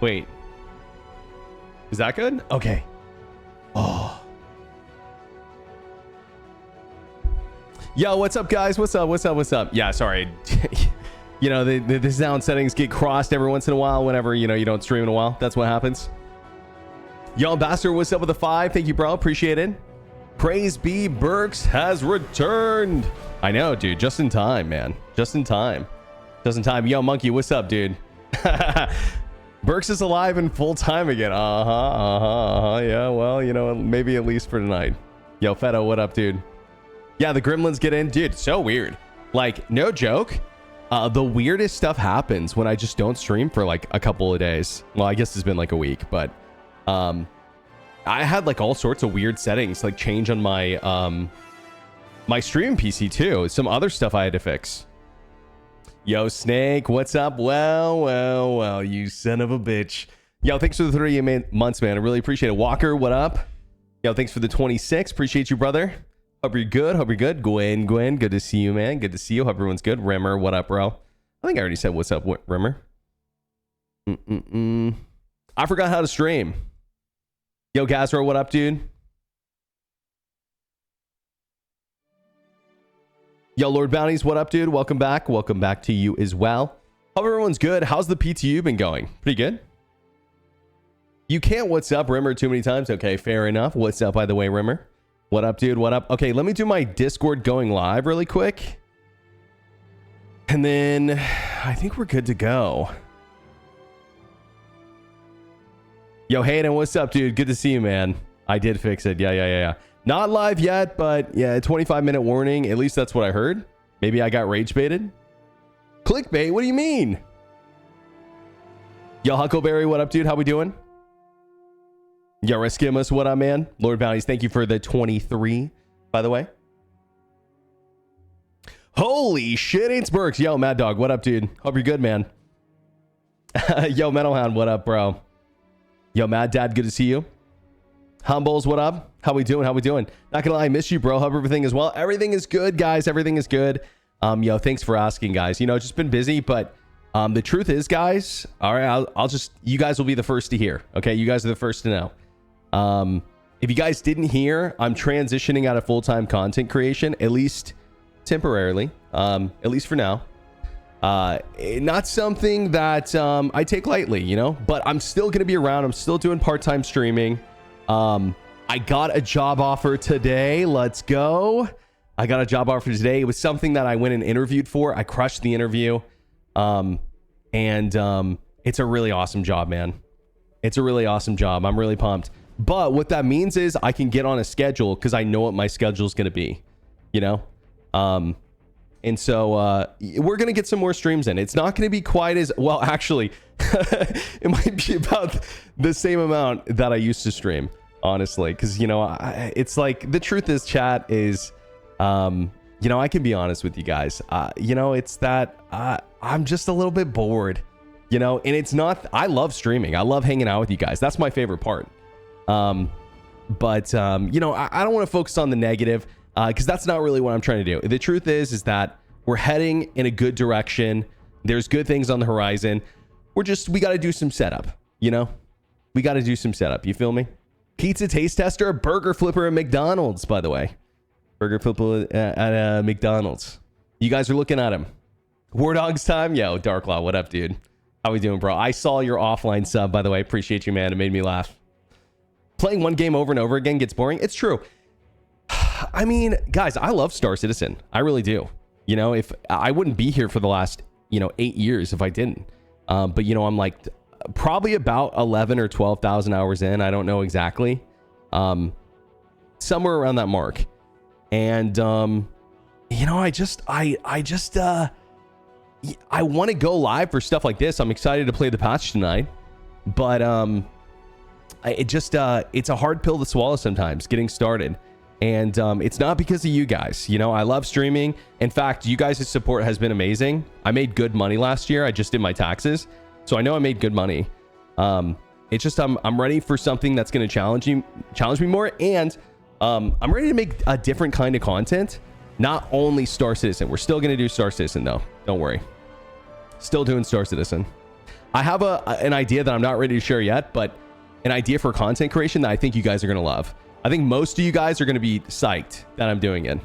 Wait. Is that good? Okay. Oh. Yo, what's up, guys? What's up? Yeah, sorry. You know, the sound settings get crossed every once in a while whenever, you know, you don't stream in a while. That's what happens. Yo, Ambassador, what's up with the 5? Thank you, bro. Appreciate it. Praise be, Burks has returned. I know, dude. Just in time, man. Just in time. Yo, Monkey, what's up, dude? Burks is alive and full time again. Yeah, well, you know, maybe at least for tonight. Yo, Feto, what up, dude? Yeah, the gremlins get in. Dude, so weird. Like, no joke. The weirdest stuff happens when I just don't stream for like a couple of days. Well, I guess it's been like a week, but I had like all sorts of weird settings like change on my my streaming PC too. Some other stuff I had to fix. Yo, Snake, what's up? Well, you son of a bitch. Yo, thanks for the 30 months, man. I really appreciate it. Walker, what up? Yo, thanks for the 26. Appreciate you, brother. Hope you're good. Gwen, good to see you, man. Good to see you. Hope everyone's good. Rimmer, what up, bro? I think I already said what's up, Rimmer. I forgot how to stream. Yo, Gazro, what up, dude? Yo, Lord Bounties, what up, dude? Welcome back to you as well. Hope everyone's good. How's the PTU been going? Pretty good. You can't what's up Rimmer too many times. Okay, fair enough. What's up, by the way, Rimmer? What up, dude? What up? Okay, let me do my Discord going live really quick. And then I think we're good to go. Yo, Hayden, what's up, dude? Good to see you, man. I did fix it. Yeah. Not live yet, but yeah, 25-minute warning. At least that's what I heard. Maybe I got rage baited. Clickbait? What do you mean? Yo, Huckleberry, what up, dude? How we doing? Yo, Reskimus, what up, man? Lord Bounties, thank you for the 23, by the way. Holy shit, it's Burks. Yo, Mad Dog, what up, dude? Hope you're good, man. Yo, Metal Hound, what up, bro? Yo, Mad Dad, good to see you. Humbles, what up? How we doing? Not gonna lie, I miss you, bro. Hope everything is well. Everything is good, guys. Everything is good. Yo, thanks for asking, guys. You know, just been busy, but the truth is, guys, all right, I'll just, you guys will be the first to hear. Okay, you guys are the first to know. If you guys didn't hear, I'm transitioning out of full-time content creation, at least temporarily, at least for now. Not something that I take lightly, you know, but I'm still gonna be around. I'm still doing part-time streaming. I got a job offer today. Let's go. I got a job offer today. It was something that I went and interviewed for. I crushed the interview. And it's a really awesome job, man. It's a really awesome job. I'm really pumped. But what that means is I can get on a schedule because I know what my schedule is going to be, you know? And so we're going to get some more streams in. It's not going to be quite as well, actually. It might be about the same amount that I used to stream, honestly, because, you know, it's like the truth is, chat is, you know, I can be honest with you guys. You know, it's that I'm just a little bit bored, you know, and it's not, I love streaming. I love hanging out with you guys. That's my favorite part. But you know, I don't want to focus on the negative because that's not really what I'm trying to do. The truth is that we're heading in a good direction. There's good things on the horizon. We got to do some setup, you know, we got to do some setup. You feel me? Pizza taste tester, burger flipper at McDonald's, by the way. Burger flipper at McDonald's. You guys are looking at him. War Dogs time. Yo, Darklaw, what up, dude? How we doing, bro? I saw your offline sub, by the way. Appreciate you, man. It made me laugh. Playing one game over and over again gets boring. It's true. I mean, guys, I love Star Citizen. I really do. You know, if I wouldn't be here for the last, you know, 8 years if I didn't. But, you know, I'm like probably about 11 or 12,000 hours in. I don't know exactly. Somewhere around that mark. And, you know, I want to go live for stuff like this. I'm excited to play the patch tonight. But, it's a hard pill to swallow sometimes getting started. And it's not because of you guys. You know, I love streaming. In fact, you guys' support has been amazing. I made good money last year. I just did my taxes, so I know I made good money. It's just I'm ready for something that's going to challenge me more, and I'm ready to make a different kind of content. Not only Star Citizen. We're still going to do Star Citizen though. Don't worry. Still doing Star Citizen. I have an idea that I'm not ready to share yet, but an idea for content creation that I think you guys are going to love. I think most of you guys are going to be psyched that I'm doing it.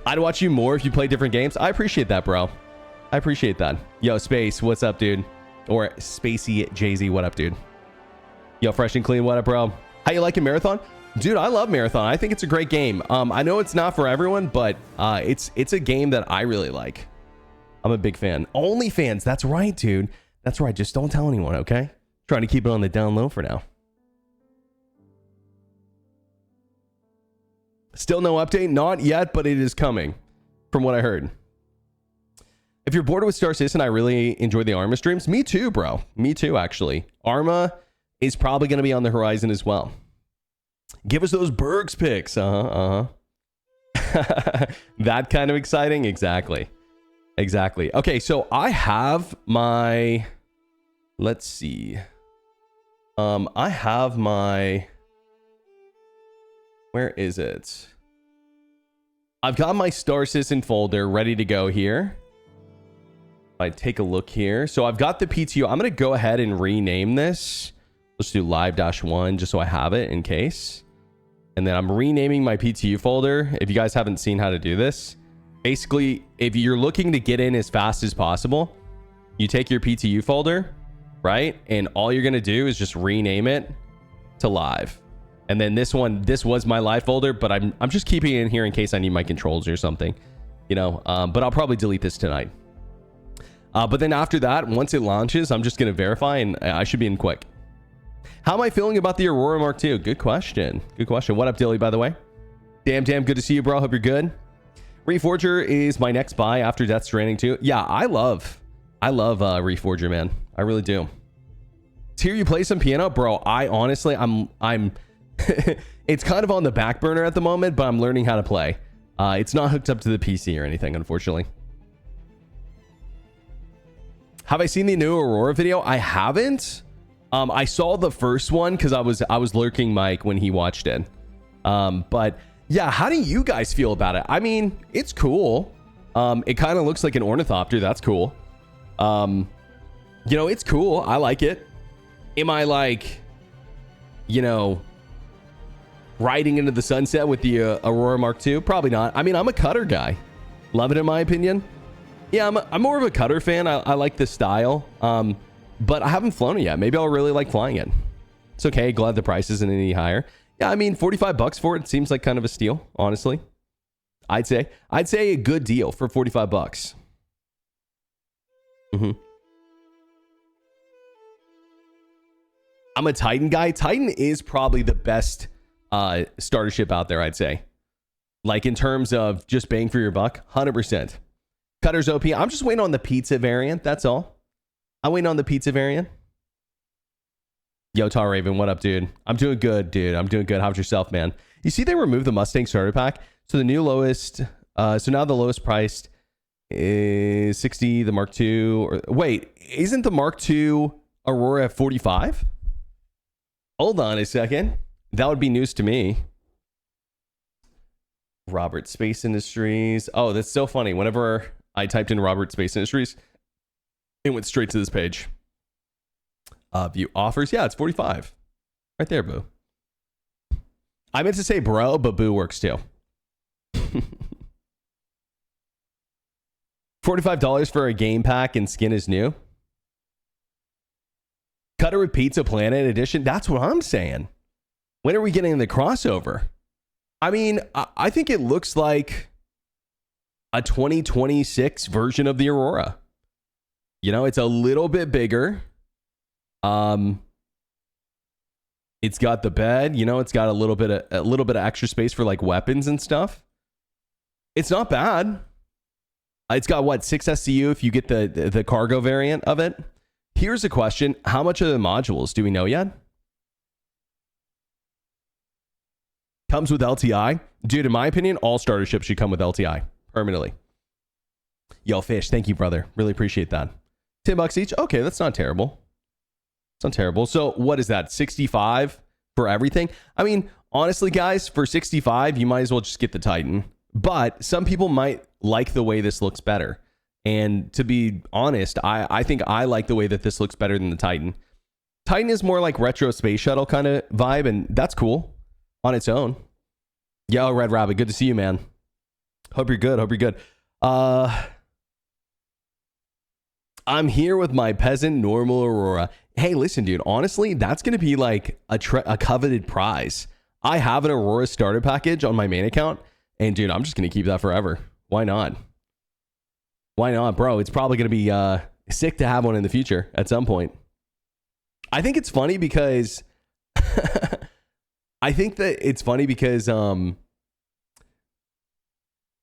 I'd watch you more if you play different games. I appreciate that, bro. I appreciate that. Yo, Space, what's up, dude? Or Spacey Jay-Z, what up, dude? Yo, Fresh and Clean, what up, bro? How you liking Marathon? Dude, I love Marathon. I think it's a great game. I know it's not for everyone, but it's a game that I really like. I'm a big fan. OnlyFans, that's right, dude. That's right. Just don't tell anyone, okay? Trying to keep it on the down low for now. Still no update? Not yet, but it is coming, from what I heard. If you're bored with Star Citizen, I really enjoy the Arma streams. Me too, bro. Me too, actually. Arma is probably going to be on the horizon as well. Give us those Bergs picks. That kind of exciting? Exactly. Exactly. Okay, so I have my... Let's see. I have my... Where is it? I've got my Star Citizen folder ready to go here. I take a look here. So I've got the PTO. I'm going to go ahead and rename this. Let's do live-1 just so I have it in case. And then I'm renaming my PTU folder. If you guys haven't seen how to do this, basically, if you're looking to get in as fast as possible, you take your PTU folder, right? And all you're going to do is just rename it to live. And then this was my live folder, but I'm just keeping it in here in case I need my controls or something, you know, but I'll probably delete this tonight. But then after that, once it launches, I'm just going to verify and I should be in quick. How am I feeling about the Aurora Mark II? Good question. Good question. What up, Dilly, by the way? Damn, good to see you, bro. Hope you're good. Reforger is my next buy after Death Stranding 2. Yeah, I love Reforger, man. I really do. To hear you play some piano, bro, I honestly, I'm it's kind of on the back burner at the moment, but I'm learning how to play. It's not hooked up to the PC or anything, unfortunately. Have I seen the new Aurora video? I haven't. I saw the first one because I was lurking Mike when he watched it. But yeah, how do you guys feel about it? I mean, it's cool. It kind of looks like an ornithopter. That's cool. You know, it's cool. I like it. Am I like, you know, riding into the sunset with the Aurora Mark II? Probably not. I mean, I'm a cutter guy. Love it in my opinion. Yeah, I'm more of a cutter fan. I like the style. But I haven't flown it yet. Maybe I'll really like flying it. It's okay. Glad the price isn't any higher. Yeah, I mean, $45 for it seems like kind of a steal, honestly. I'd say a good deal for $45. I'm a Titan guy. Titan is probably the best starter ship out there, I'd say. Like in terms of just bang for your buck, 100%. Cutter's OP. I'm just waiting on the pizza variant. That's all. I'm waiting on the pizza variant. Yo, Tar Raven, what up, dude? I'm doing good, dude. I'm doing good. How's yourself, man? You see they removed the Mustang starter pack. So the new lowest, so now the lowest priced is 60, the Mark II. Or wait, isn't the Mark II Aurora at 45? Hold on a second. That would be news to me. Robert Space Industries. Oh, that's so funny. Whenever I typed in Robert Space Industries, it went straight to this page. View offers. Yeah, it's 45. Right there, boo. I meant to say bro, but boo works too. $45 for a game pack and skin is new. Cutter with Pizza Planet edition. That's what I'm saying. When are we getting the crossover? I mean, I think it looks like a 2026 version of the Aurora. You know, it's a little bit bigger. It's got the bed, you know, it's got a little bit of extra space for like weapons and stuff. It's not bad. It's got what, 6 SCU if you get the cargo variant of it. Here's a question. How much are the modules? Do we know yet? Comes with LTI. Dude, in my opinion, all starter ships should come with LTI permanently. Yo, Fish, thank you, brother. Really appreciate that. $10 each. Okay, that's not terrible. It's not terrible. So what is that? 65 for everything? I mean, honestly, guys, for 65, you might as well just get the Titan. But some people might like the way this looks better. And to be honest, I think I like the way that this looks better than the Titan. Titan is more like retro space shuttle kind of vibe, and that's cool on its own. Yo, Red Rabbit, good to see you, man. Hope you're good. Hope you're good. I'm here with my peasant normal Aurora. Hey, listen, dude, honestly, that's going to be like a coveted prize. I have an Aurora starter package on my main account, and dude, I'm just going to keep that forever. Why not? Why not, bro? It's probably going to be sick to have one in the future at some point. I think it's funny because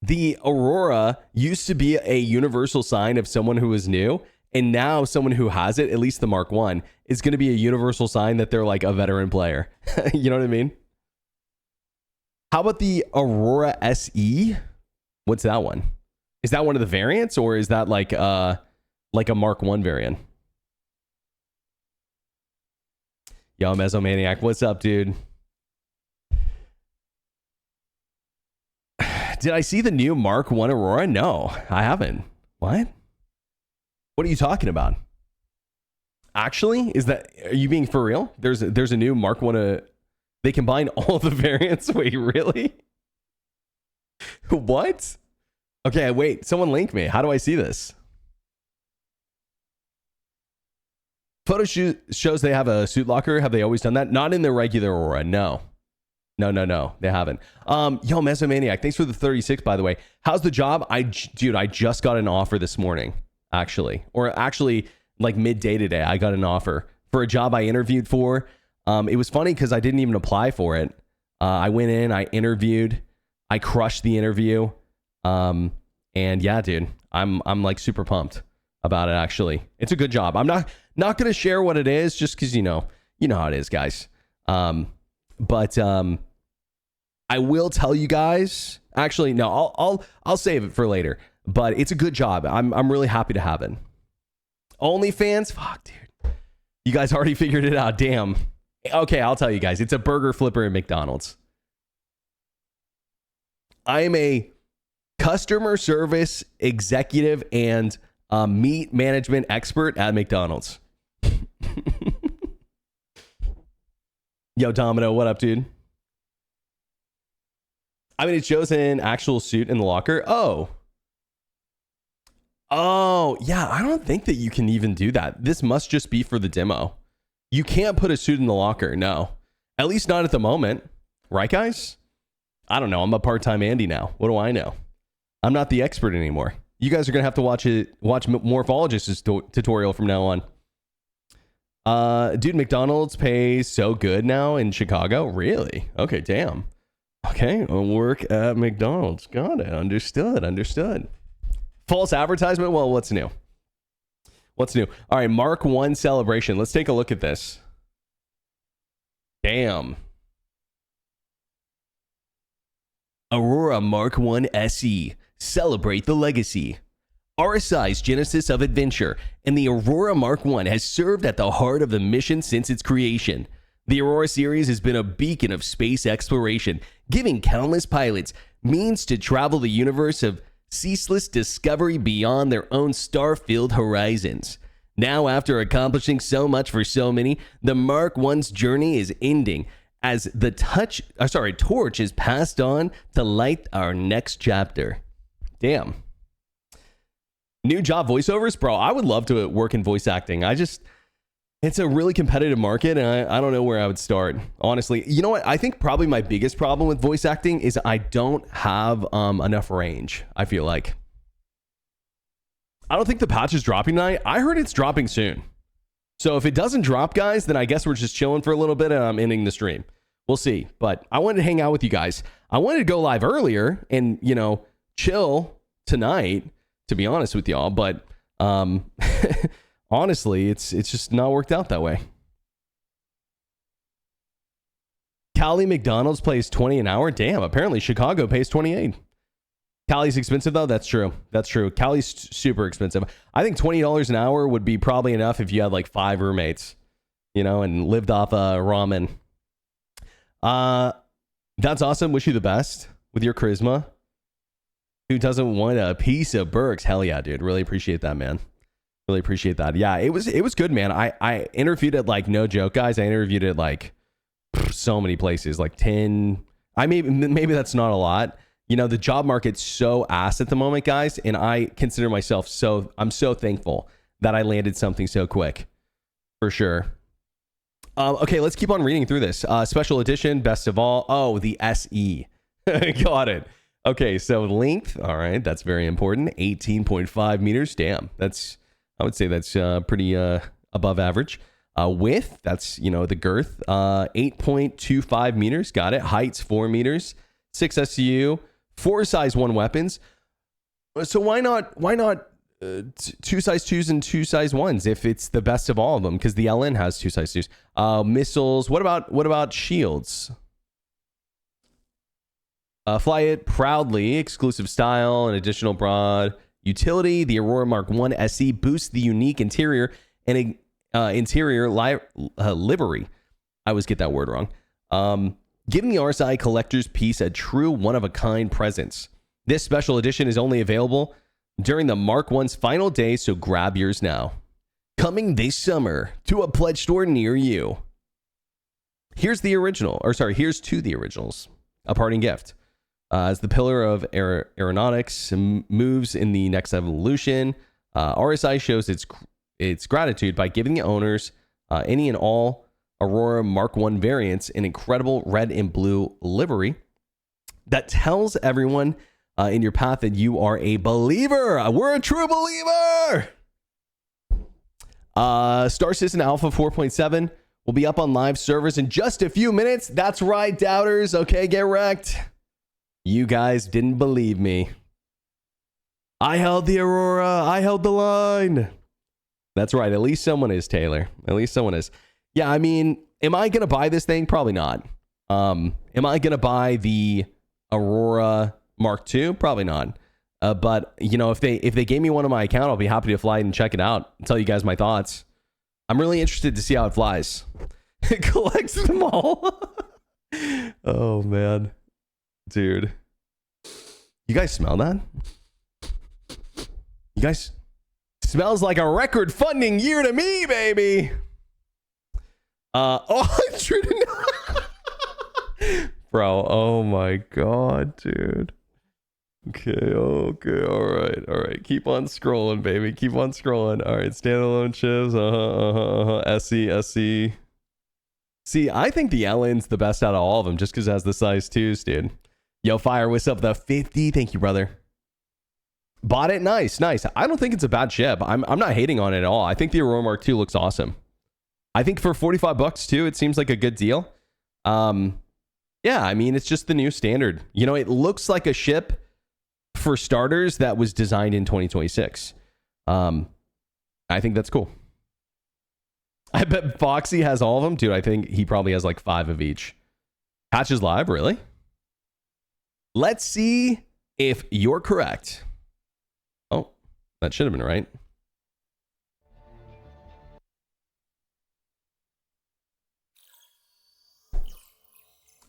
the Aurora used to be a universal sign of someone who was new, and now someone who has it, at least the Mark 1, is going to be a universal sign that they're like a veteran player. You know what I mean? How about the Aurora SE? What's that one? Is that one of the variants, or is that like a Mark 1 variant? Yo, Mesomaniac, what's up, dude? Did I see the new Mark 1 Aurora? No, I haven't. What? What are you talking about? Actually, are you being for real? There's a new Mark 1. They combine all the variants. Wait, really? What? Okay, wait. Someone link me. How do I see this? Photo shows they have a suit locker. Have they always done that? Not in the regular Aurora. No. They haven't. Yo, Mesomaniac, thanks for the 36, by the way. How's the job? Dude, I just got an offer this morning, actually. Or actually, like midday today, I got an offer for a job I interviewed for. It was funny because I didn't even apply for it. I went in, I interviewed, I crushed the interview. And yeah, dude, I'm like super pumped about it, actually. It's a good job. I'm not going to share what it is just because, you know how it is, guys. But I will tell you guys. Actually, no, I'll save it for later. But it's a good job. I'm really happy to have it. OnlyFans, fuck, dude. You guys already figured it out. Damn. Okay, I'll tell you guys. It's a burger flipper at McDonald's. I am a customer service executive and meat management expert at McDonald's. Yo, Domino, what up, dude? I mean, it shows an actual suit in the locker. Oh, yeah. I don't think that you can even do that. This must just be for the demo. You can't put a suit in the locker. No, at least not at the moment. Right, guys? I don't know. I'm a part-time Andy now. What do I know? I'm not the expert anymore. You guys are going to have to watch Morphologist's tutorial from now on. Dude, McDonald's pays so good now in Chicago. Really? Okay, damn. Okay, I'll work at McDonald's. Got it. Understood. False advertisement? Well, what's new? All right, Mark 1 celebration. Let's take a look at this. Damn. Aurora Mark 1 SE. Celebrate the legacy. RSI's genesis of adventure, and the Aurora Mark 1 has served at the heart of the mission since its creation. The Aurora series has been a beacon of space exploration, giving countless pilots means to travel the universe of ceaseless discovery beyond their own star-filled horizons. Now, after accomplishing so much for so many, the Mark 1's journey is ending as the torch is passed on to light our next chapter. Damn. New job voiceovers? Bro, I would love to work in voice acting. It's a really competitive market, and I don't know where I would start, honestly. You know what? I think probably my biggest problem with voice acting is I don't have enough range, I feel like. I don't think the patch is dropping tonight. I heard it's dropping soon. So if it doesn't drop, guys, then I guess we're just chilling for a little bit and I'm ending the stream. We'll see. But I wanted to hang out with you guys. I wanted to go live earlier and, chill tonight, to be honest with y'all. But honestly, it's just not worked out that way. Cali McDonald's pays $20 an hour. Damn, apparently Chicago pays $28. Cali's expensive though. That's true. Cali's super expensive. I think $20 an hour would be probably enough if you had like 5 roommates, and lived off ramen. That's awesome. Wish you the best with your charisma. Who doesn't want a piece of Burks? Hell yeah, dude. Really appreciate that, man. Really appreciate that. Yeah, it was good, man. I interviewed at, like, no joke, guys. I interviewed at like so many places, like 10. Maybe that's not a lot. You know, the job market's so ass at the moment, guys, and I consider myself I'm so thankful that I landed something so quick, for sure. Okay, let's keep on reading through this. Special edition, best of all. Oh, the SE. Got it. Okay, so length. All right, that's very important. 18.5 meters. Damn, I would say that's pretty above average. Width, that's, you know, the girth. 8.25 meters. Got it. Heights, 4 meters. 6 SU. 4 size 1 weapons. So why not 2 size 2s and 2 size 1s if it's the best of all of them? Because the LN has 2 size 2s. Missiles. What about shields? Fly it proudly. Exclusive style and additional broad utility. The Aurora Mark 1 SE boosts the unique interior and interior livery. I always get that word wrong. Giving the RSI collector's piece a true one-of-a-kind presence. This special edition is only available during the Mark 1's final day, so grab yours now. Coming this summer to a pledge store near you. Here's the original, here's to the originals. A parting gift. As the pillar of aeronautics moves in the next evolution, RSI shows its gratitude by giving the owners any and all Aurora Mark 1 variants an incredible red and blue livery that tells everyone in your path that you are a believer. We're a true believer. Star Citizen Alpha 4.7 will be up on live servers in just a few minutes. That's right, doubters. Okay, get wrecked. You guys didn't believe me. I held the Aurora. I held the line. That's right. At least someone is, Taylor. At least someone is. Yeah, I mean, am I going to buy this thing? Probably not. Am I going to buy the Aurora Mark II? Probably not. But, you know, if they gave me one on my account, I'll be happy to fly it and check it out and tell you guys my thoughts. I'm really interested to see how it flies. It collects them all. Oh, man. Dude. You guys smell that? You guys... Smells like a record funding year to me, baby. 100. Bro, oh my god, dude. Okay, all right. Keep on scrolling, baby. Keep on scrolling. All right, standalone chips. SE. See, I think the LN's the best out of all of them just because it has the size 2s, dude. Yo, Fire, what's up? The 50. Thank you, brother. Bought it. Nice. I don't think it's a bad ship. I'm not hating on it at all. I think the Aurora Mark II looks awesome. I think for $45 too, it seems like a good deal. Yeah, I mean, it's just the new standard. You know, it looks like a ship for starters that was designed in 2026. I think that's cool. I bet Foxy has all of them, dude. I think he probably has like 5 of each. Patches live, really? Let's see if you're correct. Oh, that should have been right.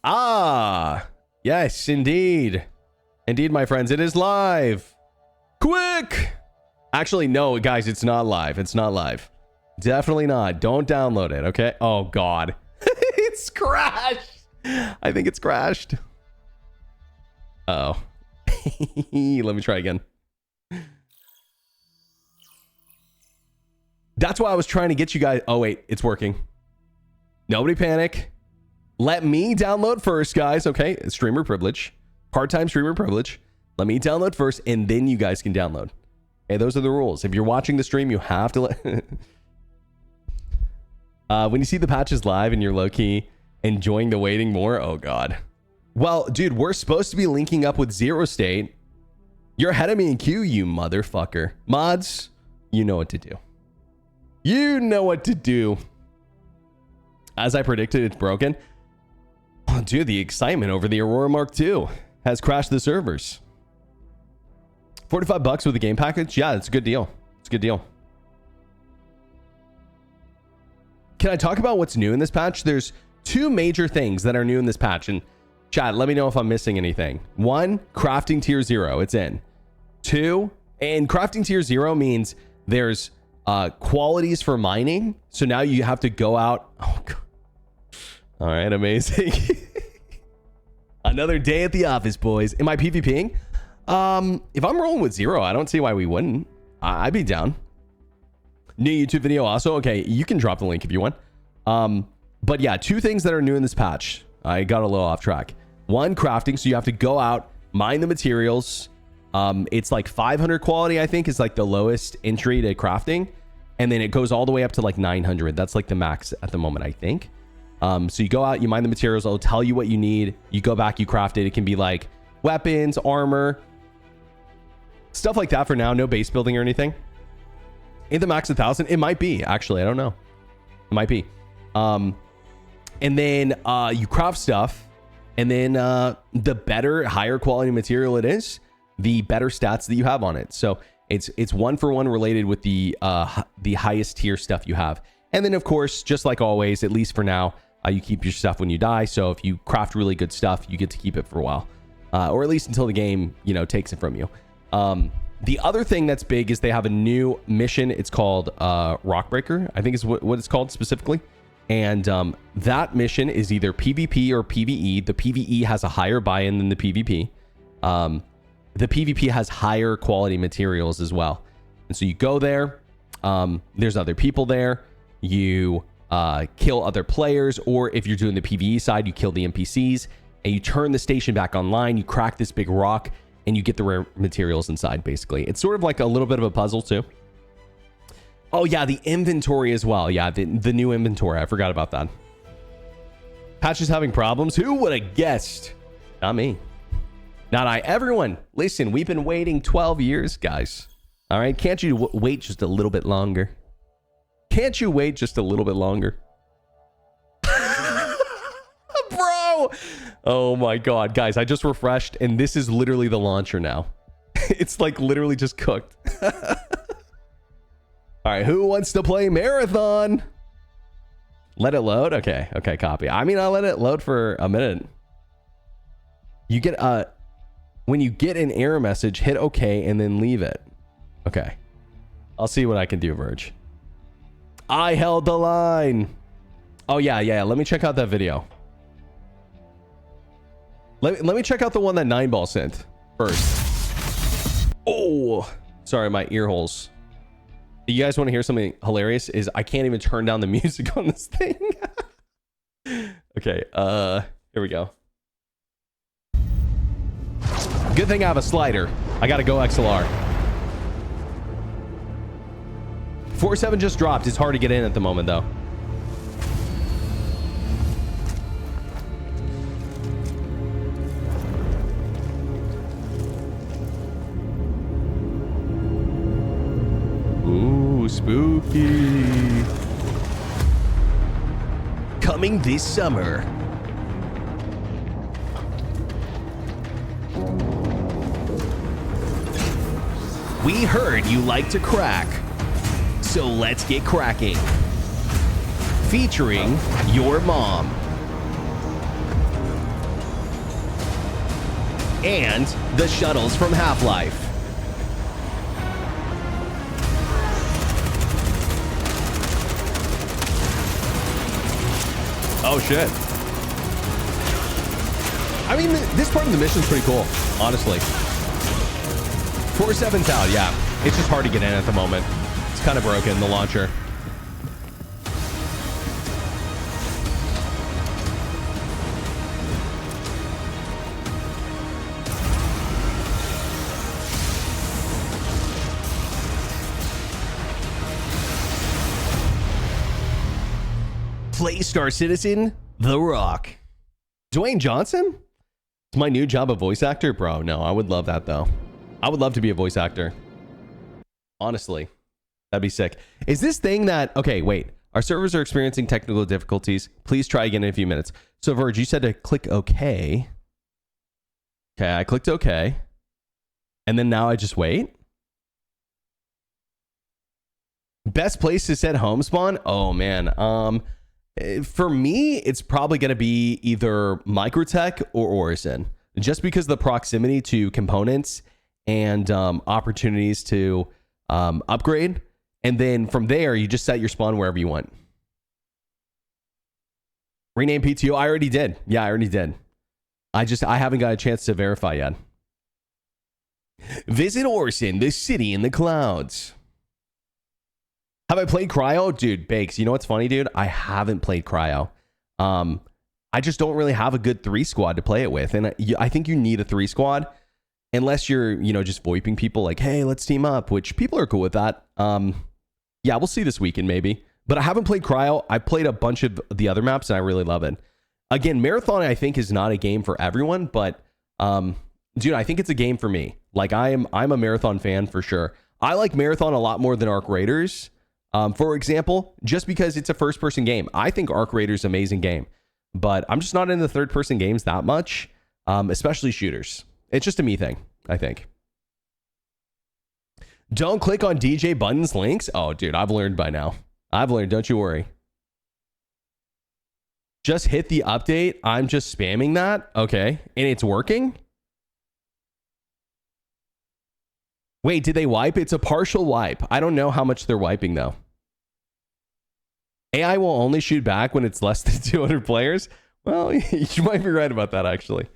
Ah, yes, indeed. Indeed, my friends, it is live. Quick! Actually, no, guys, it's not live. It's not live. Definitely not. Don't download it, okay? Oh, God. It's crashed. I think it's crashed. Uh-oh. Let me try again. That's why I was trying to get you guys... Oh, wait. It's working. Nobody panic. Let me download first, guys. Okay, streamer privilege. Part-time streamer privilege. Let me download first, and then you guys can download. Okay, those are the rules. If you're watching the stream, you have to let... when you see the patches live and you're low-key enjoying the waiting more, oh, God. Well, dude, we're supposed to be linking up with Zero State. You're ahead of me in queue, you motherfucker. Mods, you know what to do. You know what to do. As I predicted, it's broken. Oh, dude, the excitement over the Aurora Mark II has crashed the servers. $45 with the game package? Yeah, it's a good deal. It's a good deal. Can I talk about what's new in this patch? There's 2 major things that are new in this patch, and Chat, let me know if I'm missing anything. 1, crafting tier 0. It's in. 2, and crafting tier 0 means there's qualities for mining. So now you have to go out. Oh, God. All right, amazing. Another day at the office, boys. Am I PvPing? If I'm rolling with 0, I don't see why we wouldn't. I'd be down. New YouTube video also. Okay, you can drop the link if you want. But yeah, 2 things that are new in this patch. I got a little off track. 1, crafting. So you have to go out, mine the materials. It's like 500 quality, I think, is like the lowest entry to crafting. And then it goes all the way up to like 900. That's like the max at the moment, I think. So you go out, you mine the materials. It'll tell you what you need. You go back, you craft it. It can be like weapons, armor, stuff like that for now. No base building or anything. In the max 1,000, it might be, actually. I don't know. It might be. And then you craft stuff. And then the better, higher quality material it is, the better stats that you have on it. So it's 1-for-1 related with the highest tier stuff you have. And then, of course, just like always, at least for now, you keep your stuff when you die. So if you craft really good stuff, you get to keep it for a while. Or at least until the game, takes it from you. The other thing that's big is they have a new mission. It's called Rockbreaker, I think is what it's called specifically. And that mission is either PvP or PvE. The PvE has a higher buy-in than the PvP. The PvP has higher quality materials as well. And so you go there. There's other people there. You kill other players. Or if you're doing the PvE side, you kill the NPCs. And you turn the station back online. You crack this big rock. And you get the rare materials inside, basically. It's sort of like a little bit of a puzzle, too. Oh, yeah, the inventory as well. Yeah, the new inventory. I forgot about that. Patch is having problems. Who would have guessed? Not me. Not I. Everyone, listen, we've been waiting 12 years, guys. All right? Can't you wait just a little bit longer? Can't you wait just a little bit longer? Bro! Oh my God, guys, I just refreshed and this is literally the launcher now. It's like literally just cooked. All right, who wants to play Marathon? Let it load? Okay, copy. I mean, I'll let it load for a minute. You get when you get an error message, hit OK and then leave it. Okay. I'll see what I can do, Verge. I held the line. Oh yeah. Let me check out that video. Let me check out the one that Nineball sent first. Oh, sorry, my ear holes. You guys want to hear something hilarious? Is I can't even turn down the music on this thing. Okay, here we go. Good thing I have a slider. I gotta go XLR. 4-7 just dropped. It's hard to get in at the moment, though. Ooh, spooky. Coming this summer. We heard you like to crack, so let's get cracking. Featuring your mom. And the shuttles from Half-Life. Oh shit. I mean, this part of the mission is pretty cool, honestly. 4-7's out, yeah. It's just hard to get in at the moment. It's kind of broken, the launcher. Play Star Citizen, The Rock. Dwayne Johnson? It's my new job, a voice actor? Bro, no, I would love that, though. I would love to be a voice actor. Honestly, that'd be sick. Is this thing that... Okay, wait. Our servers are experiencing technical difficulties. Please try again in a few minutes. So, Verge, you said to click OK. Okay, I clicked OK. And then now I just wait? Best place to set home spawn? Oh, man. For me, it's probably going to be either Microtech or Orison, just because of the proximity to components and opportunities to upgrade. And then from there, you just set your spawn wherever you want. Rename PTO. I already did. Yeah, I already did. I haven't got a chance to verify yet. Visit Orison, the city in the clouds. Have I played Cryo? Dude, Bakes, you know what's funny, dude? I haven't played Cryo. I just don't really have a good 3 squad to play it with. And I think you need a 3 squad unless you're, just VoIPing people like, hey, let's team up, which people are cool with that. Yeah, we'll see this weekend maybe. But I haven't played Cryo. I played a bunch of the other maps and I really love it. Again, Marathon I think is not a game for everyone, but dude, I think it's a game for me. Like I'm a Marathon fan for sure. I like Marathon a lot more than Arc Raiders. For example, just because it's a first-person game. I think Arc Raiders is an amazing game, but I'm just not into third-person games that much, especially shooters. It's just a me thing, I think. Don't click on DJ Button's links. Oh, dude, I've learned by now. I've learned, don't you worry. Just hit the update. I'm just spamming that. Okay, and it's working? Wait, did they wipe? It's a partial wipe. I don't know how much they're wiping, though. AI will only shoot back when it's less than 200 players. Well, you might be right about that, actually.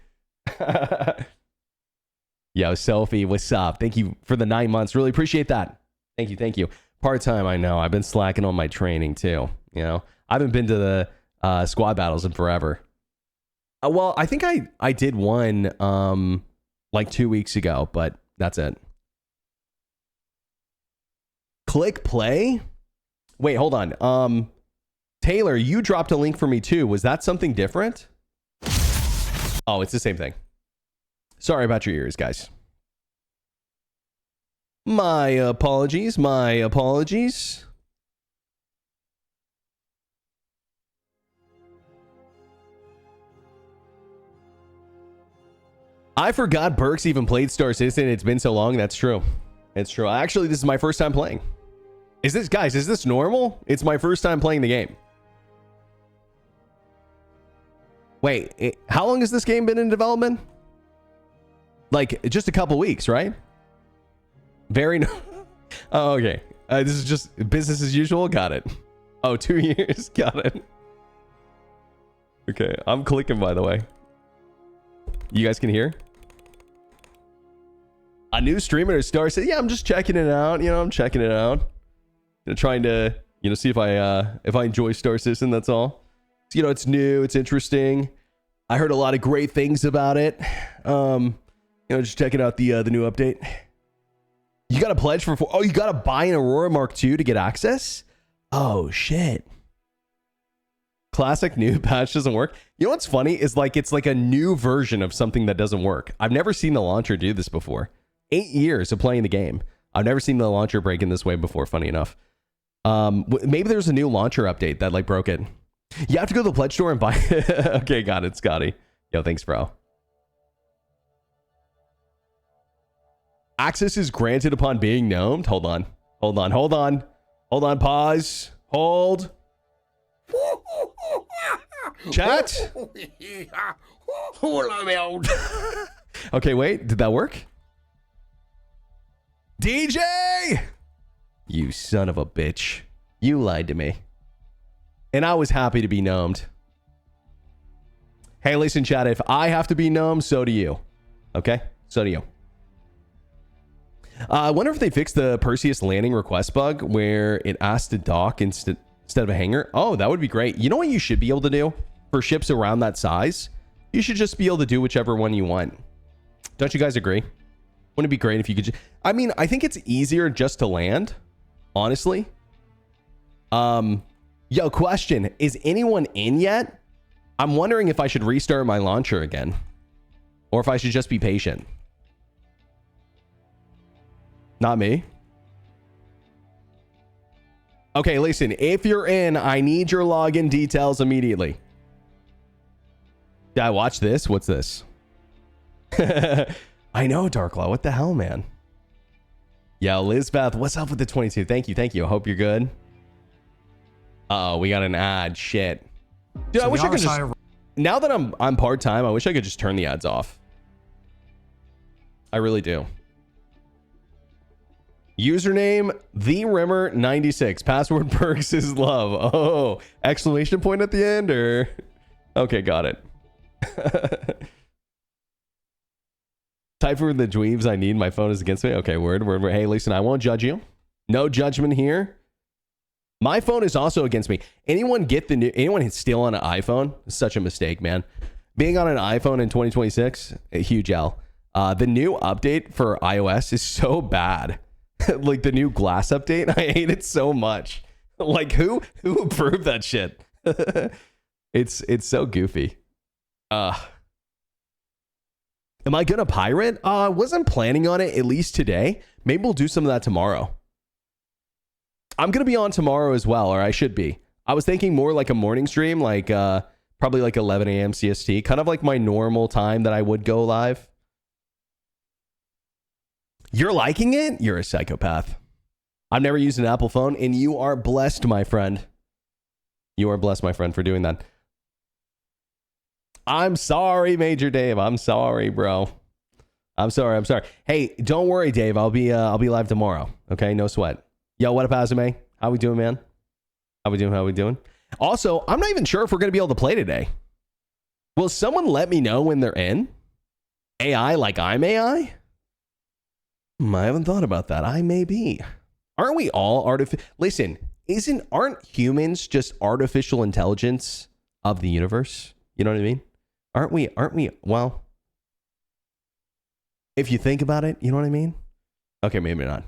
Yo, Sophie, what's up? Thank you for the 9 months. Really appreciate that. Thank you, thank you. Part-time, I know. I've been slacking on my training, too. I haven't been to the squad battles in forever. Well, I think I did one like 2 weeks ago, but that's it. Click play? Wait, hold on. Taylor, you dropped a link for me too. Was that something different? Oh, it's the same thing. Sorry about your ears, guys. My apologies. My apologies. I forgot Burks even played Star Citizen. It's been so long. That's true. It's true. Actually, this is my first time playing. Is this normal? It's my first time playing the game. Wait, how long has this game been in development? Like, just a couple weeks, right? Oh, okay. This is just business as usual? Got it. Oh, 2 years? Got it. Okay, I'm clicking, by the way. You guys can hear? A new streamer to Star Citizen? Yeah, I'm just checking it out. I'm checking it out. Trying to, see if I enjoy Star Citizen, that's all. So, it's new, it's interesting. I heard a lot of great things about it. Just checking out the new update. You got to pledge for you got to buy an Aurora Mark II to get access? Oh, shit. Classic new patch doesn't work. You know what's funny is it's like a new version of something that doesn't work. I've never seen the launcher do this before. 8 years of playing the game. I've never seen the launcher break in this way before, funny enough. Maybe there's a new launcher update that broke it. You have to go to the pledge store and buy it. Okay, got it, Scotty. Yo, thanks, bro. Access is granted upon being gnomed. Hold on. Pause. Hold. Chat. Okay, wait. Did that work? DJ! You son of a bitch. You lied to me. And I was happy to be gnomed. Hey, listen, chat. If I have to be gnomed, so do you. Okay? So do you. I wonder if they fixed the Perseus landing request bug where it asks to dock instead of a hangar. Oh, that would be great. You know what you should be able to do for ships around that size? You should just be able to do whichever one you want. Don't you guys agree? Wouldn't it be great if you could I mean, I think it's easier just to land, honestly. Yo, question. Is anyone in yet? I'm wondering if I should restart my launcher again. Or if I should just be patient. Not me. Okay, listen. If you're in, I need your login details immediately. Did I watch this? What's this? I know, Darklaw. What the hell, man? Yo, Lizbeth, what's up with the 22? Thank you. I hope you're good. Uh-oh, we got an ad. Shit. Dude, So I wish the I could just. RSI Now that I'm part time, I wish I could just turn the ads off. I really do. Username TheRimmer96. Password perks is love. Oh, exclamation point at the end, or okay, got it. Type for the dweebs I need. My phone is against me. Okay, word. Hey, listen, I won't judge you. No judgment here. My phone is also against me. Anyone still on an iPhone? Such a mistake, man. Being on an iPhone in 2026, a huge L. The new update for iOS is so bad. Like the new glass update, I hate it so much. Like who approved that shit? It's so goofy. Am I gonna pirate? I wasn't planning on it, at least today. Maybe we'll do some of that tomorrow. I'm gonna be on tomorrow as well, or I should be. I was thinking more like a morning stream, like probably like 11 a.m. CST, kind of like my normal time that I would go live. You're liking it? You're a psychopath. I've never used an Apple phone, and you are blessed, my friend. You are blessed, my friend, for doing that. I'm sorry, Major Dave. I'm sorry, bro. I'm sorry. Hey, don't worry, Dave. I'll be live tomorrow. Okay, no sweat. Yo, what up, Azame? How we doing, man? How we doing? Also, I'm not even sure if we're gonna be able to play today. Will someone let me know when they're in? AI like I'm AI? I haven't thought about that. I may be. Aren't we all artificial? Listen, aren't humans just artificial intelligence of the universe? You know what I mean? Aren't we? Well, if you think about it, you know what I mean? Okay, maybe not.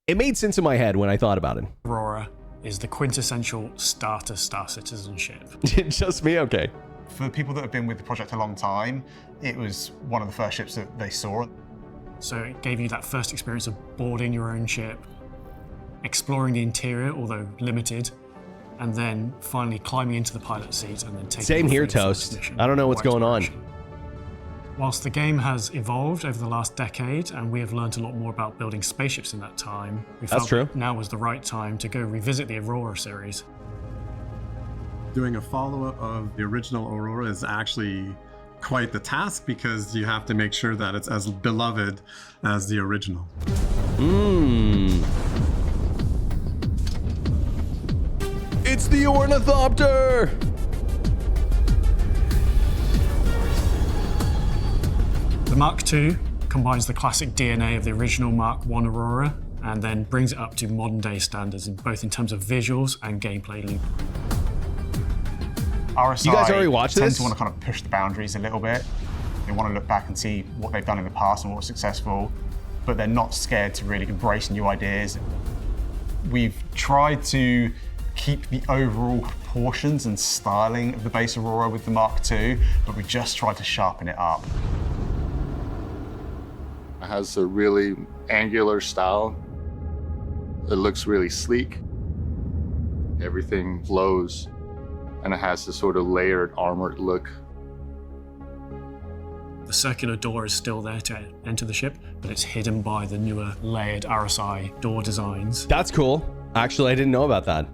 It made sense in my head when I thought about it. Aurora is the quintessential starter star citizenship. Just me? Okay. For the people that have been with the project a long time, it was one of the first ships that they saw. So it gave you that first experience of boarding your own ship, exploring the interior, although limited, and then finally climbing into the pilot seat and then taking Same here, Toast. I don't know what's going on. Whilst the game has evolved over the last decade and we have learned a lot more about building spaceships in that time, we felt true. now was the right time to go revisit the Aurora series. Doing a follow-up of the original Aurora is actually quite the task because you have to make sure that it's as beloved as the original. It's the Ornithopter! The Mark II combines the classic DNA of the original Mark I Aurora and then brings it up to modern day standards, both in terms of visuals and gameplay loop. RSI You guys already watched tend this? to want to kind of push the boundaries a little bit. They want to look back and see what they've done in the past and what was successful, but they're not scared to really embrace new ideas. We've tried to keep the overall proportions and styling of the base Aurora with the Mark II, but we just tried to sharpen it up. It has a really angular style. It looks really sleek. Everything flows, and it has this sort of layered, armored look. The circular door is still there to enter the ship, but it's hidden by the newer layered RSI door designs. That's cool. Actually, I didn't know about that.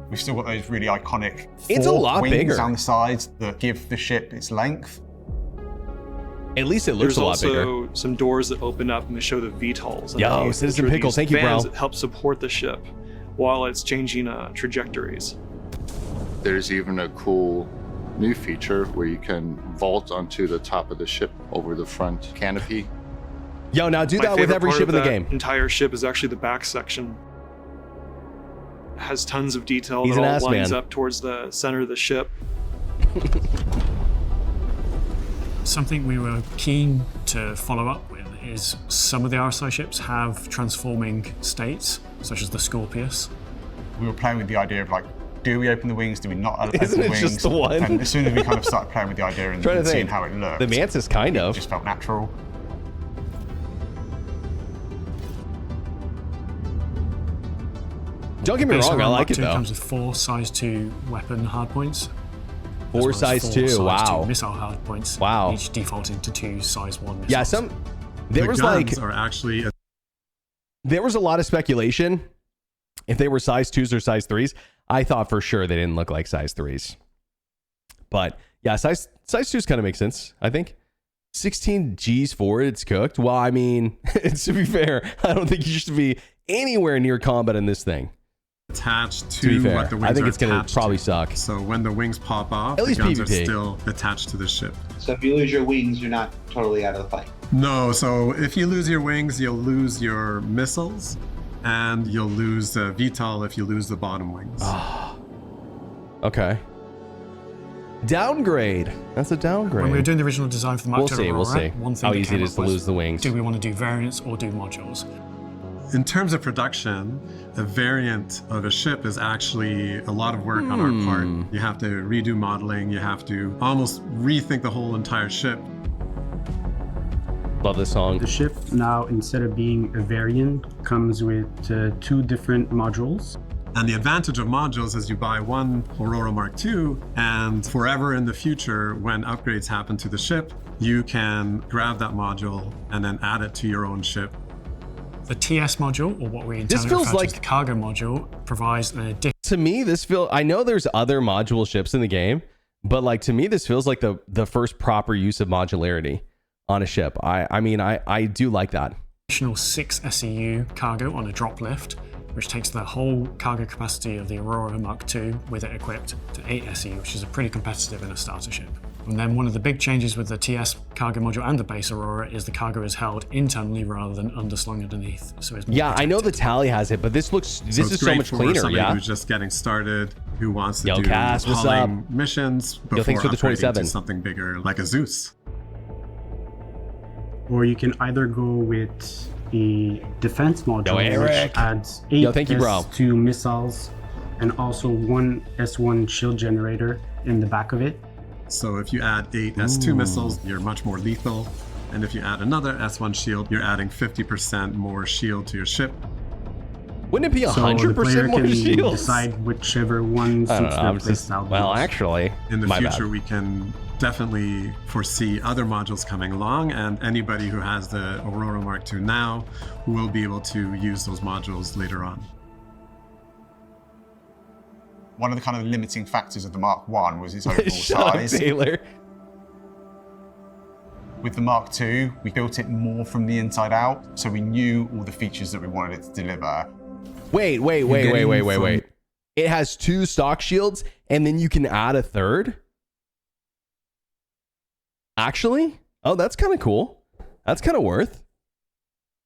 We've still got those really iconic It's a lot wings bigger. down the sides that give the ship its length. At least it looks There's a lot bigger. also some doors that open up and they show the VTOLs. Yo, underneath, Citizen which are Pickle, these thank you, bro. fans that help support the ship while it's changing trajectories. There's even a cool new feature where you can vault onto the top of the ship over the front canopy. Yo, now do My that with favorite every part ship of in the that game. entire ship is actually the back section. It has tons of detail He's that an all ass lines man. up towards the center of the ship. Something we were keen to follow up with is some of the RSI ships have transforming states, such as the Scorpius. We were playing with the idea of like, do we open the wings? Do we not open Isn't the it wings? just the one? And as soon as we kind of started playing with the idea and Trying to seeing think. how it looked, The Mantis kind it of. just felt natural. Don't get me Base wrong, I Aurora like Mark it II though. comes with 4 size 2 weapon hardpoints. as well Four as size 4 two, size wow. 2 missile hardpoints. Wow. Each defaulting to 2 size 1 missiles. Yeah, there The was guns like are actually there was a lot of speculation if they were size 2s or size 3s. I thought for sure they didn't look like size 3s. But yeah, size 2's kind of makes sense, I think. 16 Gs forward, it's cooked. Well, I mean, to be fair, I don't think you should be anywhere near combat in this thing. Attached To be to fair, what the wings I think are it's going to attached probably to. suck. So when the wings pop off, At the least guns PvP. are still attached to the ship. So if you lose your wings, you're not totally out of the fight. No, so if you lose your wings, you'll lose your missiles, and you'll lose VTOL if you lose the bottom wings. Okay. Downgrade. That's a downgrade. When we were doing the original design for the Mark II We'll Aurora, see. one thing How that easy it came is up to was, lose the wings. do we want to do variants or do modules? In terms of production, a variant of a ship is actually a lot of work on our part. You have to redo modeling, you have to almost rethink the whole entire ship. Love this song. The ship now, instead of being a variant, comes with 2 different modules. And the advantage of modules is you buy one Aurora Mark II, and forever in the future, when upgrades happen to the ship, you can grab that module and then add it to your own ship. The TS module, or what we This internally feels refer to like- as the cargo module, provides an additional To me, I know there's other module ships in the game, but like to me, this feels like the first proper use of modularity on a ship. I mean, I do like that. 6 SEU cargo on a drop lift, which takes the whole cargo capacity of the Aurora Mark II with it equipped to 8 SEU, which is pretty competitive in a starter ship. And then one of the big changes with the TS cargo module and the base Aurora is the cargo is held internally rather than underslung underneath. So it's more Yeah, I know the protected. Tally has it, but this is So so it's great much for cleaner. somebody Yeah. who's just getting started, who wants to Yo, do Cass, what's hauling up? missions before thanks for the upgrading 27. to something bigger like a Zeus. Or you can either go with a defense module, Eric. which adds 8 Yo, thank you, bro. S2 missiles and also 1 S1 shield generator in the back of it. So if you add 8 S2 missiles, you're much more lethal. And if you add another S1 shield, you're adding 50% more shield to your ship. Wouldn't it be So the 100% player more can shields? decide whichever one I don't suits know. their I'm just, playstyle well, most. actually, In the my future, bad. we can definitely foresee other modules coming along, and anybody who has the Aurora Mark II now will be able to use those modules later on. One of the kind of limiting factors of the Mark I was its overall Shut up, size. Taylor. With the Mark II, we built it more from the inside out, so we knew all the features that we wanted it to deliver. Wait. It has 2 stock shields, and then you can add a third? Actually? Oh, that's kind of cool. That's kind of worth.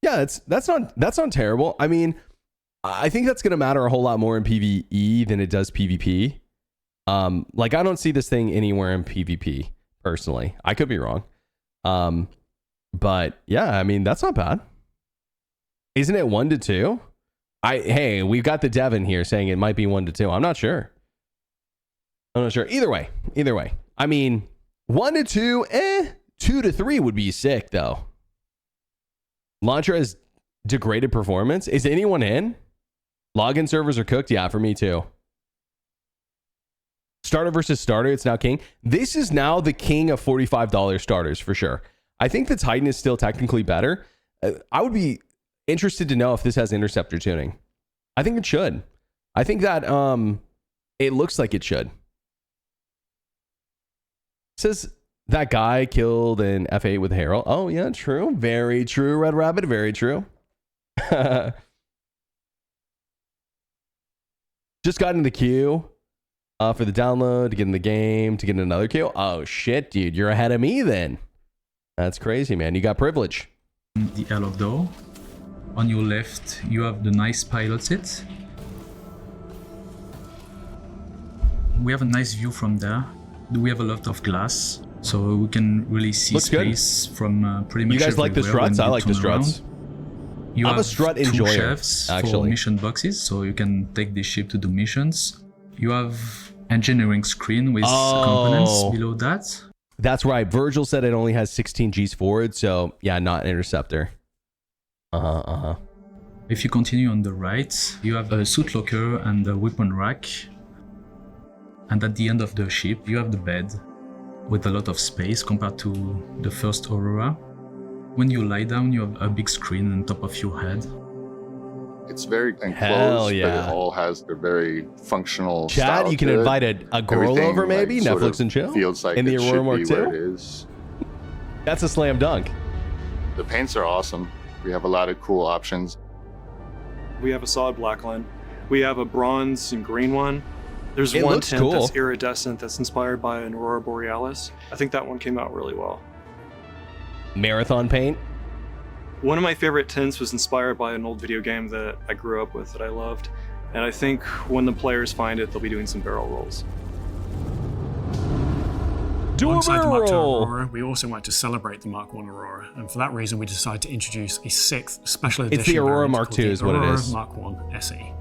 Yeah, that's not terrible. I mean, I think that's going to matter a whole lot more in PvE than it does PvP. Like I don't see this thing anywhere in PvP personally. I could be wrong. But yeah, I mean, that's not bad. Isn't it 1 to 2? Hey, we've got the Devin here saying it might be 1 to 2. I'm not sure. Either way. I mean, 1 to 2, 2 to 3 would be sick though. Launcher has degraded performance. Is anyone in? Login servers are cooked. Yeah, for me too. Starter versus starter. It's now king. This is now the king of $45 starters for sure. I think the Titan is still technically better. I would be interested to know if this has interceptor tuning. I think it should. I think that it looks like it should. It says that guy killed an F8 with Herald. Oh yeah, true. Very true, Red Rabbit. Very true. Just got in the queue for the download to get in the game to get in another queue. Oh shit, dude, you're ahead of me then. That's crazy, man. You got privilege. The airlock door. On your left, you have the nice pilot seat. We have a nice view from there. We have a lot of glass, so we can really see Looks good. space from pretty much You guys like the everywhere when struts? I you like the turn around. struts. You I'm a have strut 2 enjoyer, chefs for actually. mission boxes, so you can take the ship to do missions. You have engineering screen with components below that. That's right. Virgil said it only has 16 Gs forward, so yeah, not interceptor. If you continue on the right, you have a suit locker and a weapon rack. And at the end of the ship, you have the bed with a lot of space compared to the first Aurora. When you lie down, you have a big screen on top of your head. It's very enclosed, Hell but yeah. it all has a very functional Chad, style you can to it. invite a girl Everything, over maybe, like, sort Netflix of and chill feels like in the it should Aurora Mark be II. where it is. That's a slam dunk. The paints are awesome. We have a lot of cool options. We have a solid black line. We have a bronze and green one. There's It one looks tint cool. that's iridescent that's inspired by an Aurora Borealis. I think that one came out really well. Marathon paint. One of my favorite tints was inspired by an old video game that I grew up with that I loved. And I think when the players find it, they'll be doing some barrel rolls. Do a Alongside the Mark II barrel. Aurora, we also wanted to celebrate the Mark I Aurora, and for that reason, we decided to introduce a 6th special edition. It's the Aurora variant Mark called II the is what it Aurora is. Mark I SE.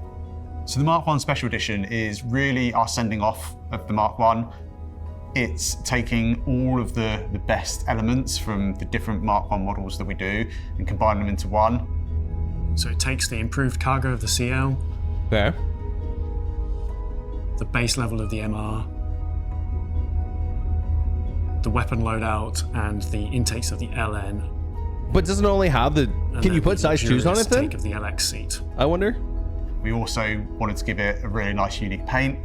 So the Mark I Special Edition is really our sending off of the Mark I. It's taking all of the best elements from the different Mark I models that we do and combining them into one. So it takes the improved cargo of the CL, Okay. the base level of the MR, the weapon loadout, and the intakes of the LN. But doesn't it only have the... and Can you then put the size 2s on luxurious it then? take of the LX seat. I wonder. We also wanted to give it a really nice, unique paint.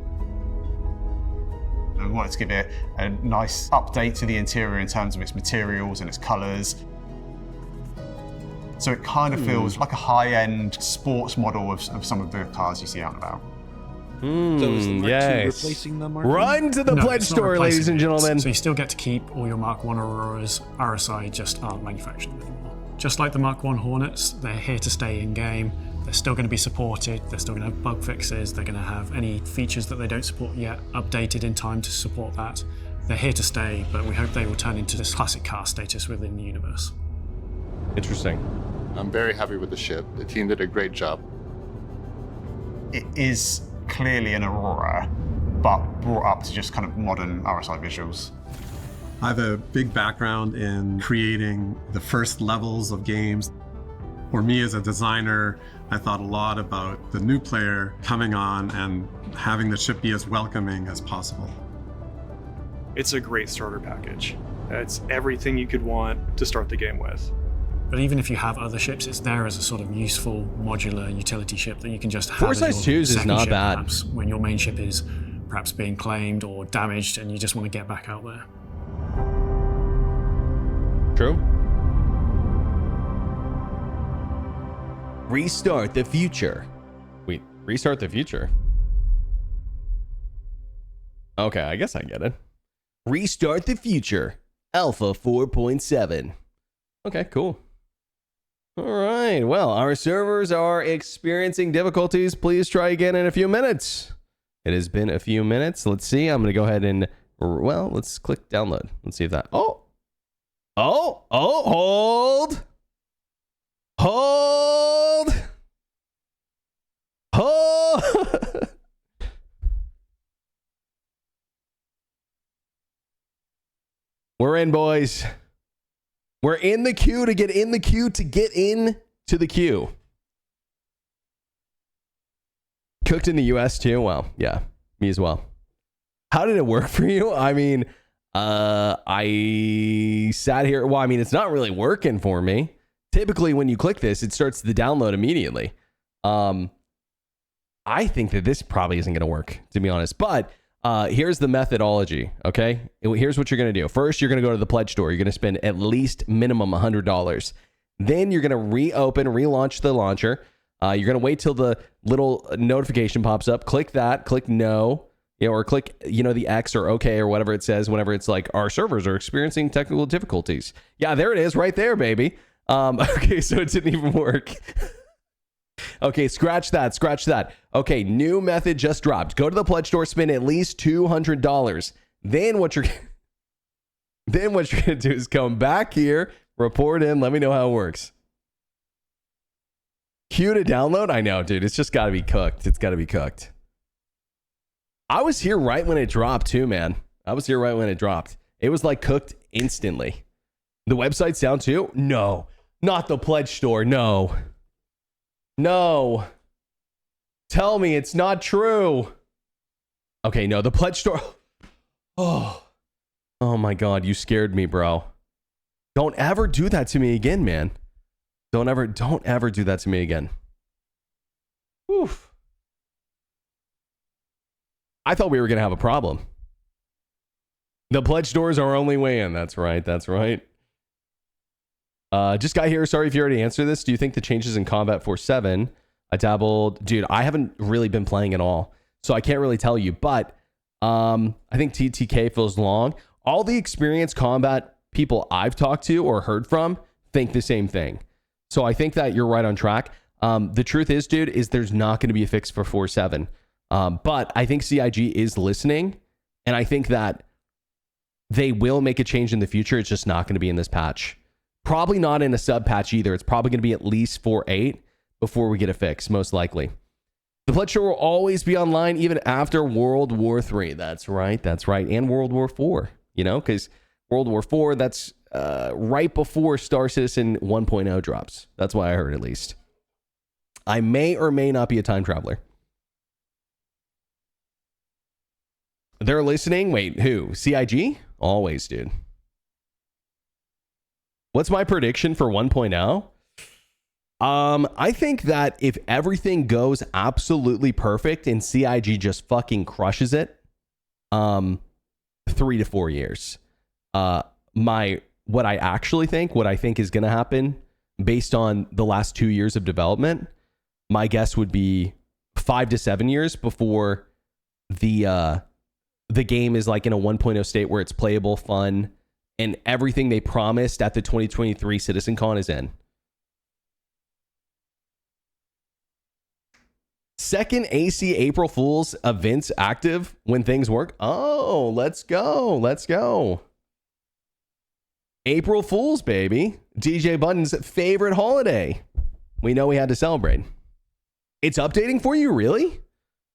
And we wanted to give it a nice update to the interior in terms of its materials and its colours. So it kind of feels like a high-end sports model of some of the cars you see out and about. So is the Mark II Yes. replacing the Mark I? Run to the No, pledge it's not store, replacing ladies and it. gentlemen. So you still get to keep all your Mark I Auroras. RSI just aren't manufactured anymore. Just like the Mark I Hornets, they're here to stay in game. They're still going to be supported. They're still going to have bug fixes. They're going to have any features that they don't support yet updated in time to support that. They're here to stay, but we hope they will turn into this classic car status within the universe. Interesting. I'm very happy with the ship. The team did a great job. It is clearly an Aurora, but brought up to just kind of modern RSI visuals. I have a big background in creating the first levels of games. For me as a designer, I thought a lot about the new player coming on and having the ship be as welcoming as possible. It's a great starter package. It's everything you could want to start the game with. But even if you have other ships, it's there as a sort of useful modular utility ship that you can just have. Four as size your 2s is second not ship, bad. perhaps, when your main ship is perhaps being claimed or damaged and you just want to get back out there. True. Restart the future. Wait, restart the future? Okay, I guess I get it. Restart the future. Alpha 4.7. Okay, cool. All right. Well, our servers are experiencing difficulties. Please try again in a few minutes. It has been a few minutes. Let's see. I'm going to go ahead and, well, let's click download. Let's see if that, hold. We're in, boys. We're in the queue to get in the queue to get in to the queue. Cooked in the US too? Well, yeah, me as well. How did it work for you? I mean, I sat here. Well, I mean, it's not really working for me. Typically, when you click this, it starts the download immediately. I think that this probably isn't going to work, to be honest. But here's the methodology, okay? Here's what you're going to do. First, you're going to go to the pledge store. You're going to spend at least minimum $100. Then you're going to relaunch the launcher. You're going to wait till the little notification pops up. Click that. Click no. Or click, the X or OK or whatever it says whenever it's like, our servers are experiencing technical difficulties. Yeah, there it is right there, baby. Okay, so it didn't even work. Okay, scratch that. Okay, new method just dropped. Go to the pledge store, spend at least $200. Then what you're gonna do is come back here, report in, let me know how it works. Queue to download? I know, dude. It's just gotta be cooked. It's gotta be cooked. I was here right when it dropped too, man. I was here right when it dropped. It was like cooked instantly. The website's down too? No. Not the pledge store. No. Tell me it's not true. Okay, no, the pledge store. Oh my God, you scared me, bro. Don't ever do that to me again, man. Don't ever do that to me again. Oof. I thought we were going to have a problem. The pledge doors are our only way in. That's right. That's right. Just got here. Sorry if you already answered this. Do you think the changes in Combat Force 7? I dabbled. Dude, I haven't really been playing at all, so I can't really tell you. But I think TTK feels long. All the experienced combat people I've talked to or heard from think the same thing. So I think that you're right on track. The truth is, dude, is there's not going to be a fix for 4.7. But I think CIG is listening, and I think that they will make a change in the future. It's just not going to be in this patch. Probably not in a sub patch either. It's probably going to be at least 4.8 before we get a fix, most likely. The pledge store will always be online even after World War 3. That's right. That's right. And World War 4, you know, because World War 4, that's right before Star Citizen 1.0 drops. That's why I heard, at least. I may or may not be a time traveler. They're listening. Wait, who? CIG? Always, dude. What's my prediction for 1.0? I think that if everything goes absolutely perfect and CIG just fucking crushes it, 3 to 4 years. What I think is going to happen based on the last 2 years of development, my guess would be 5 to 7 years before the game is like in a 1.0 state where it's playable, fun, and everything they promised at the 2023 CitizenCon is in. Second AC April Fool's events active when things work. Oh, let's go. Let's go. April Fool's, baby. DJ Button's favorite holiday. We know we had to celebrate. It's updating for you, really?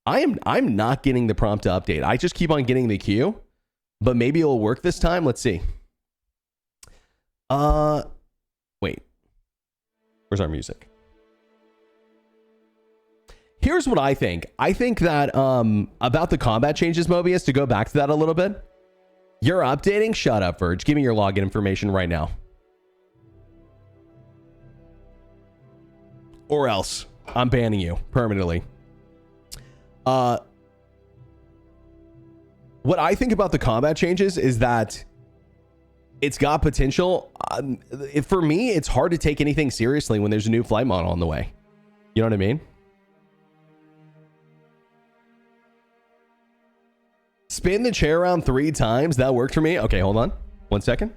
I'm not getting the prompt to update. I just keep on getting the queue, but maybe it'll work this time. Let's see. Wait. Where's our music? Here's what I think. I think that about the combat changes, Mobius, to go back to that a little bit. You're updating? Shut up, Verge. Give me your login information right now. Or else I'm banning you permanently. What I think about the combat changes is that it's got potential. For me, it's hard to take anything seriously when there's a new flight model on the way. You know what I mean? Spin the chair around 3 times. That worked for me. Okay, hold on. 1 second.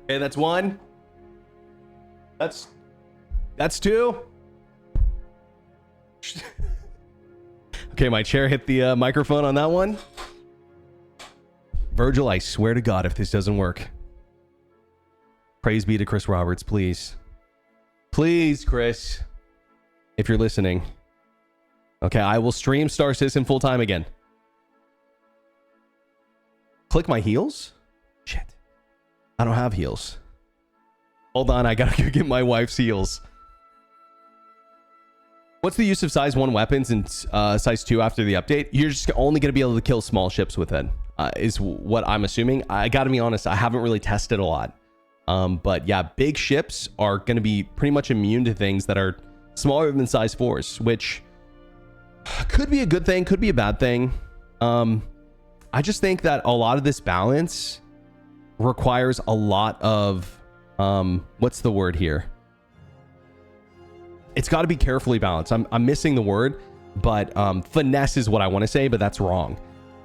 Okay, that's 1. That's 2. Okay, my chair hit the microphone on that one. Virgil, I swear to God, if this doesn't work. Praise be to Chris Roberts, please. Please, Chris. If you're listening. Okay, I will stream Star Citizen full time again. Click my heels? Shit. I don't have heels. Hold on, I gotta go get my wife's heels. What's the use of size 1 weapons and size 2 after the update? You're just only gonna be able to kill small ships with it, is what I'm assuming. I gotta be honest, I haven't really tested a lot. But yeah, big ships are gonna be pretty much immune to things that are smaller than size 4s, which could be a good thing, could be a bad thing. I just think that a lot of this balance requires a lot of what's the word here? It's got to be carefully balanced. I'm missing the word, but finesse is what I want to say, but that's wrong.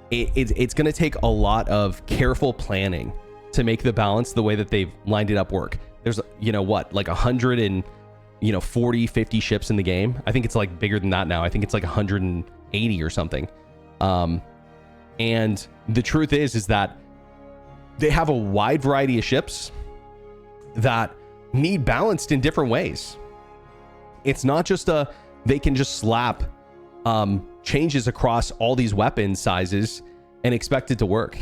It's going to take a lot of careful planning to make the balance the way that they've lined it up work. There's, you know what, like 140, 50 ships in the game. I think it's like bigger than that now. I think it's like 180 or something. And the truth is that they have a wide variety of ships that need balanced in different ways. It's not just they can just slap changes across all these weapon sizes and expect it to work.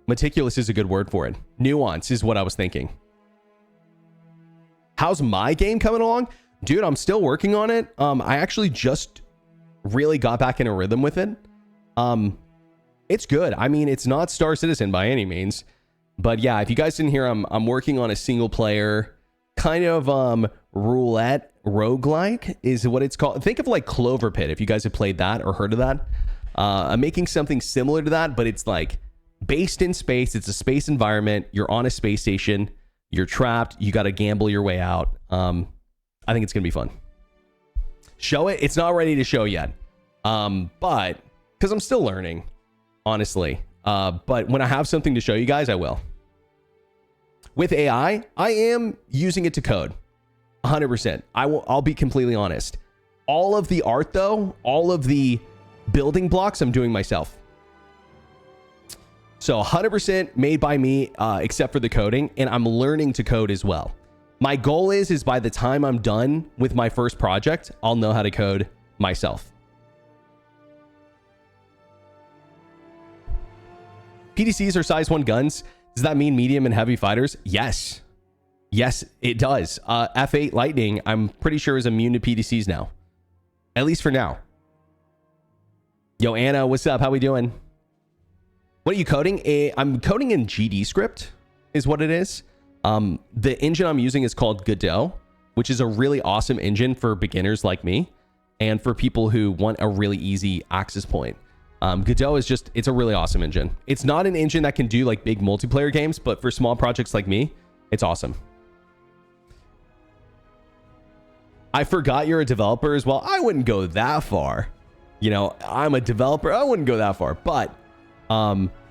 Meticulous is a good word for it. Nuance is what I was thinking. How's my game coming along? Dude, I'm still working on it. I actually just really got back in a rhythm with it. It's good. I mean, it's not Star Citizen by any means. But yeah, if you guys didn't hear, I'm working on a single player kind of roulette roguelike is what it's called. Think of like Clover Pit if you guys have played that or heard of that. I'm making something similar to that, but it's like based in space. It's a space environment. You're on a space station. You're trapped. You got to gamble your way out. I think it's gonna be fun. Show it. It's not ready to show yet, but because I'm still learning, honestly. But when I have something to show you guys, I will. With AI, I am using it to code, 100%. I'll be completely honest. All of the art, though, all of the building blocks, I'm doing myself. So 100% made by me, except for the coding, and I'm learning to code as well. My goal is by the time I'm done with my first project, I'll know how to code myself. PDCs are size 1 guns. Does that mean medium and heavy fighters? Yes. Yes, it does. F8 Lightning, I'm pretty sure, is immune to PDCs now. At least for now. Yo, Anna, what's up? How we doing? What are you coding? I'm coding in GD script is what it is. The engine I'm using is called Godot, which is a really awesome engine for beginners like me and for people who want a really easy access point. Godot is just, it's a really awesome engine. It's not an engine that can do like big multiplayer games, but for small projects like me, it's awesome. I forgot you're a developer as well. I wouldn't go that far. You know, I'm a developer. I wouldn't go that far, but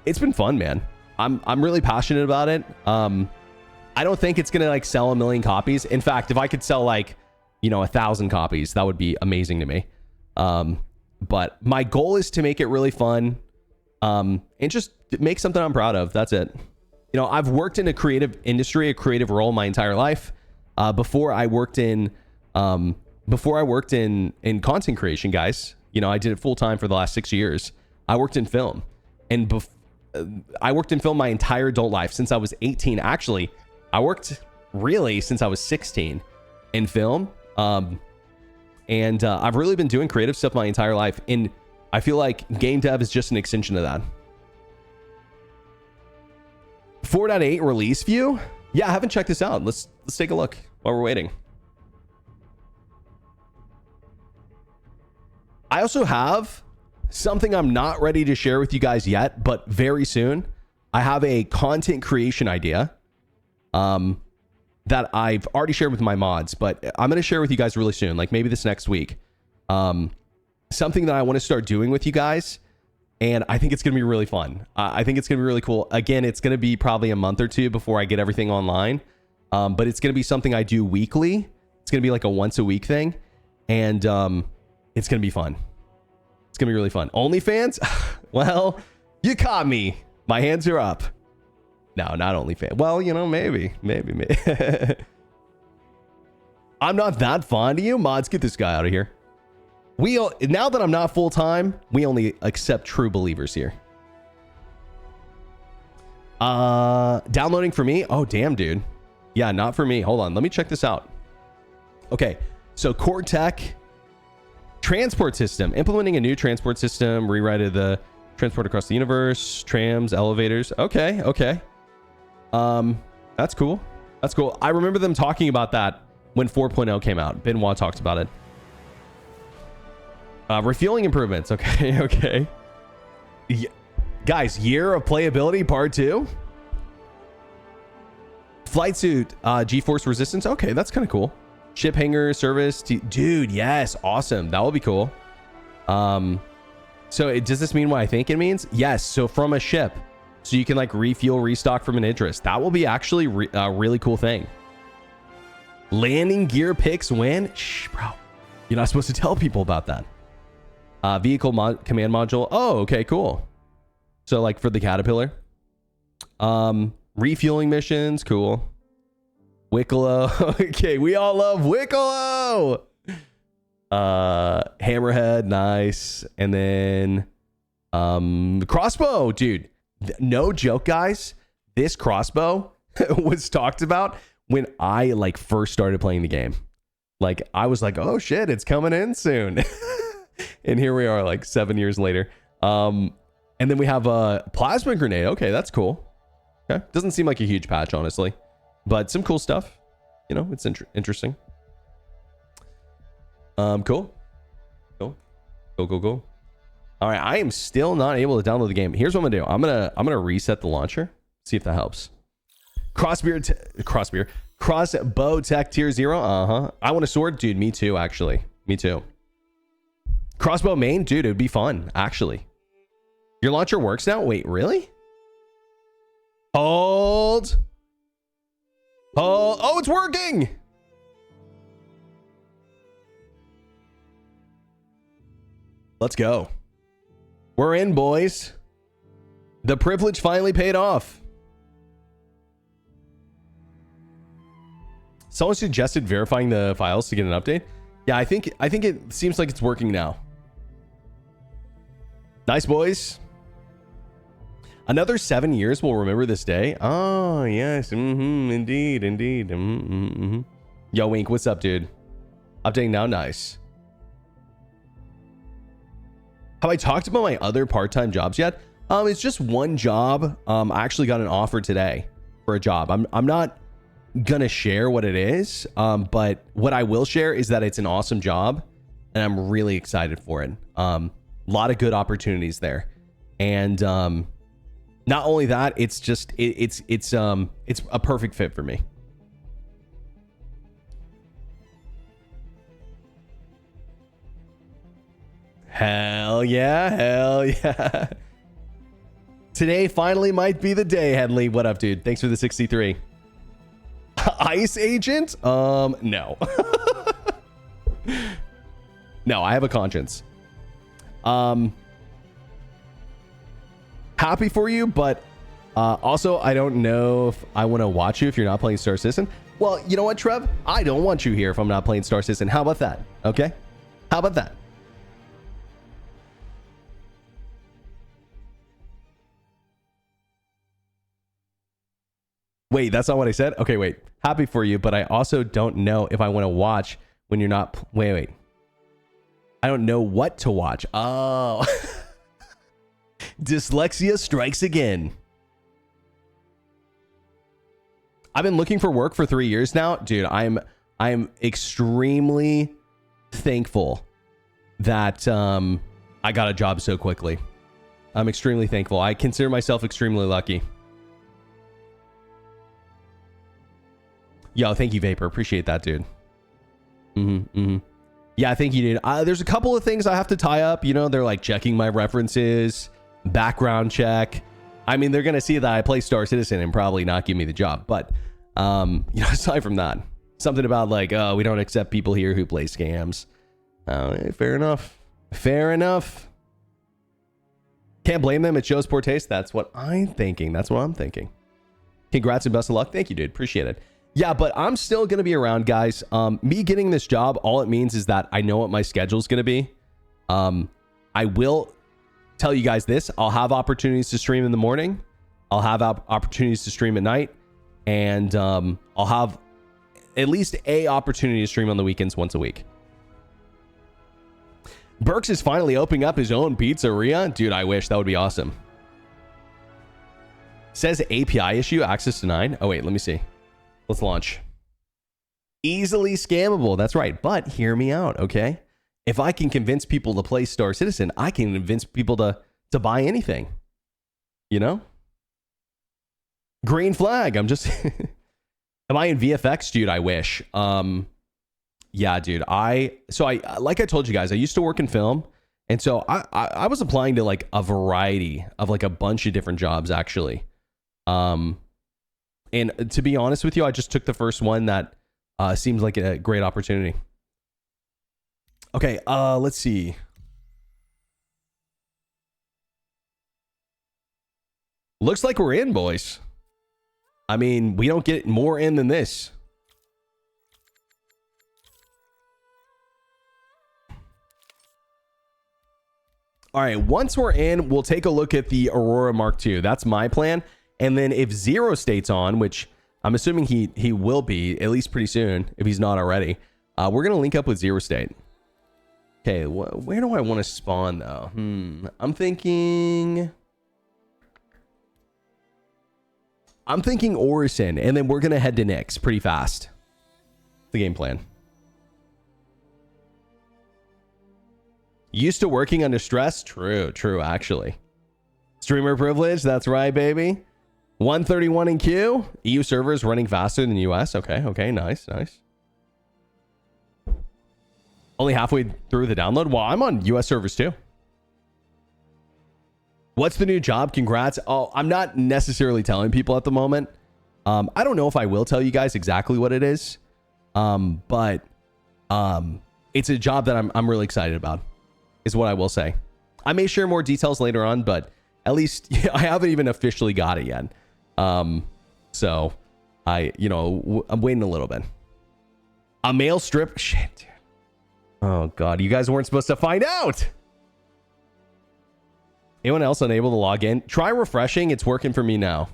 it's been fun, man. I'm really passionate about it. I don't think it's gonna like sell 1 million copies. In fact, if I could sell like, you know, 1,000 copies, that would be amazing to me. But my goal is to make it really fun, and just make something I'm proud of. That's it. You know, I've worked in a creative industry, a creative role my entire life. Before I worked in content creation, guys, you know, I did it full time for the last 6 years. I worked in film, and I worked in film my entire adult life since I was 18. Actually, I worked really since I was 16 in film. And I've really been doing creative stuff my entire life. And I feel like game dev is just an extension of that. 4.8 release view? Yeah, I haven't checked this out. Let's take a look while we're waiting. I also have something I'm not ready to share with you guys yet, but very soon. I have a content creation idea that I've already shared with my mods, but I'm going to share with you guys really soon, like maybe this next week. Something that I want to start doing with you guys, and I think it's going to be really fun. I think it's going to be really cool. Again, it's going to be probably a month or two before I get everything online, but it's going to be something I do weekly. It's going to be like a once a week thing, and it's going to be fun. It's going to be really fun. OnlyFans? Well, you caught me. My hands are up. No, not OnlyFans. Well, you know, maybe. I'm not that fond of you. Mods, get this guy out of here. Now that I'm not full time, we only accept true believers here. Downloading for me? Oh, damn, dude. Yeah, not for me. Hold on. Let me check this out. Okay. So Cortec transport system, implementing a new transport system, rewrited the transport across the universe, trams, elevators. Okay. That's cool. That's cool. I remember them talking about that when 4.0 came out. Benoit talked about it. Refueling improvements. Okay. Yeah. Guys, year of playability part 2. Flight suit, G-force resistance. Okay, that's kind of cool. Ship hangar service. Dude, yes. Awesome. That will be cool. So does this mean what I think it means? Yes. So from a ship, so you can like refuel, restock from an Idris. That will be actually a really cool thing. Landing gear picks when? Shh, bro. You're not supposed to tell people about that. Vehicle command module. Oh, okay, cool. So like for the Caterpillar. Refueling missions. Cool. Wicklow. Okay, we all love Wicklow. Hammerhead. Nice. And then crossbow. Dude. No joke, guys. This crossbow was talked about when I like first started playing the game. Like I was like, oh shit, it's coming in soon. And here we are like 7 years later. And then we have a plasma grenade. Okay, that's cool. Okay. Doesn't seem like a huge patch, honestly, but some cool stuff. You know, it's interesting. Cool. All right, I am still not able to download the game. Here's what I'm gonna do. I'm gonna reset the launcher. See if that helps. Crossbow tech tier 0. I want a sword, dude. Me too, actually. Me too. Crossbow main, dude. It'd be fun, actually. Your launcher works now. Wait, really? Hold. Oh, it's working. Let's go. We're in, boys. The privilege finally paid off. Someone suggested verifying the files to get an update. Yeah, I think it seems like it's working now. Nice, boys. Another 7 years will remember this day. Oh, yes. Indeed. Yo, Wink, what's up, dude? Updating now. Nice. Have I talked about my other part-time jobs yet? It's just one job. I actually got an offer today for a job. I'm not gonna share what it is, but what I will share is that it's an awesome job, and I'm really excited for it. A lot of good opportunities there, and not only that, it's just it's a perfect fit for me. Hell yeah. Today finally might be the day, Henley. What up, dude? Thanks for the 63. Ice agent? No. No, I have a conscience. Happy for you, but also I don't know if I want to watch you if you're not playing Star Citizen. Well, you know what, Trev? I don't want you here if I'm not playing Star Citizen. How about that? Okay? How about that? Wait, that's not what I said? Okay, wait. Happy for you, but I also don't know if I want to watch when you're not... Wait. I don't know what to watch. Oh. Dyslexia strikes again. I've been looking for work for 3 years now. Dude, I'm extremely thankful that I got a job so quickly. I'm extremely thankful. I consider myself extremely lucky. Yo, thank you, Vapor. Appreciate that, dude. Yeah, thank you, dude. There's a couple of things I have to tie up. You know, they're like checking my references, background check. I mean, they're going to see that I play Star Citizen and probably not give me the job. But, you know, aside from that, something about like, we don't accept people here who play scams. Fair enough. Fair enough. Can't blame them. It shows poor taste. That's what I'm thinking. That's what I'm thinking. Congrats and best of luck. Thank you, dude. Appreciate it. Yeah, but I'm still going to be around, guys. Me getting this job, all it means is that I know what my schedule is going to be. I will tell you guys this. I'll have opportunities to stream in the morning. I'll have opportunities to stream at night. And I'll have at least a opportunity to stream on the weekends once a week. Burks is finally opening up his own pizzeria. Dude, I wish. That would be awesome. Says API issue, access denied. Oh, wait, let me see. Let's launch. Easily scammable. That's right. But hear me out, okay? If I can convince people to play Star Citizen, I can convince people to buy anything. You know? Green flag. I'm just... Am I in VFX? Dude, I wish. Yeah, dude. Like I told you guys, I used to work in film. And so I was applying to like a variety of like a bunch of different jobs, actually. And to be honest with you, I just took the first one that seems like a great opportunity. Okay, let's see. Looks like we're in, boys. I mean, we don't get more in than this. All right, once we're in, we'll take a look at the Aurora Mark II. That's my plan. And then if Zero State's on, which I'm assuming he will be, at least pretty soon, if he's not already, we're going to link up with Zero State. Okay, where do I want to spawn, though? I'm thinking... I'm thinking Orison, and then we're going to head to Nyx pretty fast. The game plan. Used to working under stress? True, actually. Streamer privilege, that's right, baby. 131 in queue. EU servers running faster than US. Okay, nice. Only halfway through the download. Well, I'm on US servers too. What's the new job? Congrats. Oh, I'm not necessarily telling people at the moment. I don't know if I will tell you guys exactly what it is. But it's a job that I'm really excited about, is what I will say. I may share more details later on, but at least I haven't even officially got it yet. So I'm waiting a little bit. A male strip. Shit, dude. Oh God, you guys weren't supposed to find out. Anyone else unable to log in? Try refreshing. It's working for me now.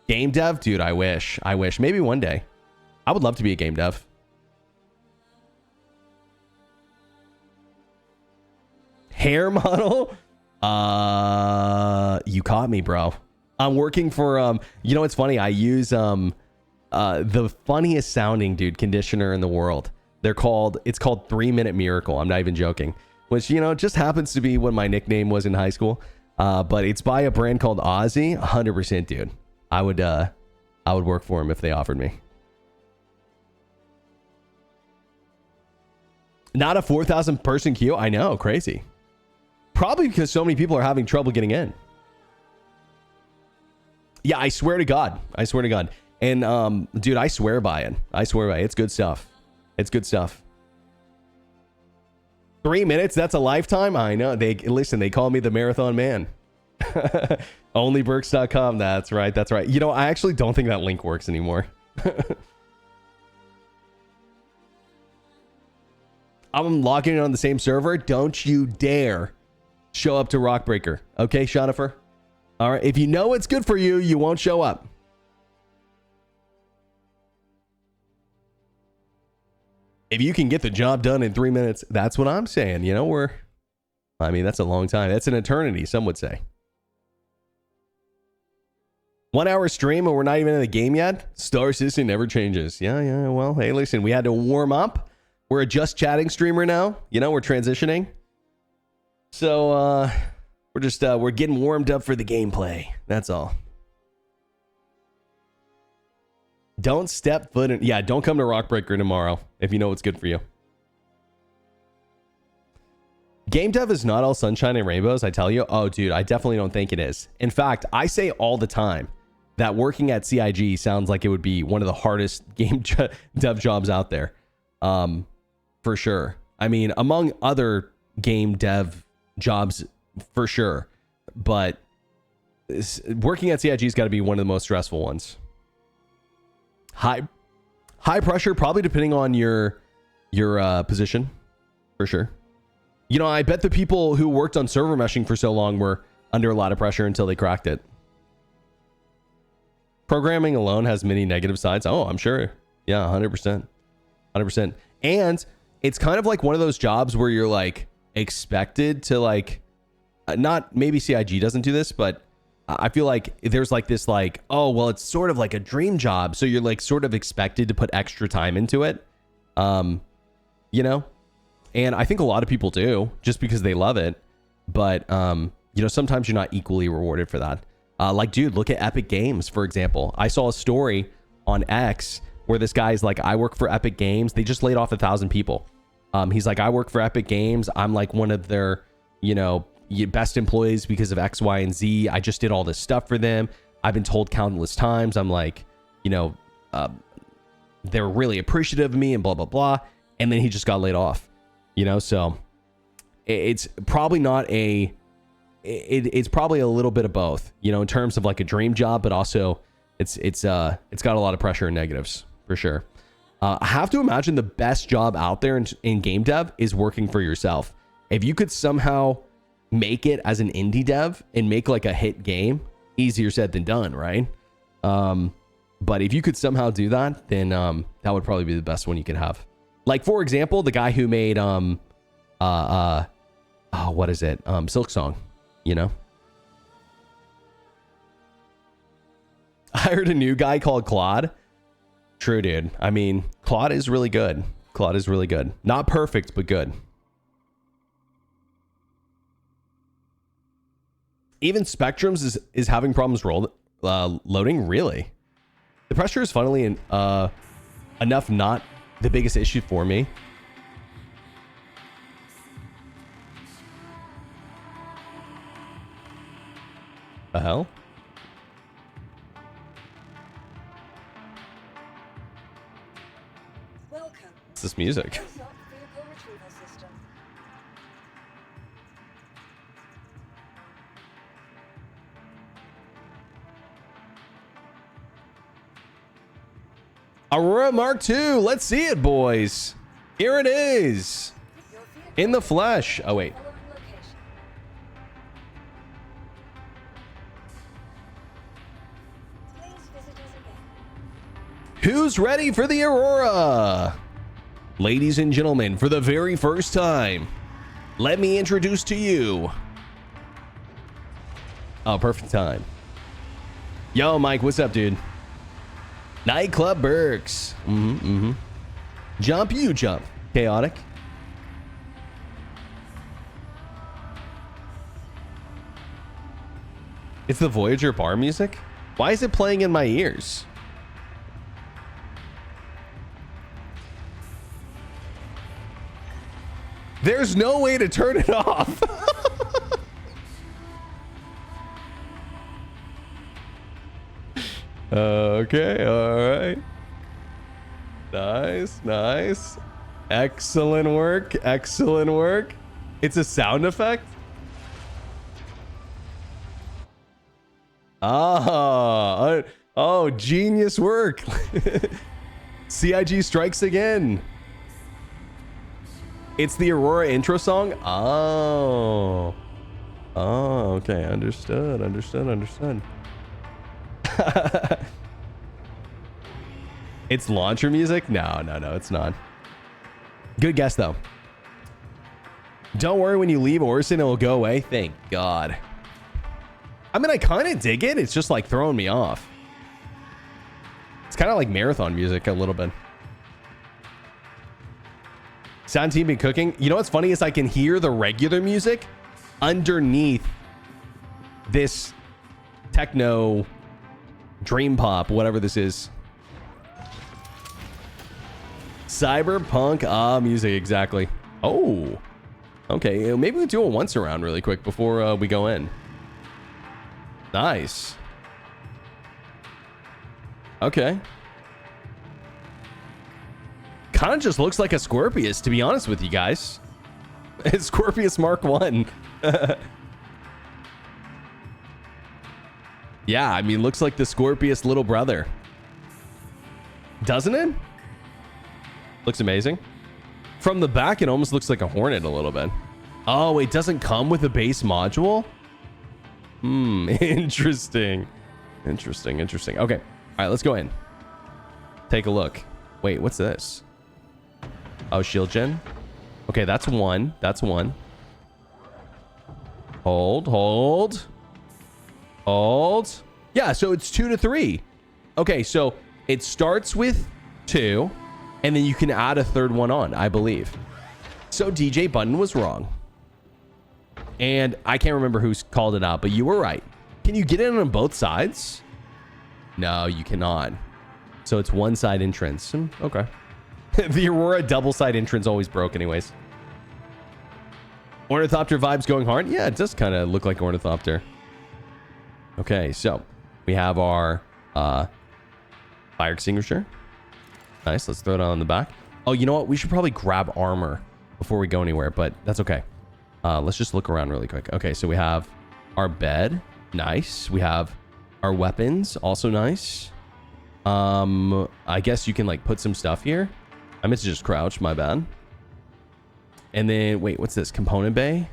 Game dev? Dude, I wish. Maybe one day. I would love to be a game dev. Hair model? You caught me, bro. I'm working for, it's funny. I use, the funniest sounding, dude, conditioner in the world. It's called 3 Minute Miracle. I'm not even joking. Which, just happens to be what my nickname was in high school. But it's by a brand called Aussie. 100%, dude. I would work for him if they offered me. Not a 4,000 person queue. I know, crazy. Probably because so many people are having trouble getting in. Yeah, I swear to God. And dude, I swear by it. It's good stuff. 3 minutes, that's a lifetime. I know. They call me the marathon man. Onlyburks.com. That's right. I actually don't think that link works anymore. I'm logging in on the same server. Don't you dare show up to Rockbreaker. Okay, Shonifer? All right. If you know it's good for you, you won't show up. If you can get the job done in 3 minutes, that's what I'm saying. That's a long time. That's an eternity, some would say. 1 hour stream and we're not even in the game yet? Star System never changes. Yeah. Well, hey, listen, we had to warm up. We're a just chatting streamer now. We're transitioning. So, we're getting warmed up for the gameplay. That's all. Don't step foot in. Yeah, don't come to Rockbreaker tomorrow if you know what's good for you. Game dev is not all sunshine and rainbows, I tell you. Oh, dude, I definitely don't think it is. In fact, I say all the time that working at CIG sounds like it would be one of the hardest game dev jobs out there. For sure. Among other game dev jobs, for sure. But working at CIG's got to be one of the most stressful ones. High pressure, probably depending on your position, for sure. I bet the people who worked on server meshing for so long were under a lot of pressure until they cracked it. Programming alone has many negative sides. Oh, I'm sure. Yeah, 100%. And it's kind of like one of those jobs where you're like expected to not, maybe CIG doesn't do this, but I feel like there's this oh, well, it's sort of like a dream job. So you're sort of expected to put extra time into it. And I think a lot of people do just because they love it. But, sometimes you're not equally rewarded for that. Dude, look at Epic Games, for example. I saw a story on X where this guy's like, I work for Epic Games. They just laid off 1,000 people. He's like, I work for Epic Games. I'm one of their, best employees because of X, Y, and Z. I just did all this stuff for them. I've been told countless times. I'm they're really appreciative of me and blah, blah, blah. And then he just got laid off, so it's probably not it's probably a little bit of both, in terms of a dream job, but also it's got a lot of pressure and negatives for sure. I have to imagine the best job out there in game dev is working for yourself. If you could somehow make it as an indie dev and make a hit game, easier said than done, right? But if you could somehow do that, then that would probably be the best one you could have. For example, the guy who made what is it? hired a new guy called Claude. True, dude. I mean, Claude is really good. Claude is really good. Not perfect, but good. Even Spectrums is having problems loading. Really, the pressure is funnily enough not the biggest issue for me. The hell? What's this music? Aurora Mark II. Let's see it, boys. Here it is. In the flesh. Oh, wait. Who's ready for the Aurora? Ladies and gentlemen, for the very first time, let me introduce to you. Oh, perfect time. Yo, Mike, what's up, dude? Nightclub Burks. Jump, you jump. Chaotic. It's the Voyager bar music? Why is it playing in my ears? There's no way to turn it off. Okay, all right. Nice, nice. Excellent work, excellent work. It's a sound effect? Ah, oh, genius work. CIG strikes again. It's the Aurora intro song? Oh. Oh, okay. Understood, understood, understood. It's launcher music? No, no, no, it's not. Good guess, though. Don't worry, when you leave Orison, it will go away. Thank God. I mean, I kind of dig it. It's just like throwing me off. It's kind of like marathon music a little bit. Sound team been cooking. You know what's funny is I can hear the regular music underneath this techno dream pop, whatever this is. Cyberpunk music, exactly. Oh, okay. Maybe we do a once around really quick before we go in. Nice. Okay. Kind of just looks like a Scorpius, to be honest with you guys. It's Scorpius Mark 1. Yeah, I mean, looks like the Scorpius little brother. Doesn't it? Looks amazing. From the back, it almost looks like a Hornet a little bit. Oh, it doesn't come with a base module? Interesting. Interesting, interesting. Okay. All right, let's go in. Take a look. Wait, what's this? Oh, shield gen. Okay, that's one. That's one. Hold, hold. Hold. Yeah, so it's 2 to 3. Okay, so it starts with 2, and then you can add a third one on, I believe. So DJ Button was wrong. And I can't remember who's called it out, but you were right. Can you get in on both sides? No, you cannot. So it's one side entrance. Okay. The Aurora double side entrance always broke anyways. Ornithopter vibes going hard. Yeah, it does kind of look like Ornithopter. Okay, so we have our fire extinguisher. Nice. Let's throw it on the back. Oh, you know what? We should probably grab armor before we go anywhere, but that's okay. Let's just look around really quick. Okay, so we have our bed. Nice. We have our weapons. Also nice. I guess you can like put some stuff here. I meant to just crouch. My bad. And then, wait, what's this? Component bay?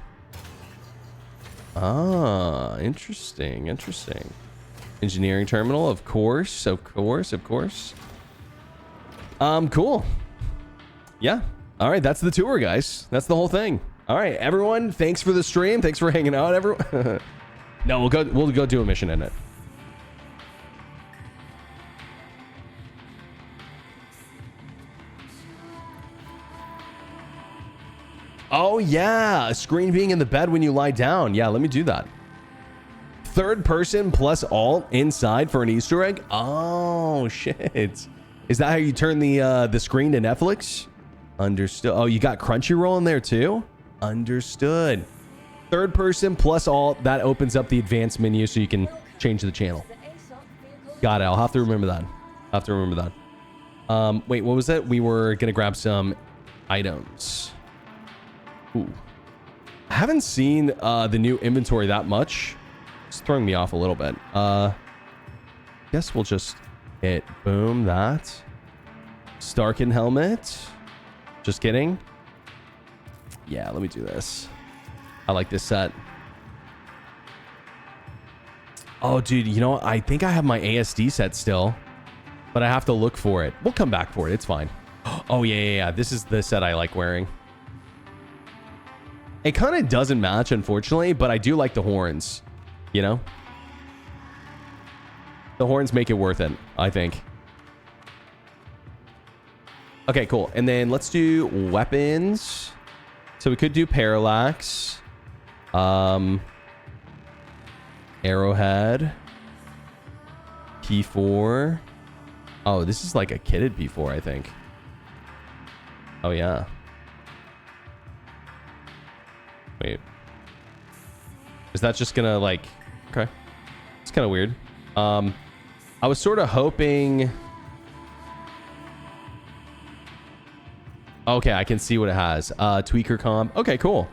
Ah, interesting. Interesting. Engineering terminal, of course. Of course. Of course. Cool. Yeah. All right. That's the tour, guys. That's the whole thing. All right, everyone. Thanks for the stream. Thanks for hanging out, everyone. No, we'll go do a mission in it. Oh yeah, a screen being in the bed when you lie down. Yeah, let me do that. Third person plus alt inside for an Easter egg. Oh shit. Is that how you turn the screen to Netflix? Understood. Oh, you got Crunchyroll in there too? Understood. Third person plus alt, that opens up the advanced menu so you can change the channel. Got it. I'll have to remember that. Wait, what was that? We were gonna grab some items. Ooh. I haven't seen the new inventory that much. It's throwing me off a little bit. Guess we'll just hit boom that. Starkin helmet. Just kidding. Yeah, let me do this. I like this set. Oh, dude, you know, I think I have my ASD set still, but I have to look for it. We'll come back for it. It's fine. Oh, yeah. This is the set I like wearing. It kind of doesn't match, unfortunately, but I do like the horns, you know? The horns make it worth it, I think. Okay, cool. And then let's do weapons. So we could do parallax. Arrowhead. P4. Oh, this is like a kitted P4, I think. Oh, yeah. Wait. Is that just gonna like... Okay. It's kind of weird. I was sort of hoping... Okay, I can see what it has. Tweaker comp. Okay, cool.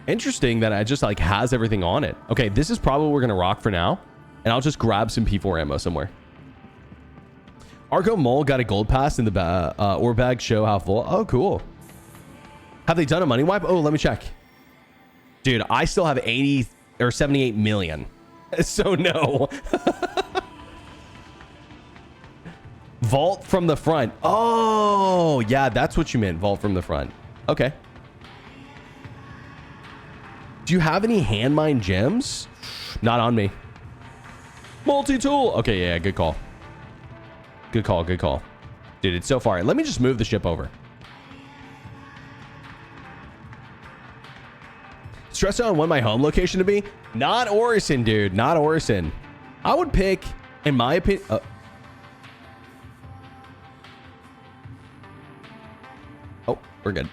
Interesting that it just like has everything on it. Okay, this is probably what we're gonna rock for now. And I'll just grab some P4 ammo somewhere. Argo Mole got a gold pass in the ore bag. Show how full. Oh, cool. Have they done a money wipe? Oh, let me check. Dude, I still have 80 or 78 million. So no. Vault from the front. Oh, yeah, that's what you meant. Vault from the front. Okay. Do you have any hand mine gems? Not on me. Multi-tool. Okay, yeah, good call. Good call, good call. Dude, it's so far. Let me just move the ship over. Stress on what my home location to be? Not Orison, dude. Not Orison. I would pick, in my opinion... Oh, we're good.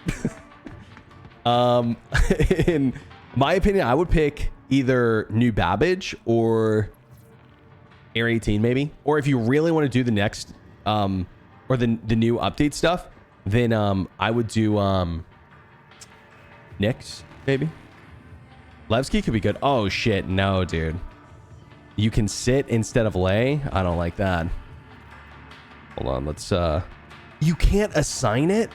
In my opinion, I would pick either New Babbage or Air 18, maybe. Or if you really want to do the next, or the new update stuff, then I would do Nyx, maybe. Levski could be good. Oh shit, no, dude. You can sit instead of lay. I don't like that. Hold on, let's you can't assign it?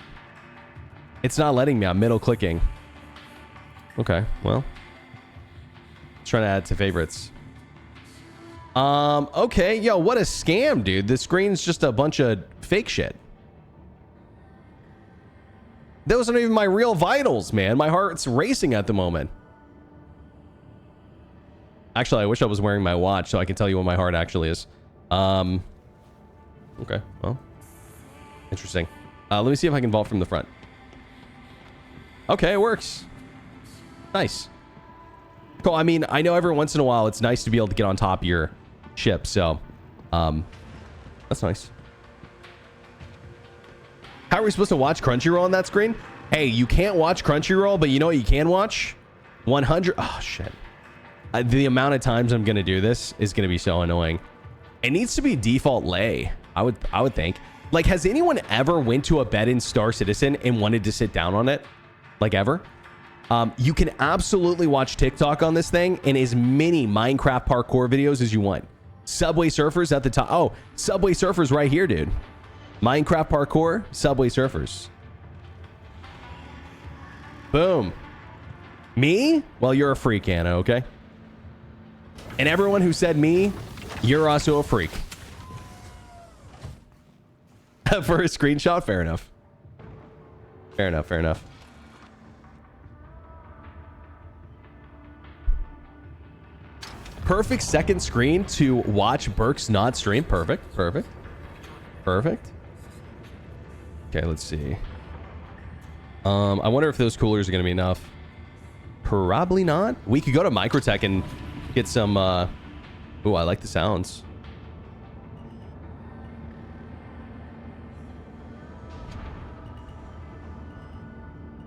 It's not letting me. I'm middle clicking. Okay, well. Trying to add to favorites. Okay, yo, what a scam, dude. The screen's just a bunch of fake shit. Those aren't even my real vitals, man. My heart's racing at the moment. Actually, I wish I was wearing my watch so I can tell you what my heart actually is. Okay, well. Interesting. Let me see if I can vault from the front. Okay, it works. Nice. Cool. I mean, I know every once in a while it's nice to be able to get on top of your ship, so that's nice. How are we supposed to watch Crunchyroll on that screen? Hey, you can't watch Crunchyroll, but you know what you can watch? 100. Oh shit. The amount of times I'm gonna do this is gonna be so annoying. It needs to be default lay. I would think. Like, has anyone ever went to a bed in Star Citizen and wanted to sit down on it? Like, ever? You can absolutely watch TikTok on this thing and as many Minecraft parkour videos as you want. Subway Surfers at the top. Oh, Subway Surfers right here, dude. Minecraft parkour, Subway Surfers. Boom. Me? Well, you're a freak, Anna, okay? And everyone who said me, you're also a freak. For a screenshot? Fair enough. Fair enough, fair enough. Perfect second screen to watch Burke's not stream. Perfect, perfect, perfect. Okay, let's see. I wonder if those coolers are going to be enough. Probably not. We could go to Microtech and get some... Oh, I like the sounds.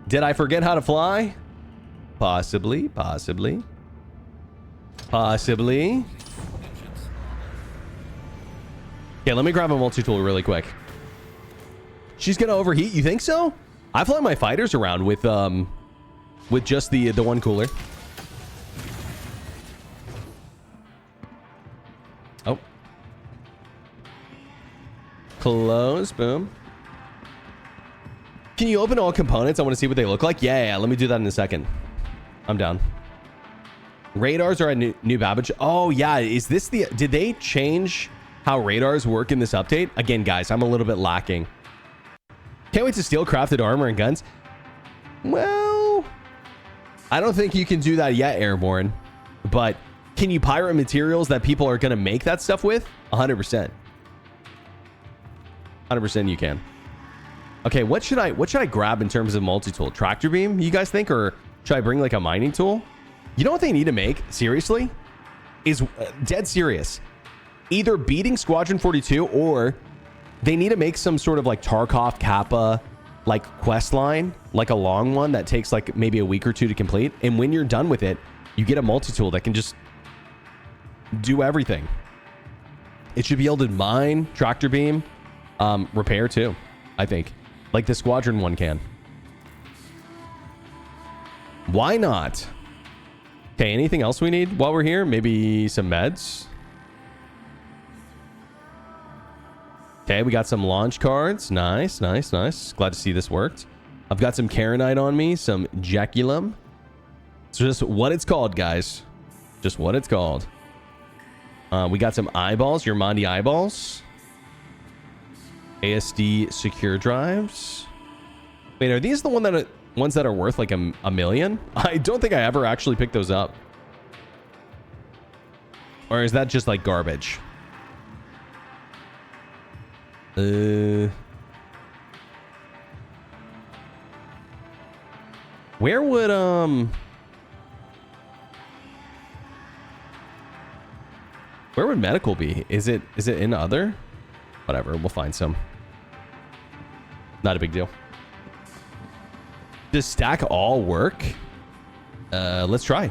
Did I forget how to fly? Possibly, possibly. Possibly. Okay, let me grab a multi-tool really quick. She's gonna overheat, you think so? I fly my fighters around with just the one cooler. Oh. Close, boom. Can you open all components? I want to see what they look like. Yeah, let me do that in a second. I'm down. Radars are a new Babbage. Oh yeah, is this the... Did they change how radars work in this update? Again, guys, I'm a little bit lacking. Can't wait to steal crafted armor and guns. Well, I don't think you can do that yet, Airborne. But can you pirate materials that people are going to make that stuff with? 100%. 100% you can. Okay, what should I grab in terms of multi-tool? Tractor beam, you guys think? Or should I bring like a mining tool? You know what they need to make? Seriously? Is dead serious. Either beating Squadron 42 or they need to make some sort of like Tarkov Kappa like quest line, like a long one that takes like maybe a week or two to complete. And when you're done with it, you get a multi-tool that can just do everything. It should be able to mine, tractor beam, repair too, I think. Like the Squadron one can. Why not? Okay, anything else we need while we're here? Maybe some meds. Okay, we got some launch cards. Nice, nice, nice. Glad to see this worked. I've got some Karenite on me, some Jaculum. It's just what it's called, guys. Just what it's called. We got some eyeballs, your Mondi eyeballs. ASD secure drives. Wait, are these the ones that are worth like a million? I don't think I ever actually picked those up. Or is that just like garbage? Where would medical be? Is it in other? Whatever, we'll find some. Not a big deal. Does stack all work? Let's try.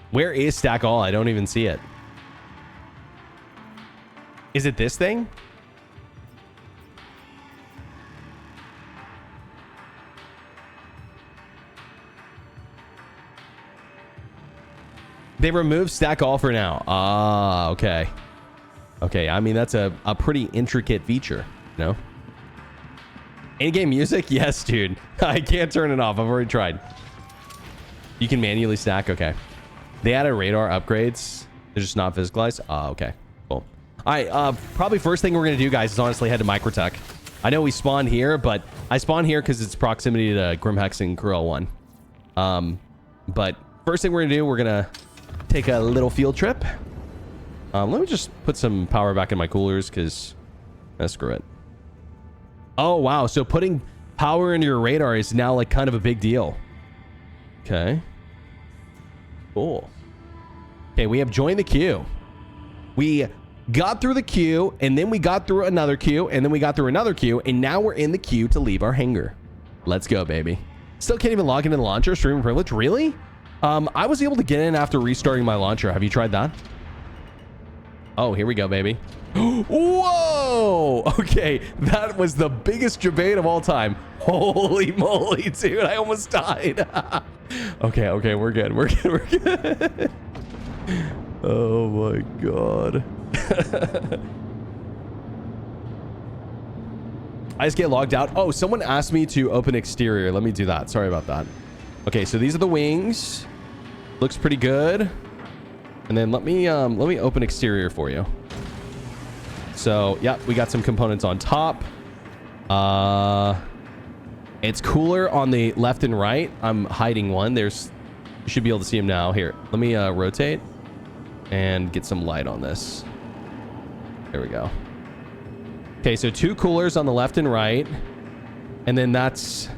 Where is stack all? I don't even see it. Is it this thing? They removed stack all for now. Ah, okay. Okay, I mean, that's a pretty intricate feature, you know? In-game music? Yes, dude. I can't turn it off. I've already tried. You can manually stack? Okay. They added radar upgrades. They're just not physicalized? Ah, okay. Cool. All right, probably first thing we're going to do, guys, is honestly head to Microtech. I know we spawned here, but I spawned here because it's proximity to Grimhex and Corel 1. But first thing we're going to do, we're going to take a little field trip. Let me just put some power back in my coolers because screw it. Oh, wow. So putting power into your radar is now like kind of a big deal. Okay. Cool. Okay, we have joined the queue. We got through the queue, and then we got through another queue, and then we got through another queue, and now we're in the queue to leave our hangar. Let's go, baby. Still can't even log into the launcher. Streaming privilege. Really? I was able to get in after restarting my launcher. Have you tried that? Oh, here we go, baby. Whoa! Okay, that was the biggest debate of all time. Holy moly, dude. I almost died. Okay, we're good. We're good. Oh my god. I just get logged out. Oh, someone asked me to open exterior. Let me do that. Sorry about that. Okay, so these are the wings. Looks pretty good. And then let me open exterior for you. So, yeah, we got some components on top. It's cooler on the left and right. I'm hiding one. You should be able to see him now. Here, let me rotate and get some light on this. There we go. Okay, so 2 coolers on the left and right. And then that's,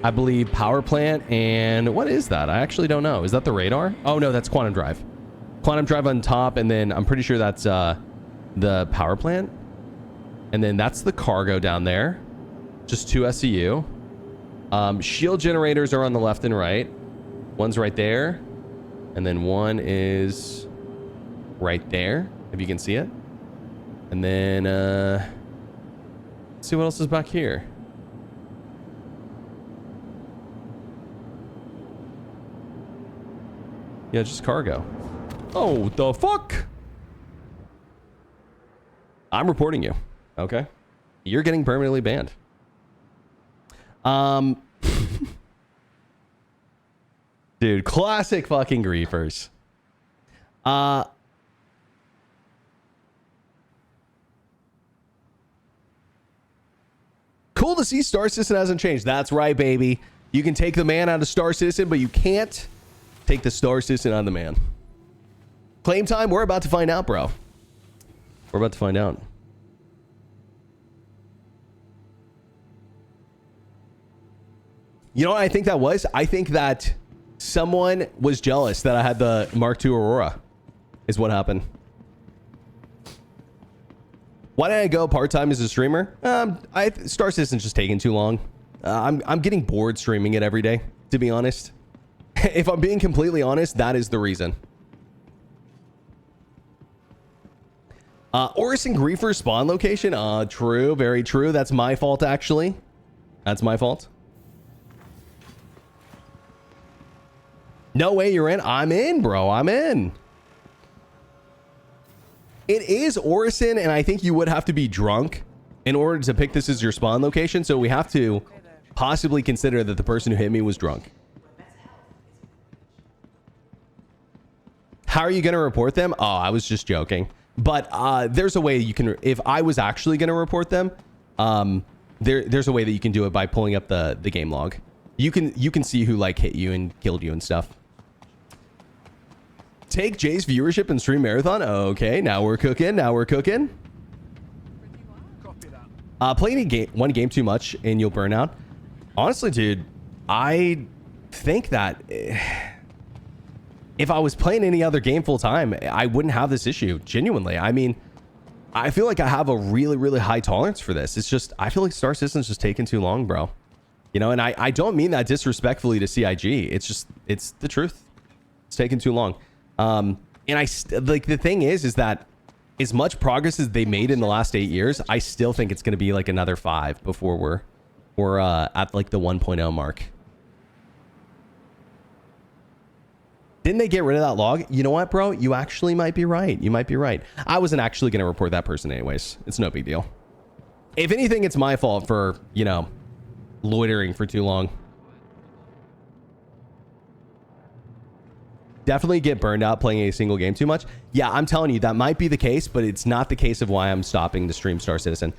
I believe, power plant. And what is that? I actually don't know. Is that the radar? Oh, no, that's quantum drive. Quantum drive on top. And then I'm pretty sure that's the power plant. And then that's the cargo down there. Just 2 SCU. Shield generators are on the left and right. One's right there. And then one is right there, if you can see it. And then, let's see what else is back here. Yeah, just cargo. Oh, the fuck? I'm reporting you. Okay. You're getting permanently banned. Dude, classic fucking griefers. Cool to see Star Citizen hasn't changed. That's right, baby. You can take the man out of Star Citizen, but you can't take the Star Citizen on the man. Claim time? We're about to find out, bro. We're about to find out. You know what I think that was? I think that someone was jealous that I had the Mark II Aurora, is what happened. Why did I go part-time as a streamer? Star Citizen's just taking too long. I'm getting bored streaming it every day, to be honest. If I'm being completely honest, that is the reason. Orison Griefer spawn location? True, very true. That's my fault, actually. That's my fault. No way you're in. I'm in, bro. I'm in. It is Orison, and I think you would have to be drunk in order to pick this as your spawn location. So we have to possibly consider that the person who hit me was drunk. How are you going to report them? Oh, I was just joking. But there's a way you can, if I was actually going to report them, there's a way that you can do it by pulling up the game log. You can see who like hit you and killed you and stuff. Take Jay's viewership and stream marathon. Okay, now we're cooking. Now we're cooking. Play one game too much and you'll burn out. Honestly, dude, I think that if I was playing any other game full time, I wouldn't have this issue. Genuinely, I mean, I feel like I have a really, really high tolerance for this. It's just I feel like Star Citizen's just taking too long, bro. You know, and I don't mean that disrespectfully to CIG. It's just it's the truth. It's taking too long. And like the thing is that as much progress as they made in the last 8 years, I still think it's going to be like another 5 before we're at like the 1.0 mark. Didn't they get rid of that log? You know what, bro? You actually might be right. You might be right. I wasn't actually going to report that person anyways. It's no big deal. If anything, it's my fault for, you know, loitering for too long. Definitely get burned out playing a single game too much. Yeah, I'm telling you, that might be the case, but it's not the case of why I'm stopping to stream Star Citizen.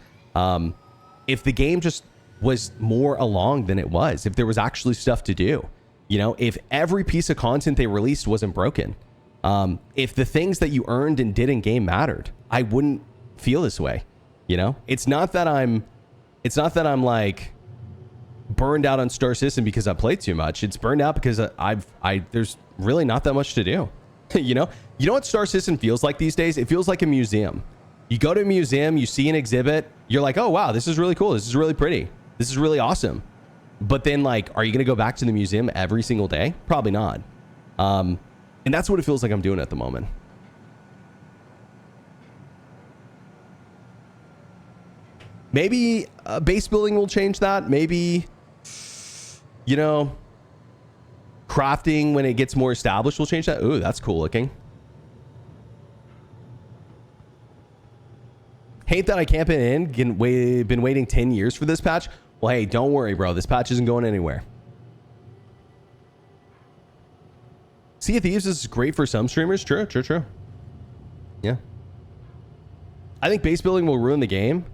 If the game just was more along than it was, if there was actually stuff to do, you know, if every piece of content they released wasn't broken, if the things that you earned and did in game mattered, I wouldn't feel this way. You know, it's not that I'm like burned out on Star Citizen because I played too much. It's burned out because there's really not that much to do. You know what Star Citizen feels like these days? It feels like a museum. You go to a museum, you see an exhibit, you're like, oh wow, this is really cool. This is really pretty. This is really awesome. But then like, are you going to go back to the museum every single day? Probably not. And that's what it feels like I'm doing at the moment. Maybe base building will change that. Maybe, you know, crafting when it gets more established will change that. Ooh, that's cool looking. Hate that I can't been in. Been waiting 10 years for this patch. Well, hey, don't worry, bro. This patch isn't going anywhere. Sea of Thieves is great for some streamers. True. Yeah. I think base building will ruin the game.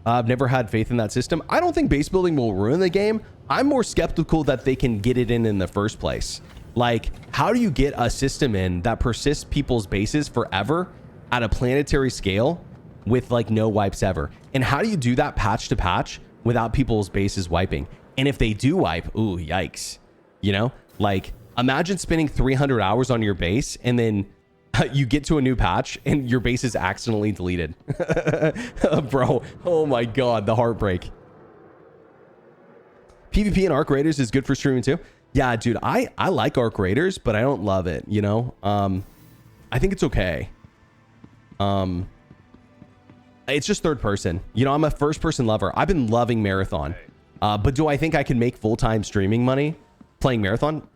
I've never had faith in that system. I don't think base building will ruin the game. I'm more skeptical that they can get it in the first place. Like, how do you get a system in that persists people's bases forever at a planetary scale with like no wipes ever? And how do you do that patch to patch without people's bases wiping? And if they do wipe, ooh, yikes. You know, like imagine spending 300 hours on your base and then you get to a new patch and your base is accidentally deleted. Bro, oh my God, the heartbreak. PvP and Arc Raiders is good for streaming too. Yeah, dude, I like Arc Raiders, but I don't love it, you know? I think it's okay. It's just third person. You know, I'm a first person lover. I've been loving Marathon. But do I think I can make full-time streaming money playing Marathon?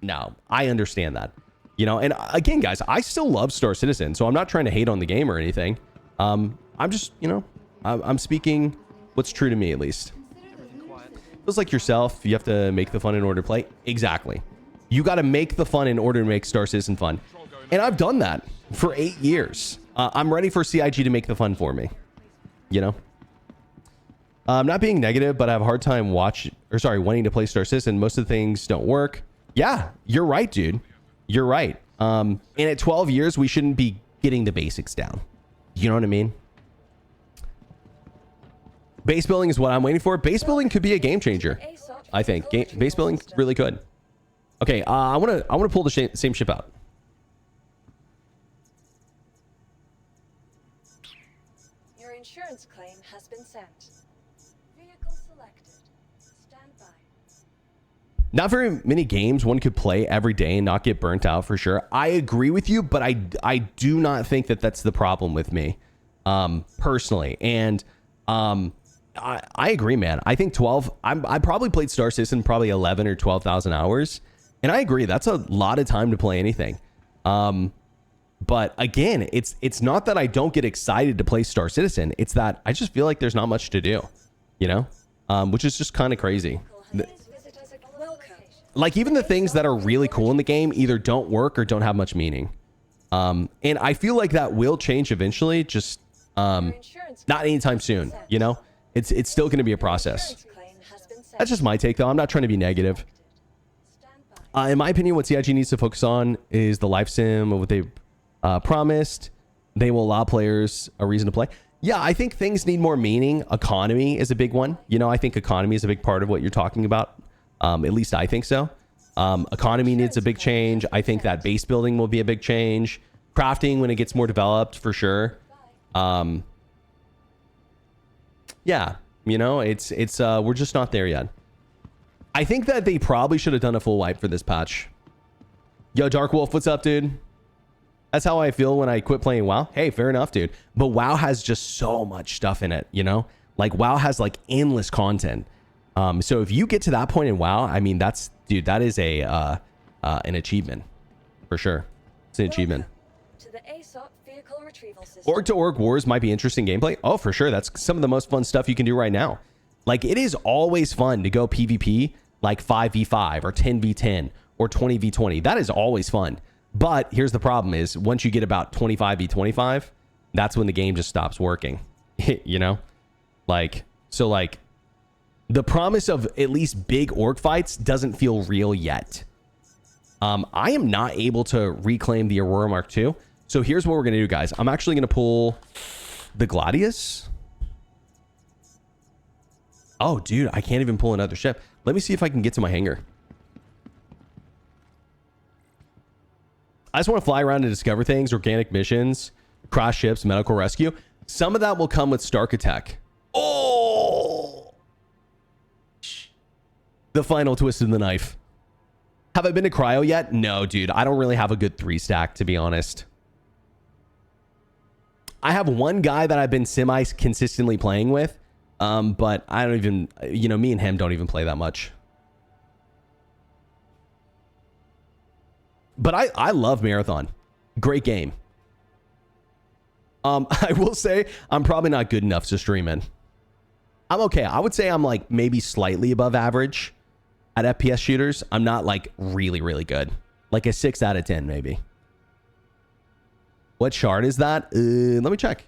No, I understand that. You know, and again, guys, I still love Star Citizen, so I'm not trying to hate on the game or anything. I'm just, you know, I'm speaking what's true to me, at least. Feels like yourself, you have to make the fun in order to play. Exactly. You got to make the fun in order to make Star Citizen fun. And I've done that for 8 years. I'm ready for CIG to make the fun for me. You know? I'm not being negative, but I have a hard time wanting to play Star Citizen. Most of the things don't work. Yeah, you're right, dude. You're right. And at 12 years, we shouldn't be getting the basics down. You know what I mean? Base building is what I'm waiting for. Base building could be a game changer, I think. Base building really could. Okay, I want to pull the same ship out. Your insurance claim has been sent. Vehicle selected. Stand by. Not very many games one could play every day and not get burnt out for sure. I agree with you, but I do not think that that's the problem with me, personally. And I agree, man. I think 12. I probably played Star Citizen probably 11 or 12,000 hours, and I agree that's a lot of time to play anything. But again, it's not that I don't get excited to play Star Citizen. It's that I just feel like there's not much to do, you know, which is just kind of crazy. Like even the things that are really cool in the game either don't work or don't have much meaning. And I feel like that will change eventually. Just not anytime soon, you know. It's still going to be a process. That's just my take, though. I'm not trying to be negative. In my opinion, what CIG needs to focus on is the life sim of what they promised. They will allow players a reason to play. Yeah, I think things need more meaning. Economy is a big one. You know, I think economy is a big part of what you're talking about. At least I think so. Economy needs a big change. I think that base building will be a big change. Crafting when it gets more developed, for sure. Yeah, you know, it's we're just not there yet. I think that they probably should have done a full wipe for this patch. Yo, Dark Wolf, what's up, dude? That's how I feel when I quit playing WoW. Hey, fair enough, dude. But WoW has just so much stuff in it, you know? Like, WoW has, like, endless content. So if you get to that point in WoW, I mean, that is an achievement. For sure. It's an achievement. To the ASOP vehicle retrieval system. Org to Org Wars might be interesting gameplay. Oh, for sure. That's some of the most fun stuff you can do right now. Like, it is always fun to go PvP, like 5v5 or 10v10 or 20v20. That is always fun. But here's the problem is once you get about 25v25, that's when the game just stops working. You know? Like, so like the promise of at least big orc fights doesn't feel real yet. I am not able to reclaim the Aurora Mark II. So here's what we're going to do, guys. I'm actually going to pull the Gladius. Oh, dude, I can't even pull another ship. Let me see if I can get to my hangar. I just want to fly around and discover things, organic missions, crash ships, medical rescue. Some of that will come with Stark Attack. Oh! The final twist of the knife. Have I been to Cryo yet? No, dude. I don't really have a good 3-stack, to be honest. I have one guy that I've been semi-consistently playing with, but I don't even, you know, me and him don't even play that much. But I love Marathon. Great game. I will say I'm probably not good enough to stream in. I'm okay. I would say I'm like maybe slightly above average at FPS shooters. I'm not like really, really good. Like a 6 out of 10 maybe. What shard is that? Let me check.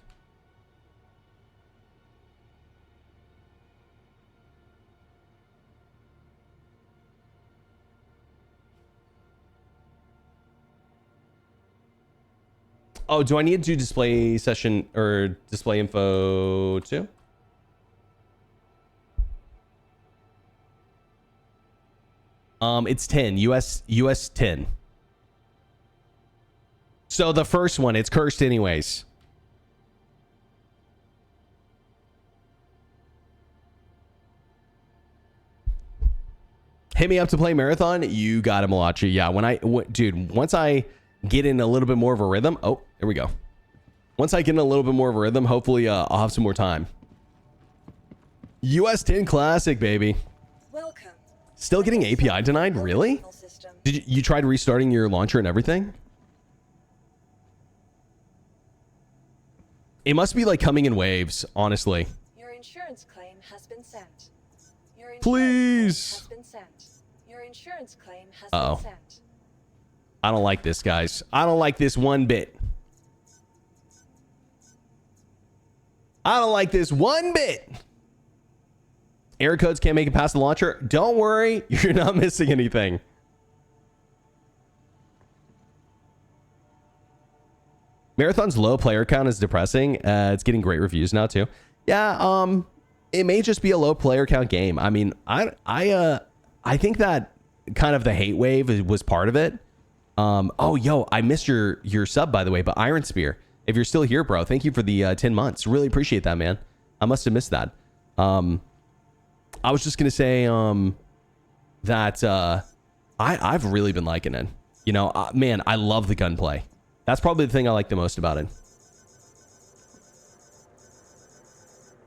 Oh, do I need to do display session or display info too? It's 10 US 10. So the first one, it's cursed anyways. Hit me up to play Marathon. You got it, Malachi. Yeah, dude, once I get in a little bit more of a rhythm. Oh, there we go. Once I get in a little bit more of a rhythm, hopefully I'll have some more time. US 10 Classic, baby. Welcome. Still getting API denied? Really? Did you tried restarting your launcher and everything? It must be like coming in waves, honestly. Your insurance claim has been sent. Your Please. has been sent. Your insurance claim has Uh-oh. been sent. I don't like this, guys. I don't like this one bit. I don't like this one bit. Error codes can't make it past the launcher. Don't worry. You're not missing anything. Marathon's low player count is depressing. It's getting great reviews now too. Yeah, it may just be a low player count game. I mean, I think that kind of the hate wave was part of it. Oh, yo, I missed your sub, by the way, but Iron Spear, if you're still here, bro, thank you for the 10 months. Really appreciate that, man. I must have missed that. I was just gonna say that I've really been liking it. You know, man, I love the gunplay. That's probably the thing I like the most about it.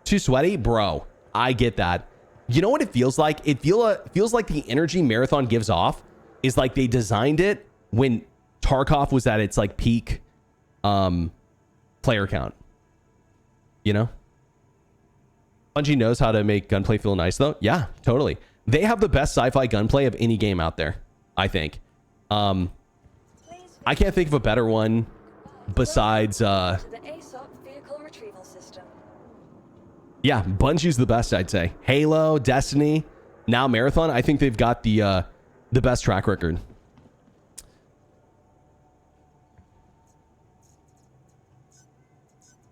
Too sweaty, bro. I get that. You know what it feels like? It feels like the energy Marathon gives off is like they designed it when Tarkov was at its like peak player count. You know? Bungie knows how to make gunplay feel nice though. Yeah, totally. They have the best sci-fi gunplay of any game out there, I think. I can't think of a better one besides To the ASOP vehicle retrieval system. yeah, Bungie's the best, I'd say. Halo, Destiny, now Marathon. I think they've got the best track record.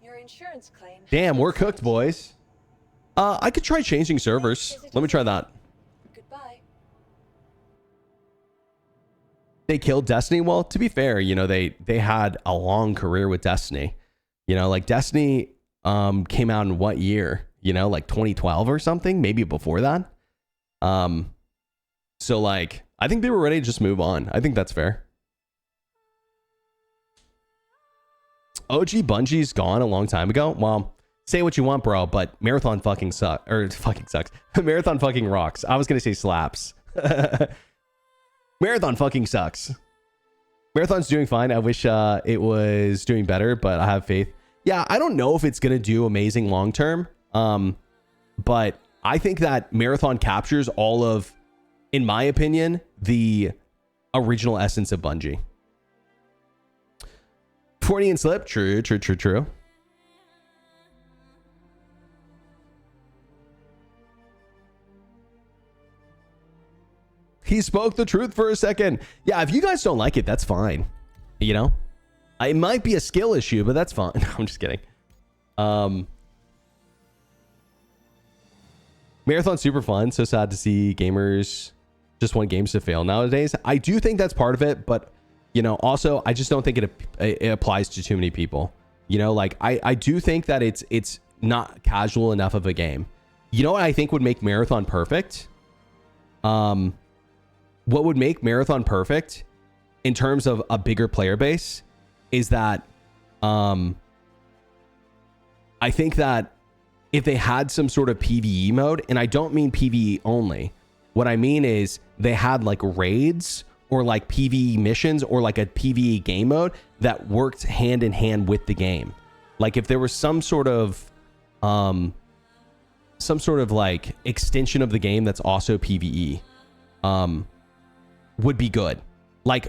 Your insurance claim. Damn, we're cooked, boys. I could try changing servers. Let me try that. Goodbye. They killed Destiny. Well, to be fair, you know, they had a long career with Destiny. You know, like Destiny came out in what year? You know, like 2012 or something, maybe before that. So like, I think they were ready to just move on. I think that's fair. OG Bungie's gone a long time ago. Well, say what you want, bro, but Marathon fucking sucks. Marathon fucking rocks. I was gonna say slaps. Marathon fucking sucks. Marathon's doing fine. I wish it was doing better, but I have faith. Yeah, I don't know if it's gonna do amazing long term. But I think that Marathon captures all of, in my opinion, the original essence of Bungie. 40 and slip. True. He spoke the truth for a second. Yeah, if you guys don't like it, that's fine. You know? It might be a skill issue, but that's fine. I'm just kidding. Marathon's super fun. So sad to see gamers just want games to fail nowadays. I do think that's part of it, but you know, also I just don't think it applies to too many people. You know, like I do think that it's not casual enough of a game. You know what I think would make Marathon perfect? What would make Marathon perfect in terms of a bigger player base is that I think that if they had some sort of PvE mode, and I don't mean PvE only, what I mean is they had like raids or like PvE missions or like a PvE game mode that worked hand in hand with the game. Like if there was some sort of like extension of the game that's also PvE, would be good. Like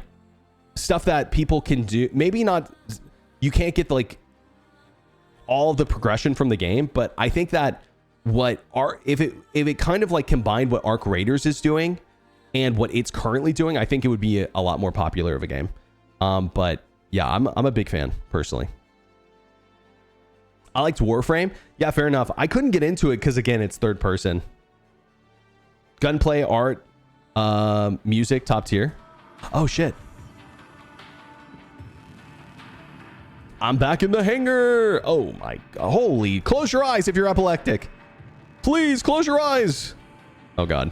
stuff that people can do. Maybe not, you can't get like all the progression from the game, but I think that if it kind of like combined what Arc Raiders is doing and what it's currently doing, I think it would be a lot more popular of a game. But yeah, I'm a big fan personally. I liked Warframe. Yeah, fair enough. I couldn't get into it because again, it's third person. Gunplay, art, music, top tier. Oh shit. I'm back in the hangar. Oh my god. Holy, close your eyes if you're epileptic. Please close your eyes. Oh god.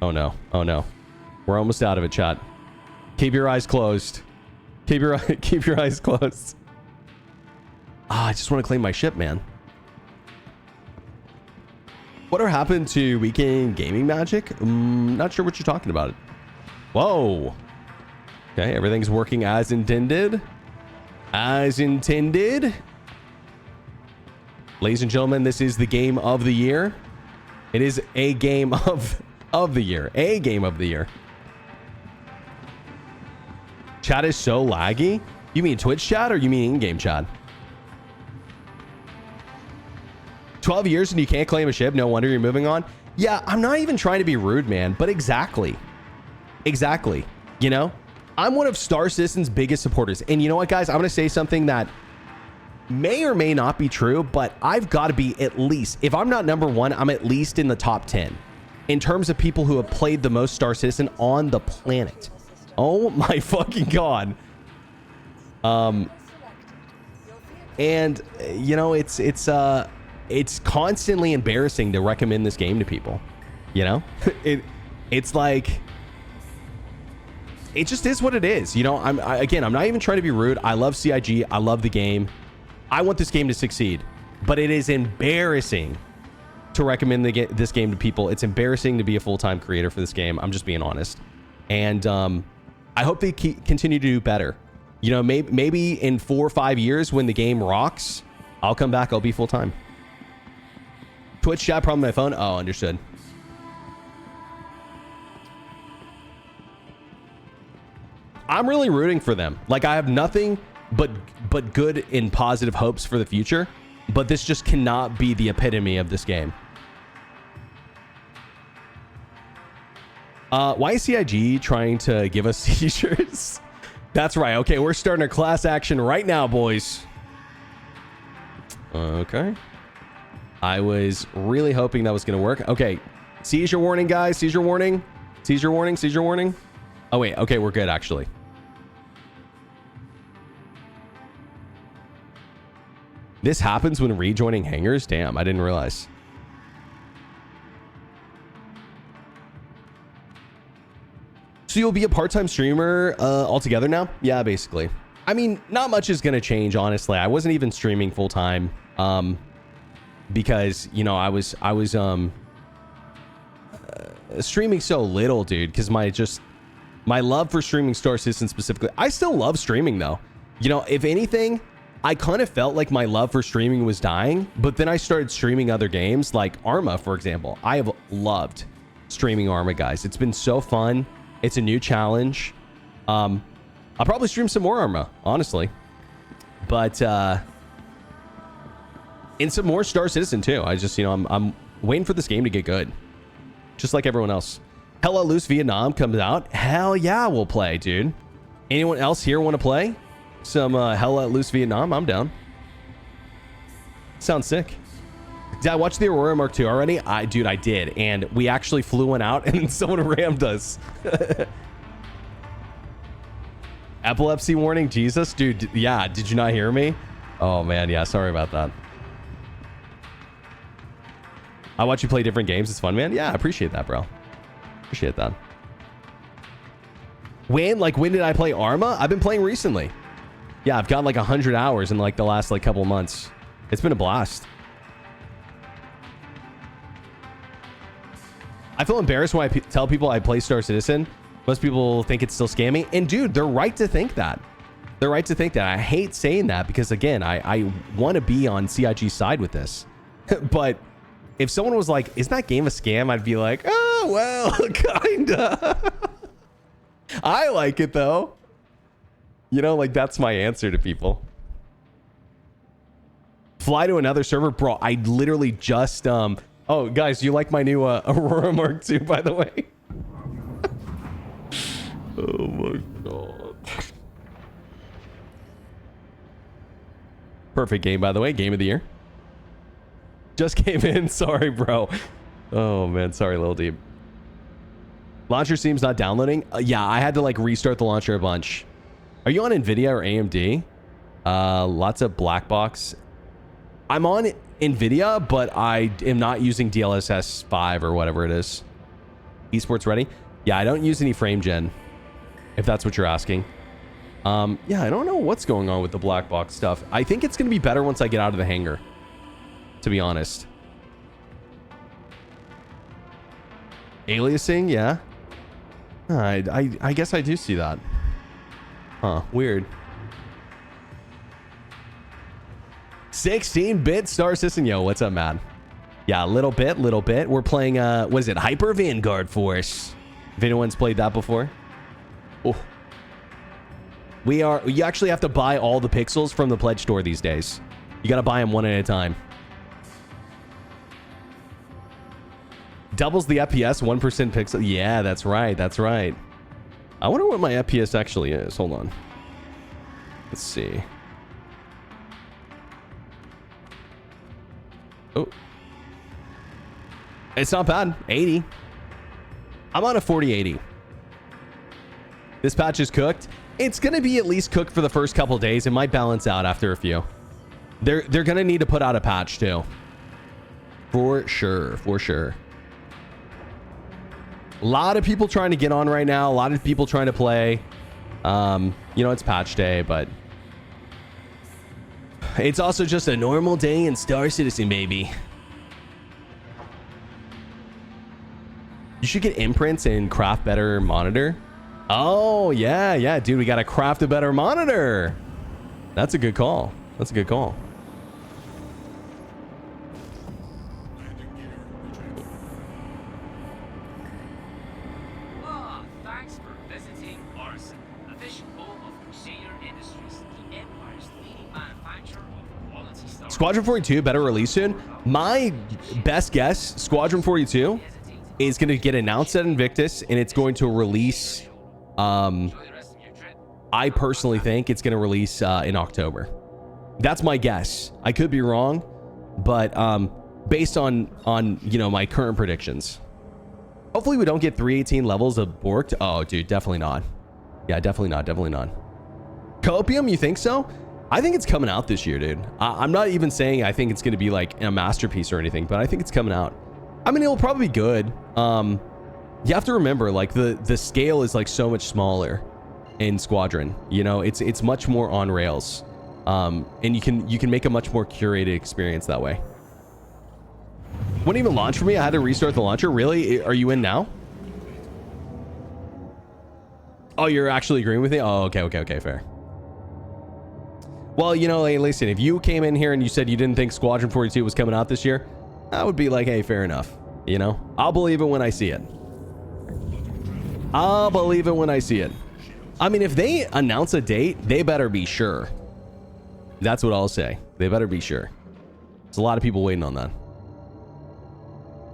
Oh no. Oh no. We're almost out of it, chat. Keep your eyes closed. Keep your eyes closed. Ah, I just want to claim my ship, man. Whatever happened to Weekend Gaming Magic? Not sure what you're talking about. Whoa. Okay, everything's working as intended. As intended. Ladies and gentlemen, this is the game of the year. It is a game of the year. A game of the year. Chat is so laggy. You mean Twitch chat or you mean in-game chat? 12 years and you can't claim a ship. No wonder you're moving on. Yeah, I'm not even trying to be rude, man, but exactly. Exactly. You know? I'm one of Star Citizen's biggest supporters. And you know what, guys? I'm going to say something that may or may not be true, but I've got to be at least, if I'm not number one, I'm at least in the top 10 in terms of people who have played the most Star Citizen on the planet. Oh my fucking god. And you know, it's constantly embarrassing to recommend this game to people. You know? It's like, it just is what it is. You know, I'm not even trying to be rude. I love CIG. I love the game. I want this game to succeed, but it is embarrassing to recommend this game to people. It's embarrassing to be a full-time creator for this game. I'm just being honest. And I hope they continue to do better. You know, maybe in 4 or 5 years when the game rocks, I'll come back. I'll be full-time. Twitch chat problem on my phone. Oh, understood. I'm really rooting for them. Like, I have nothing but good and positive hopes for the future, but this just cannot be the epitome of this game. Why is CIG trying to give us seizures? That's right. Okay, we're starting a class action right now, boys. Okay. I was really hoping that was going to work. Okay. Seizure warning, guys. Seizure warning. Seizure warning. Seizure warning. Oh, wait. Okay, we're good, actually. This happens when rejoining hangars? Damn, I didn't realize. So you'll be a part-time streamer altogether now? Yeah, basically. I mean, not much is going to change, honestly. I wasn't even streaming full-time because, you know, I was streaming so little, dude, because my love for streaming Star Citizen specifically. I still love streaming, though. You know, if anything, I kind of felt like my love for streaming was dying, but then I started streaming other games like Arma, for example. I have loved streaming Arma, guys. It's been so fun. It's a new challenge. I'll probably stream some more Arma, honestly. But and some more Star Citizen too. I just, you know, I'm waiting for this game to get good. Just like everyone else. Hell Let Loose Vietnam comes out. Hell yeah, we'll play, dude. Anyone else here want to play some Hell Let Loose Vietnam? I'm down. Sounds sick. Did I watch the Aurora Mark II already? Dude, I did. And we actually flew one out and then someone rammed us. Epilepsy warning, Jesus. Dude, yeah, did you not hear me? Oh, man, yeah, sorry about that. I watch you play different games. It's fun, man. Yeah, I appreciate that, bro. Appreciate that. When did I play Arma? I've been playing recently. Yeah, I've got like 100 hours in like the last like couple of months. It's been a blast. I feel embarrassed when I tell people I play Star Citizen. Most people think it's still scammy. And dude, they're right to think that. They're right to think that. I hate saying that because again, I want to be on CIG's side with this. But if someone was like, isn't that game a scam? I'd be like, oh, well, kinda. I like it though. You know, like that's my answer to people. Fly to another server, bro. I literally just oh, guys, do you like my new Aurora Mark II, by the way? Oh my god. Perfect game, by the way. Game of the year. Just came in. Sorry, bro. Oh man, sorry, Lil Deep. Launcher seems not downloading. Yeah, I had to like restart the launcher a bunch. Are you on Nvidia or AMD? Lots of black box. I'm on Nvidia, but I am not using DLSS 5 or whatever it is. Esports ready? Yeah, I don't use any frame gen, if that's what you're asking. Yeah, I don't know what's going on with the black box stuff. I think it's going to be better once I get out of the hangar, to be honest. Aliasing, yeah. I guess I do see that. Huh, weird. 16-bit Star System. Yo, what's up, man? Yeah, little bit. We're playing, what is it? Hyper Vanguard Force. If anyone's played that before. Oh. You actually have to buy all the pixels from the pledge store these days. You got to buy them one at a time. Doubles the FPS, 1% pixel. Yeah, that's right. That's right. I wonder what my FPS actually is. Hold on. Let's see. Oh. It's not bad. 80. I'm on a 4080. This patch is cooked. It's going to be at least cooked for the first couple days. It might balance out after a few. They're going to need to put out a patch too. For sure. For sure. A lot of people trying to get on right now. A lot of people trying to play. You know, it's patch day, but it's also just a normal day in Star Citizen, baby. You should get imprints and craft better monitor. Oh, yeah, dude. We got to craft a better monitor. That's a good call. That's a good call. Thanks for visiting Arson, official home of Crusader Industries, the Empire's leading manufacturer of quality Star Squadron 42 better release soon. My best guess, Squadron 42 is going to get announced at Invictus, and it's going to release. I personally think it's going to release in October. That's my guess. I could be wrong, but based on you know, my current predictions. Hopefully we don't get 318 levels of Borked. Oh, dude, definitely not. Yeah, definitely not. Definitely not. Copium, you think so? I think it's coming out this year, dude. I'm not even saying I think it's going to be like a masterpiece or anything, but I think it's coming out. I mean, it'll probably be good. You have to remember, like, the scale is like so much smaller in Squadron. You know, it's much more on rails, and you can make a much more curated experience that way. Wouldn't even launch for me. I had to restart the launcher. Really? Are you in now? Oh, you're actually agreeing with me? Oh, okay, fair. Well, you know, like, listen, if you came in here and you said you didn't think Squadron 42 was coming out this year, I would be like, hey, fair enough. You know, I'll believe it when I see it. I'll believe it when I see it. I mean, if they announce a date, they better be sure. That's what I'll say. They better be sure. There's a lot of people waiting on that.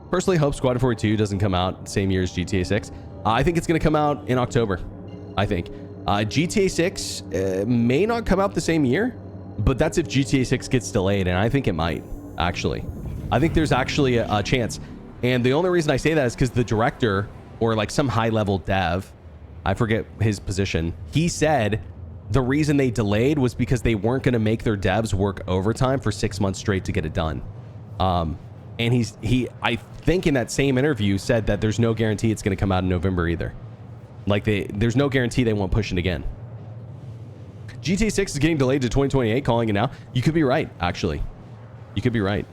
Personally, hope Squadron 42 doesn't come out the same year as GTA 6. I think it's going to come out in October. I think. GTA 6 may not come out the same year, but that's if GTA 6 gets delayed, and I think it might, actually. I think there's actually a chance. And the only reason I say that is because the director, or like some high-level dev, I forget his position, he said the reason they delayed was because they weren't going to make their devs work overtime for 6 months straight to get it done. And he I think in that same interview said that there's no guarantee it's going to come out in November either. Like there's no guarantee they won't push it again. GTA 6 is getting delayed to 2028, calling it now. You could be right, actually. You could be right.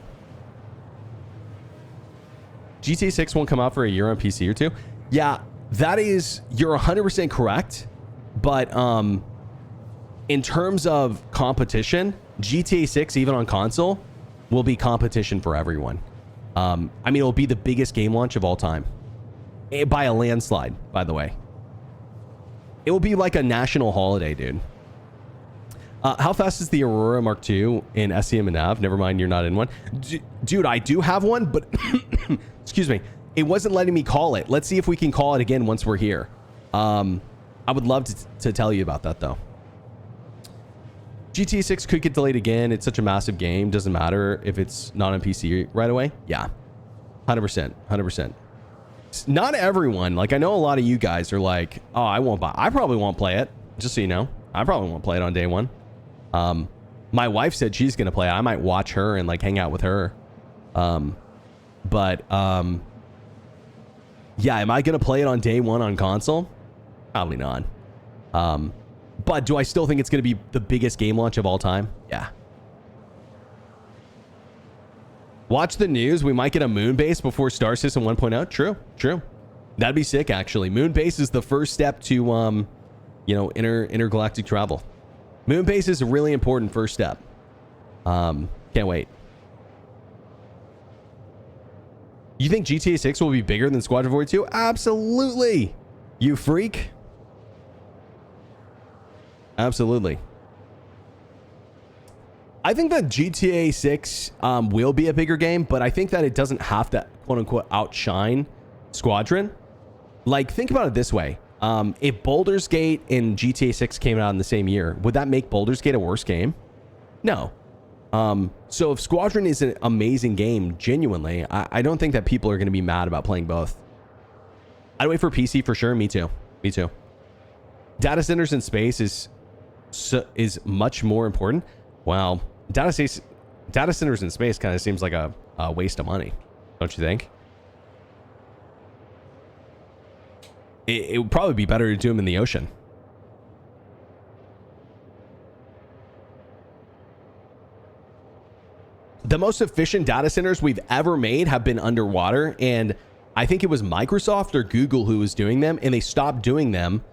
GTA 6 won't come out for a year on PC or two. Yeah, that is, you're 100% correct. But in terms of competition, GTA 6, even on console, will be competition for everyone. I mean, it'll be the biggest game launch of all time. By a landslide, by the way. It will be like a national holiday, dude. How fast is the Aurora Mark II in SCM and Nav? Never mind, you're not in one. Dude, I do have one, but excuse me. It wasn't letting me call it. Let's see if we can call it again once we're here. I would love to tell you about that though. GTA 6 could get delayed again. It's such a massive game. Doesn't matter if it's not on PC right away. Yeah, 100%, 100%. Not everyone. Like, I know a lot of you guys are like, oh, I won't buy. I probably won't play it. Just so you know, I probably won't play it on day one. My wife said she's gonna play it. I might watch her and like hang out with her. Yeah, am I gonna play it on day one on console? Probably not. But do I still think it's gonna be the biggest game launch of all time? Yeah. Watch the news. We might get a moon base before Star System 1.0. True. That'd be sick, actually. Moon base is the first step to, you know, intergalactic travel. Moon base is a really important first step. Can't wait. You think GTA 6 will be bigger than Squadron 42? Absolutely. You freak. Absolutely. I think that GTA 6 will be a bigger game, but I think that it doesn't have to, quote unquote, outshine Squadron. Like, think about it this way. If Baldur's Gate and GTA 6 came out in the same year, would that make Baldur's Gate a worse game? No. So if Squadron is an amazing game, genuinely, I don't think that people are going to be mad about playing both. I'd wait for PC for sure. Me too. Data centers in space is much more important. Wow. Data centers in space kind of seems like a waste of money. Don't you think? It would probably be better to do them in the ocean. The most efficient data centers we've ever made have been underwater, and I think it was Microsoft or Google who was doing them, and they stopped doing them,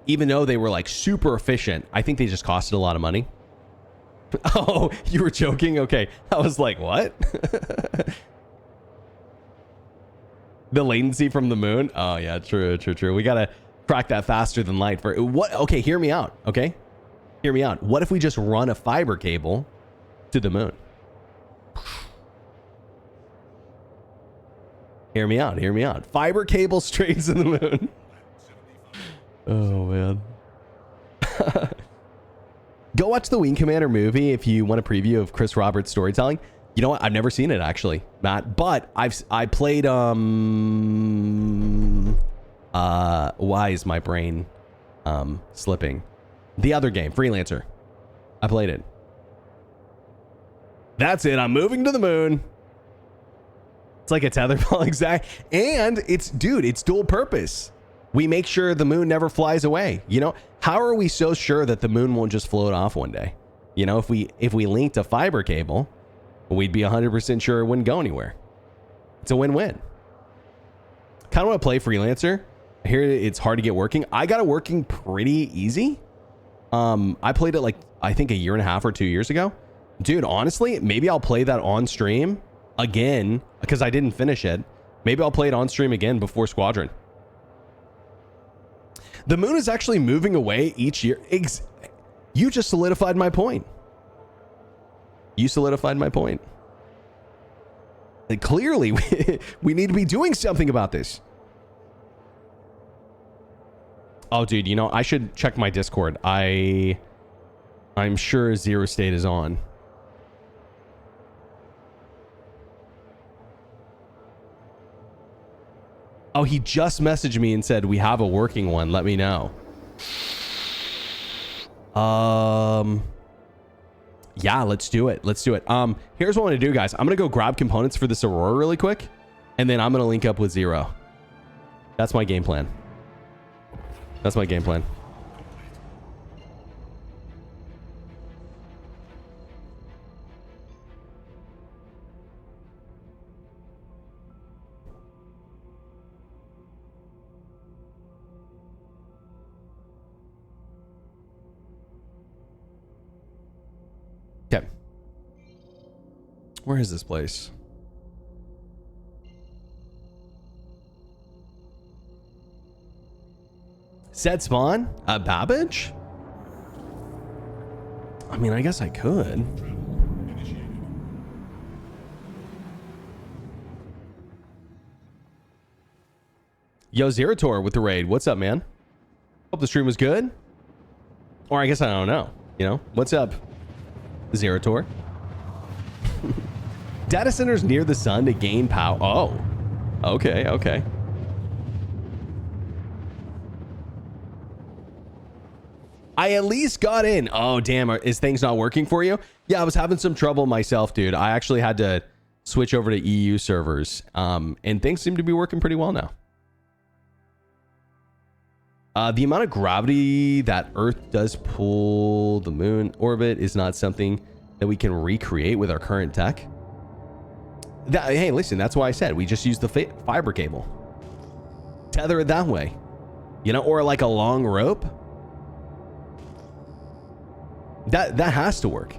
even though they were like super efficient. I think they just costed a lot of money. Oh, you were joking? Okay. I was like, what? The latency from the moon? Oh yeah, true. We gotta crack that faster than light for what? Okay, hear me out. Okay, hear me out. What if we just run a fiber cable to the moon? Hear me out. Fiber cable straight to the moon. Oh man. Go watch the Wing Commander movie if you want a preview of Chris Roberts' storytelling. You know what? I've never seen it actually, Matt, but I played why is my brain slipping? The other game, Freelancer. I played it. That's it. I'm moving to the moon. It's like a tetherball, exact. And it's dual purpose. We make sure the moon never flies away. You know, how are we so sure that the moon won't just float off one day? You know, if we linked a fiber cable, we'd be 100% sure it wouldn't go anywhere. It's a win-win. Kind of want to play Freelancer. I hear it's hard to get working. I got it working pretty easy. I played it like, I think a year and a half or 2 years ago. Dude, honestly, maybe I'll play that on stream again because I didn't finish it. Maybe I'll play it on stream again before Squadron. The moon is actually moving away each year. You just solidified my point. And clearly, we need to be doing something about this. Oh, dude, you know, I should check my Discord. I'm sure Zero State is on. Oh, he just messaged me and said, we have a working one. Let me know. Yeah, let's do it. Here's what I want to do, guys. I'm going to go grab components for this Aurora really quick, and then I'm going to link up with Zero. That's my game plan. Okay. Where is this place? Set spawn? Babbage? I mean, I guess I could. Yo, Zerator with the raid. What's up, man? Hope the stream was good. Or I guess I don't know. You know, what's up, Zerator? Data centers near the sun to gain power. Oh, okay, okay. I at least got in. Oh, damn. Is things not working for you? Yeah, I was having some trouble myself, dude. I actually had to switch over to EU servers. And things seem to be working pretty well now. The amount of gravity that Earth does pull the moon orbit is not something that we can recreate with our current tech. Hey, listen, that's why I said we just use the fiber cable. Tether it that way. You know, or like a long rope. That has to work.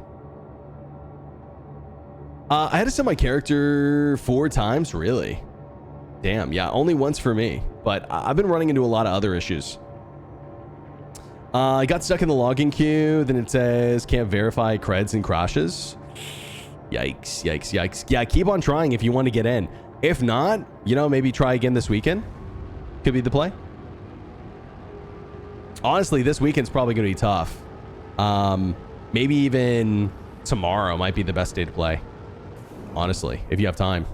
I had to set my character 4 times, really. Damn, yeah, only once for me. But I've been running into a lot of other issues. I got stuck in the logging queue. Then it says can't verify creds and crashes. Yikes, yikes, yikes. Yeah, keep on trying if you want to get in. If not, you know, maybe try again this weekend. Could be the play. Honestly, this weekend's probably going to be tough. Maybe even tomorrow might be the best day to play. Honestly, if you have time.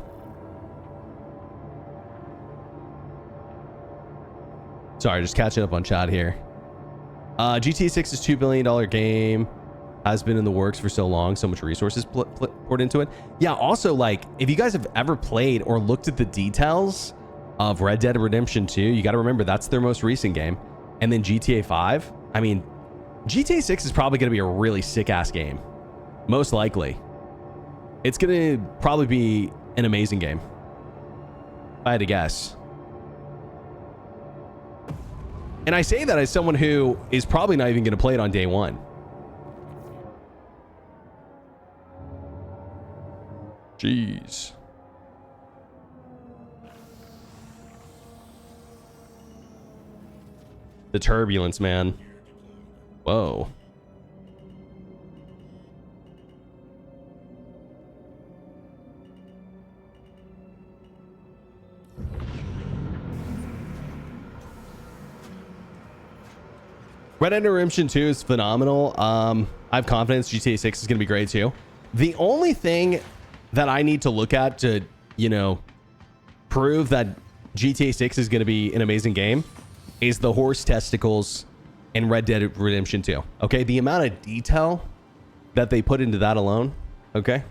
Sorry, just catching up on chat here. GTA 6 is $2 billion game. Has been in the works for so long. So much resources poured into it. Yeah, also, like, if you guys have ever played or looked at the details of Red Dead Redemption 2, you got to remember that's their most recent game. And then GTA 5. I mean, GTA 6 is probably going to be a really sick-ass game. Most likely. It's going to probably be an amazing game. If I had to guess. And I say that as someone who is probably not even going to play it on day one. Jeez. The turbulence, man. Whoa. Red Dead Redemption 2 is phenomenal. I have confidence GTA 6 is going to be great too. The only thing that I need to look at to, you know, prove that GTA 6 is going to be an amazing game is the horse testicles in Red Dead Redemption 2. Okay, the amount of detail that they put into that alone, okay,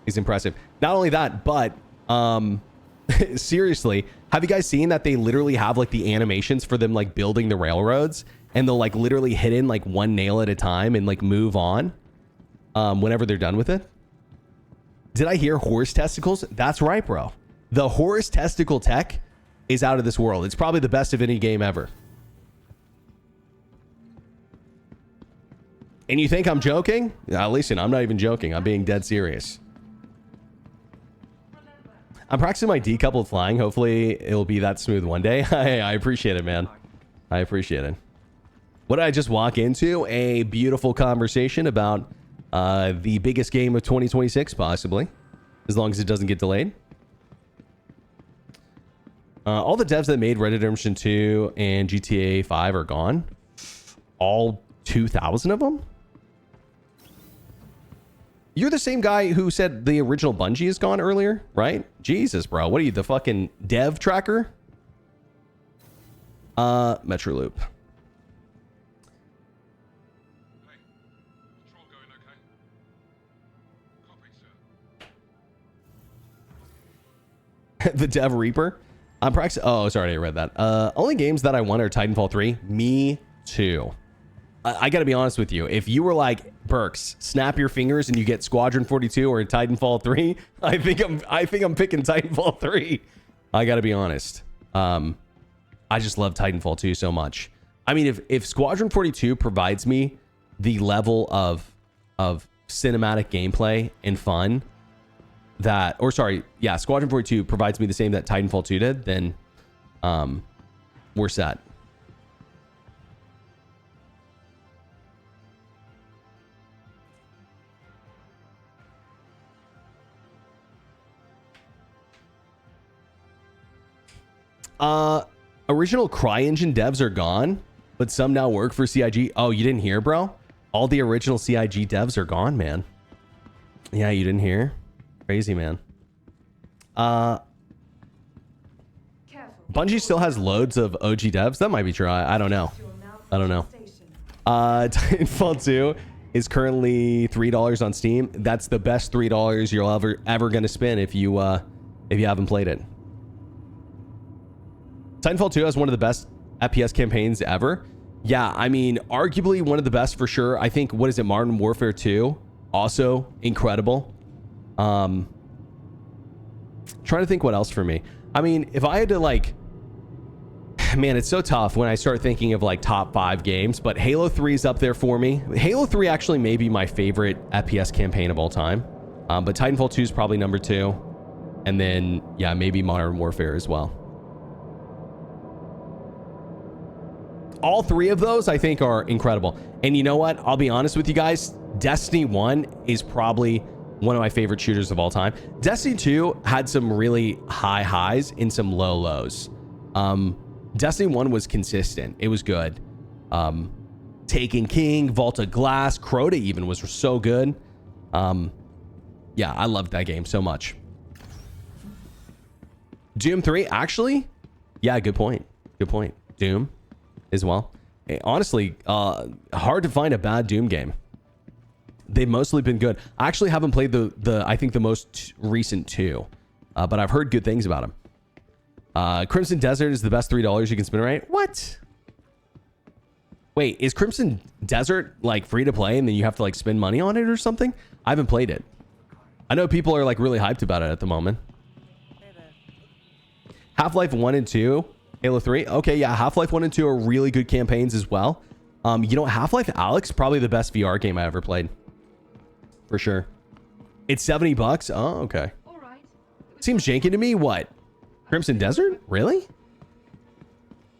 is impressive. Not only that, but seriously, have you guys seen that they literally have like the animations for them like building the railroads, and they'll like literally hit in like one nail at a time and like move on whenever they're done with it? Did I hear horse testicles? That's right, bro. The horse testicle tech is out of this world. It's probably the best of any game ever. And you think I'm joking? Listen, I'm not even joking. I'm being dead serious. I'm practicing my decoupled flying. Hopefully it'll be that smooth one day. I appreciate it, man. I appreciate it. What did I just walk into? A beautiful conversation about the biggest game of 2026, possibly. As long as it doesn't get delayed. All the devs that made Red Dead Redemption 2 and GTA 5 are gone. All 2,000 of them? You're the same guy who said the original Bungie is gone earlier, right? Jesus, bro. What are you, the fucking dev tracker? Metroloop. The Dev Reaper. I'm practicing. Oh, sorry, I read that. Only games that I want are Titanfall 3. Me too. I gotta be honest with you. If you were like, Burks, snap your fingers and you get Squadron 42 or Titanfall 3, I think I'm picking Titanfall 3. I gotta be honest. I just love Titanfall 2 so much. I mean, if Squadron 42 provides me the level of cinematic gameplay and fun that, or sorry, yeah, Squadron 42 provides me the same that Titanfall 2 did, then we're set. Original CryEngine devs are gone. but some now work for CIG. Oh, you didn't hear, bro? All the original CIG devs are gone, man. Yeah, you didn't hear? Crazy, man. Bungie still has loads of OG devs. That might be true. I don't know. I don't know. Titanfall 2 is currently $3 on Steam. That's the best $3 you're ever gonna spend if you haven't played it. Titanfall 2 has one of the best FPS campaigns ever. Yeah, I mean, arguably one of the best for sure. I think, what is it, Modern Warfare 2? Also incredible. Trying to think what else for me. I mean, if I had to like, man, it's so tough when I start thinking of like top 5 games, but Halo 3 is up there for me. Halo 3 actually may be my favorite FPS campaign of all time. But Titanfall 2 is probably number 2. And then, yeah, maybe Modern Warfare as well. All 3 of those I think are incredible. And you know what? I'll be honest with you guys. Destiny 1 is probably one of my favorite shooters of all time. Destiny 2 had some really high highs and some low lows. Destiny 1 was consistent. It was good. Taken King, Vault of Glass, Crota even was so good. Yeah, I loved that game so much. Doom 3, actually? Yeah, good point. Good point. Doom as well. Hey, honestly, hard to find a bad Doom game. They've mostly been good. I actually haven't played the I think the most recent 2, but I've heard good things about them. Crimson Desert is the best $3 you can spend, right? What? Wait, is Crimson Desert like free to play and then you have to like spend money on it or something? I haven't played it. I know people are like really hyped about it at the moment. Half-Life 1 and 2, Halo 3. Okay, yeah, Half-Life 1 and 2 are really good campaigns as well. You know, Half-Life Alyx, probably the best VR game I ever played. For sure. It's $70. Oh, okay. Seems janky to me. What? Crimson Desert? Really?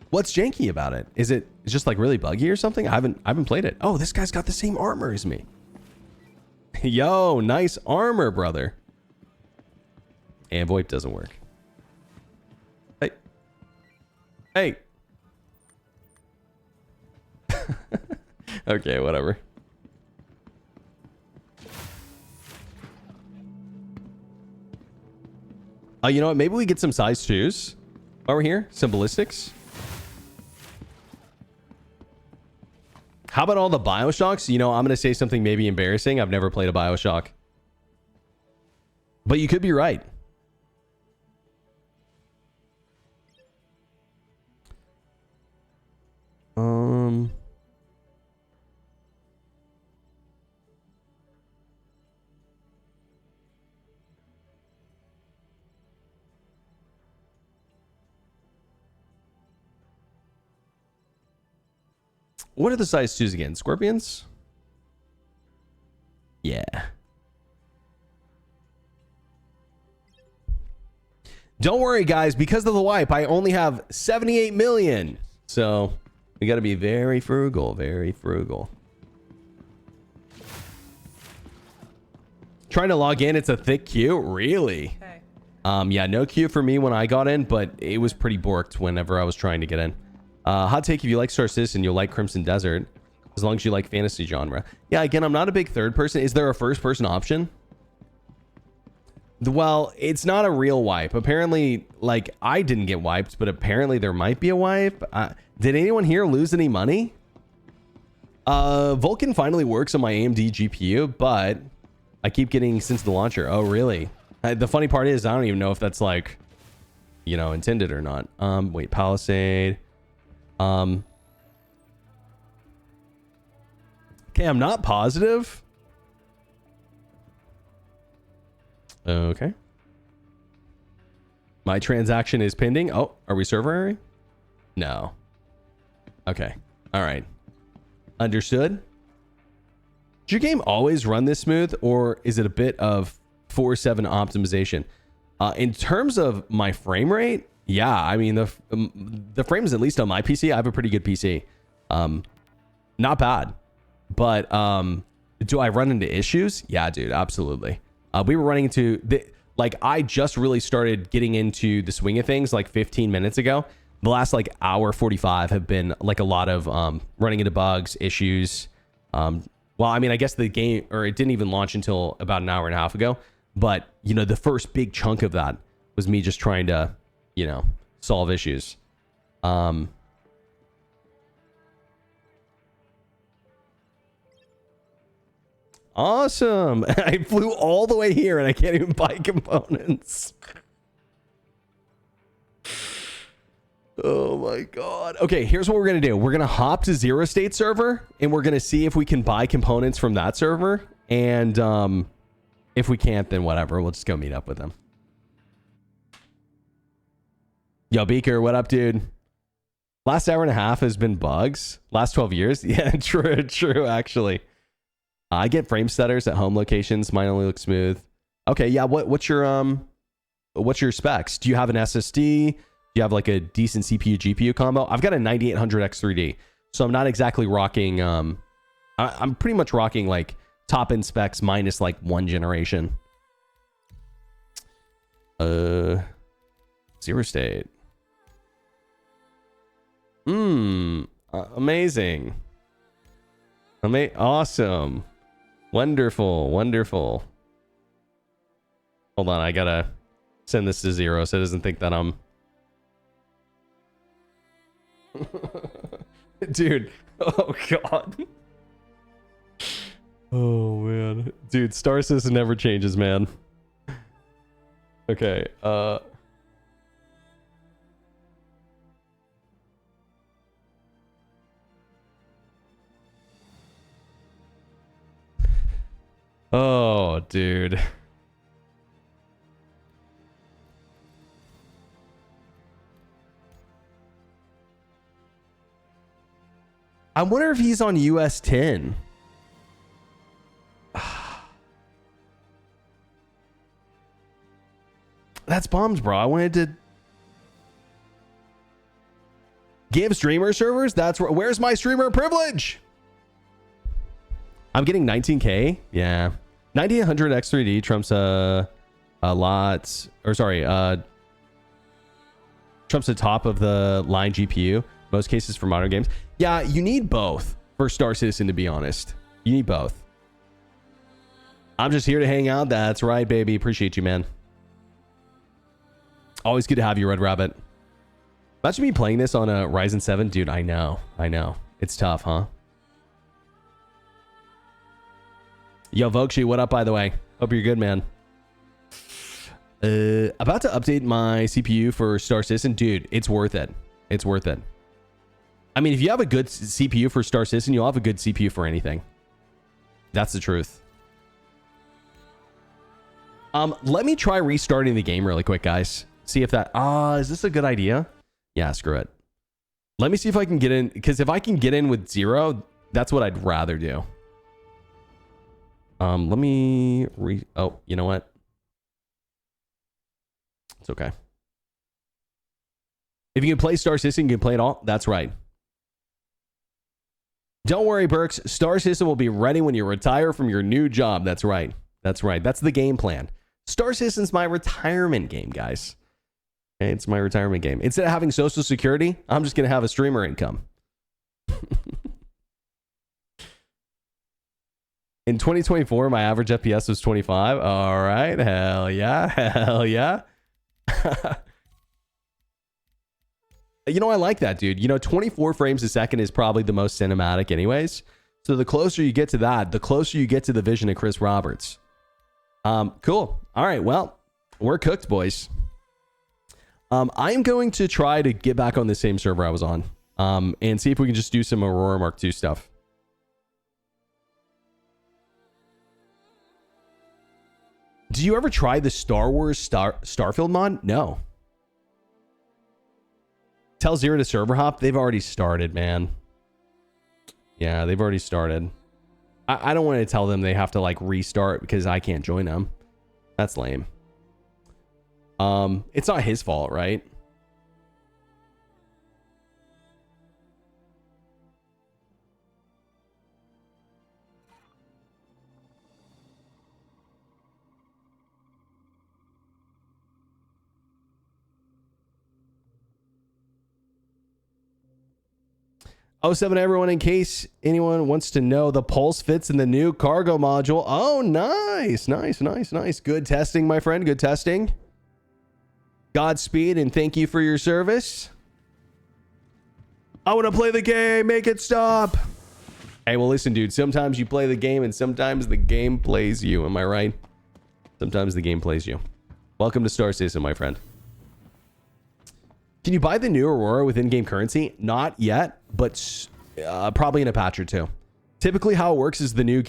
What's janky about it? Is it just like really buggy or something? I haven't played it. Oh, this guy's got the same armor as me. Yo, nice armor, brother. And VoIP doesn't work. Hey. Hey. Okay, whatever. You know what? Maybe we get some size 2s over here. Some ballistics. How about all the Bioshocks? You know, I'm going to say something maybe embarrassing. I've never played a Bioshock. But you could be right. What are the size 2s again? Scorpions? Yeah. Don't worry, guys. Because of the wipe, I only have 78 million. So we got to be very frugal. Very frugal. Trying to log in. It's a thick queue. Really? Okay. Yeah, no queue for me when I got in, but it was pretty borked whenever I was trying to get in. Hot take, if you like Star Citizen, you'll like Crimson Desert, as long as you like fantasy genre. Yeah, again, I'm not a big third person. Is there a first person option? Well, it's not a real wipe. Apparently, like, I didn't get wiped, but apparently there might be a wipe. Did anyone here lose any money? Vulkan finally works on my AMD GPU, but I keep getting since the launcher. Oh, really? The funny part is, I don't even know if that's like, you know, intended or not. Wait, Palisade. Okay, I'm not positive. Okay. My transaction is pending. Oh, are we server error? No. Okay. All right. Understood. Does your game always run this smooth, or is it a bit of 4.7 optimization? In terms of my frame rate, yeah, I mean, the frames, at least on my PC, I have a pretty good PC. Not bad. But do I run into issues? Yeah, dude, absolutely. We were running into... like, I just really started getting into the swing of things like 15 minutes ago. the last like hour 45 have been like a lot of running into bugs, issues. Well, I mean, I guess the game, or it didn't even launch until about an hour and a half ago. But, you know, the first big chunk of that was me just trying to, you know, solve issues. Awesome. I flew all the way here and I can't even buy components. Oh my god. Okay, here's what we're going to do. We're going to hop to Zero State server and we're going to see if we can buy components from that server. And if we can't, then whatever. We'll just go meet up with them. Yo, Beaker, what up, dude? Last hour and a half has been bugs. Last 12 years? Yeah, true, actually. I get frame stutters at home locations. Mine only look smooth. Okay, yeah. What's your specs? Do you have an SSD? Do you have like a decent CPU GPU combo? I've got a 9800 X3D, so I'm not exactly rocking. I'm pretty much rocking like top end specs minus like one generation. Zero State. Amazing. Awesome. Wonderful. Hold on, I gotta send this to Zero so it doesn't think that I'm... Dude, oh god. Oh man. Dude, Star Citizen never changes, man. Okay, oh, dude. I wonder if he's on US 10. That's bombs, bro. I wanted to give streamer servers. That's where's my streamer privilege? I'm getting 19K. Yeah. 9800 X3D trumps a lot, or sorry, trumps the top of the line GPU. Most cases for modern games. Yeah, you need both for Star Citizen, to be honest. You need both. I'm just here to hang out. That's right, baby. Appreciate you, man. Always good to have you, Red Rabbit. Imagine me playing this on a Ryzen 7. Dude, I know. It's tough, huh? Yo, Vokshi, what up, by the way? Hope you're good, man. About to update my CPU for Star Citizen. Dude, it's worth it. It's worth it. I mean, if you have a good CPU for Star Citizen, you'll have a good CPU for anything. That's the truth. Let me try restarting the game really quick, guys. See if that... is this a good idea? Yeah, screw it. Let me see if I can get in, because if I can get in with Zero, that's what I'd rather do. Let me oh, you know what? It's okay. If you can play Star Citizen, you can play it all. That's right. Don't worry, Burks. Star Citizen will be ready when you retire from your new job. That's right. That's right. That's the game plan. Star Citizen's my retirement game, guys. Okay, it's my retirement game. Instead of having Social Security, I'm just going to have a streamer income. In 2024, my average FPS was 25. All right. Hell yeah. Hell yeah. You know, I like that, dude. You know, 24 frames a second is probably the most cinematic anyways. So the closer you get to that, the closer you get to the vision of Chris Roberts. Cool. All right. Well, we're cooked, boys. I am going to try to get back on the same server I was on and see if we can just do some Aurora Mark II stuff. Do you ever try the Star Wars Starfield mod? No. Tell Zero to server hop. They've already started, man. Yeah, they've already started. I don't want to tell them they have to like restart because I can't join them. That's lame. It's not his fault, right? Oh, 7 everyone, in case anyone wants to know, the Pulse fits in the new cargo module. Oh, nice. Nice, nice, nice. Good testing, my friend. Good testing. Godspeed and thank you for your service. I want to play the game. Make it stop. Hey, well, listen, dude. Sometimes you play the game and sometimes the game plays you. Am I right? Sometimes the game plays you. Welcome to Star Citizen, my friend. Can you buy the new Aurora with in-game currency? Not yet, but probably in a patch or two. Typically, how it works is the new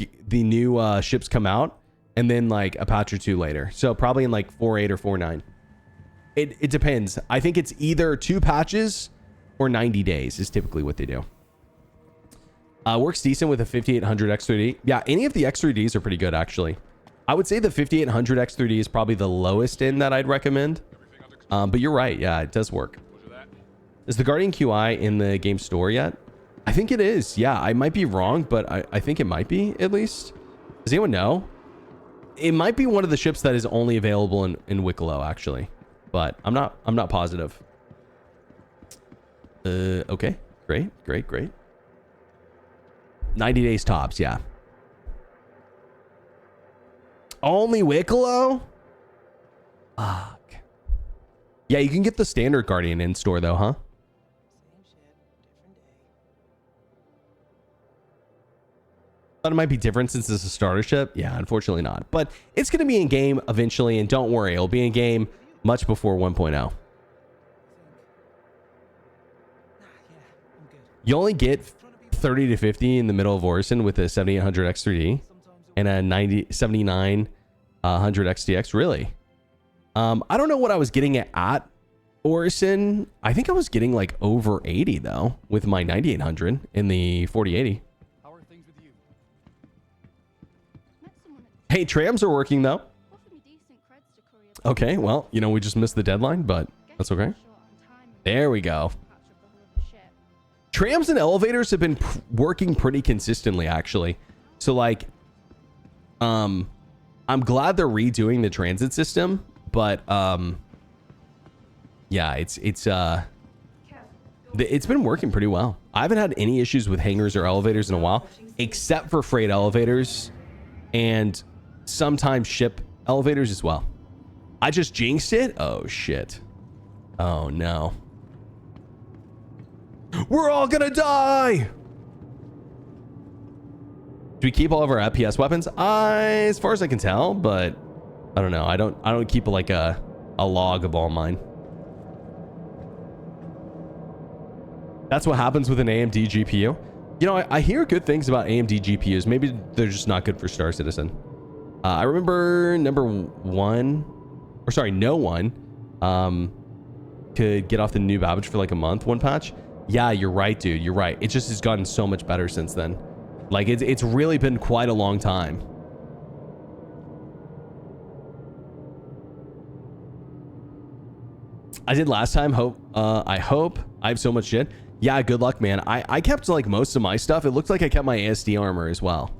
ships come out, and then like a patch or two later. So probably in like 4.8 or 4.9. It depends. I think it's either 2 patches or 90 days is typically what they do. Works decent with a 5800 X3D. Yeah, any of the X3Ds are pretty good actually. I would say the 5800 X3D is probably the lowest end that I'd recommend. But you're right. Yeah, it does work. Is the Guardian QI in the game store yet? I think it is. Yeah, I might be wrong, but I think it might be at least. Does anyone know? It might be one of the ships that is only available in Wicklow actually, but I'm not positive. Okay, great. 90 days tops. Yeah. Only Wicklow? Fuck. Yeah, you can get the standard Guardian in store though, huh? Thought it might be different since it's a starter ship. Yeah, unfortunately not. But it's going to be in game eventually, and don't worry, it'll be in game much before 1.0. You only get 30 to 50 in the middle of Orison with a 7800 X3D and a 7900 XTX. Really? I don't know what I was getting at Orison. I think I was getting like over 80 though with my 9800 in the 4080. Hey, trams are working though. Okay, well, you know, we just missed the deadline, but that's okay. There we go. Trams and elevators have been working pretty consistently, actually. So, like, I'm glad they're redoing the transit system, but yeah, it's been working pretty well. I haven't had any issues with hangars or elevators in a while, except for freight elevators and sometimes ship elevators as well. I just jinxed it. Oh shit. Oh no. We're all gonna die. Do we keep all of our FPS weapons? As far as I can tell, but I don't know. I don't keep like a log of all mine. That's what happens with an AMD GPU. You know, I hear good things about AMD GPUs. Maybe they're just not good for Star Citizen. I remember no one could get off the new Babbage for like a month, one patch. Yeah, you're right, dude. You're right. It just has gotten so much better since then. Like, it's really been quite a long time. I did last time. I hope. I have so much shit. Yeah, good luck, man. I kept like most of my stuff. It looked like I kept my ASD armor as well.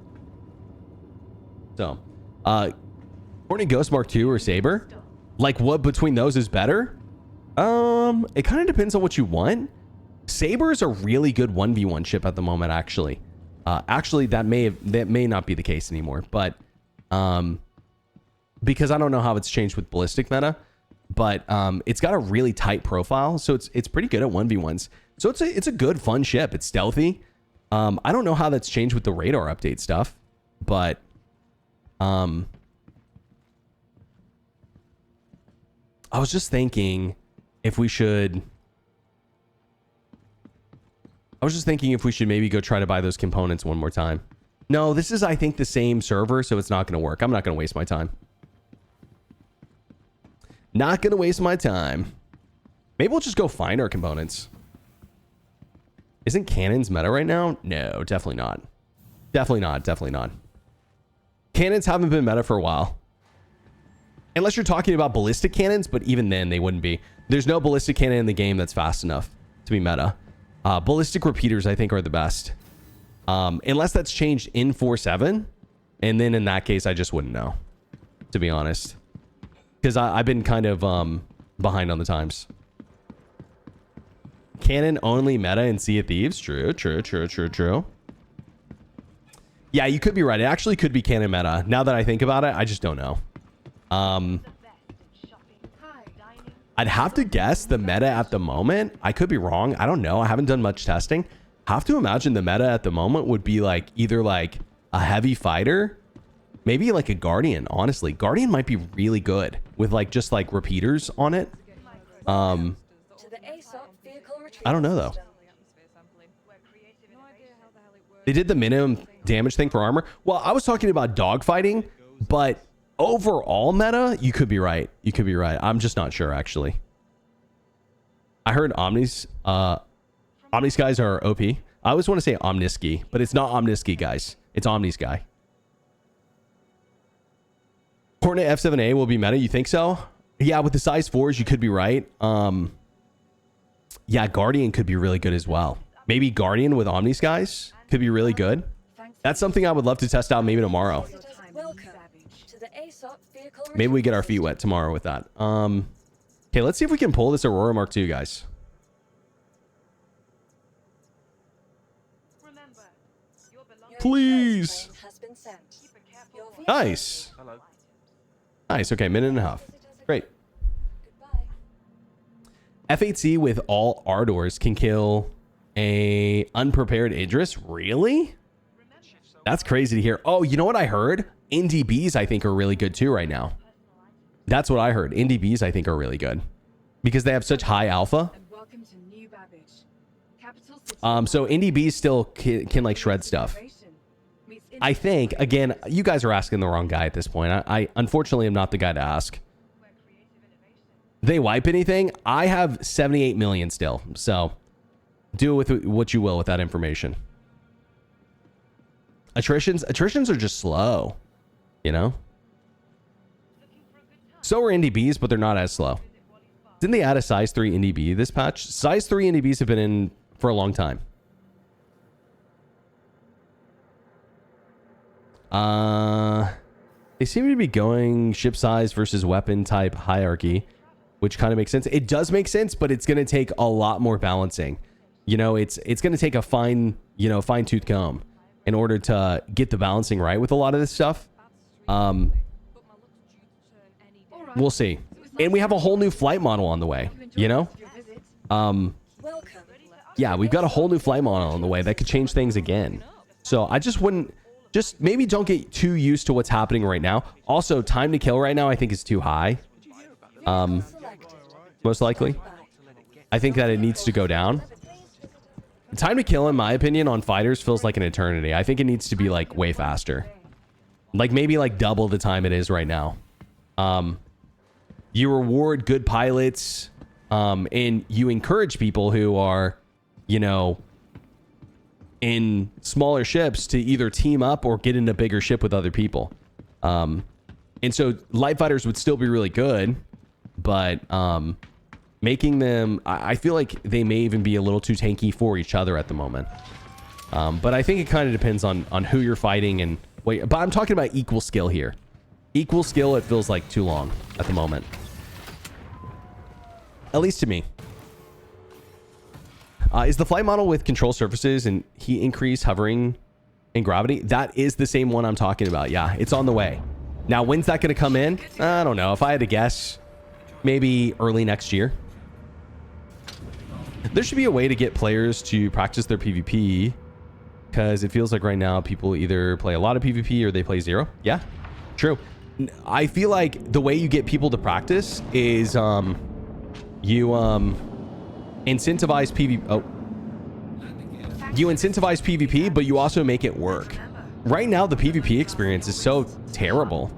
So, Hornet Ghost Mark II or Saber? Like, what between those is better? It kind of depends on what you want. Saber is a really good 1v1 ship at the moment, actually. Actually, that may not be the case anymore, but because I don't know how it's changed with ballistic meta, but it's got a really tight profile, so it's pretty good at 1v1s. So it's a good fun ship. It's stealthy. I don't know how that's changed with the radar update stuff, but I was just thinking if we should maybe go try to buy those components one more time. No, this is, I think, the same server, so it's not going to work. I'm not going to waste my time. Not going to waste my time. Maybe we'll just go find our components. Isn't cannons meta right now? No, definitely not. Definitely not. Cannons haven't been meta for a while. Unless you're talking about ballistic cannons, but even then they wouldn't be. There's no ballistic cannon in the game that's fast enough to be meta. Ballistic repeaters, I think, are the best. Unless that's changed in 4.7. And then in that case, I just wouldn't know, to be honest. Because I've been kind of behind on the times. Cannon only meta in Sea of Thieves. True. Yeah, you could be right. It actually could be canon meta. Now that I think about it, I just don't know. I'd have to guess the meta at the moment. I could be wrong. I don't know. I haven't done much testing. Have to imagine the meta at the moment would be like either like a heavy fighter, maybe like a Guardian. Honestly, Guardian might be really good with like just like repeaters on it. I don't know though. They did the minimum damage thing for armor. Well, I was talking about dogfighting, but overall meta, you could be right. You could be right. I'm just not sure actually. I heard Omnis guys are OP. I always want to say Omniski, but it's not Omniski guys. It's Omnis guy. Hornet F7A will be meta. You think so? Yeah, with the size 4s, you could be right. Yeah, Guardian could be really good as well. Maybe Guardian with Omnis guys could be really good. That's something I would love to test out maybe tomorrow. Maybe we get our feet wet tomorrow with that. Okay, let's see if we can pull this Aurora Mark II, guys. Please. Nice. Nice. Okay, minute and a half. Great. F8C with all Ardors can kill a unprepared Idris. Really? That's crazy to hear. Oh, you know what I heard? NDBs I think are really good too right now. That's what I heard. NDBs I think are really good because they have such high alpha. So NDBs still can like shred stuff. I think, again, you guys are asking the wrong guy at this point. I unfortunately am not the guy to ask. They wipe anything? I have 78 million still. So do with what you will with that information. Attritions are just slow, you know? So are NDBs, but they're not as slow. Didn't they add a size 3 NDB this patch? Size 3 NDBs have been in for a long time. They seem to be going ship size versus weapon type hierarchy, which kind of makes sense. It does make sense, but it's going to take a lot more balancing. You know, it's going to take a fine-tooth comb in order to get the balancing right with a lot of this stuff. We'll see. And we have a whole new flight model on the way, you know? Yeah, we've got a whole new flight model on the way that could change things again. So I just wouldn't, just maybe don't get too used to what's happening right now. Also, time to kill right now I think is too high. Most likely. I think that it needs to go down. Time to kill, in my opinion, on fighters feels like an eternity. I think it needs to be like way faster. Like maybe like double the time it is right now. You reward good pilots, and you encourage people who are, you know, in smaller ships to either team up or get in a bigger ship with other people. And so light fighters would still be really good, but making them, I feel like they may even be a little too tanky for each other at the moment. But I think it kind of depends on who you're fighting and wait. But I'm talking about equal skill here. Equal skill, it feels like too long at the moment. At least to me. Is the flight model with control surfaces and heat increase, hovering, and gravity? That is the same one I'm talking about. Yeah, it's on the way. Now, when's that going to come in? I don't know. If I had to guess, maybe early next year. There should be a way to get players to practice their PvP, because it feels like right now people either play a lot of PvP or they play zero. Yeah, true. I feel like the way you get people to practice is you incentivize PvP, but you also make it work. Right now, the PvP experience is so terrible.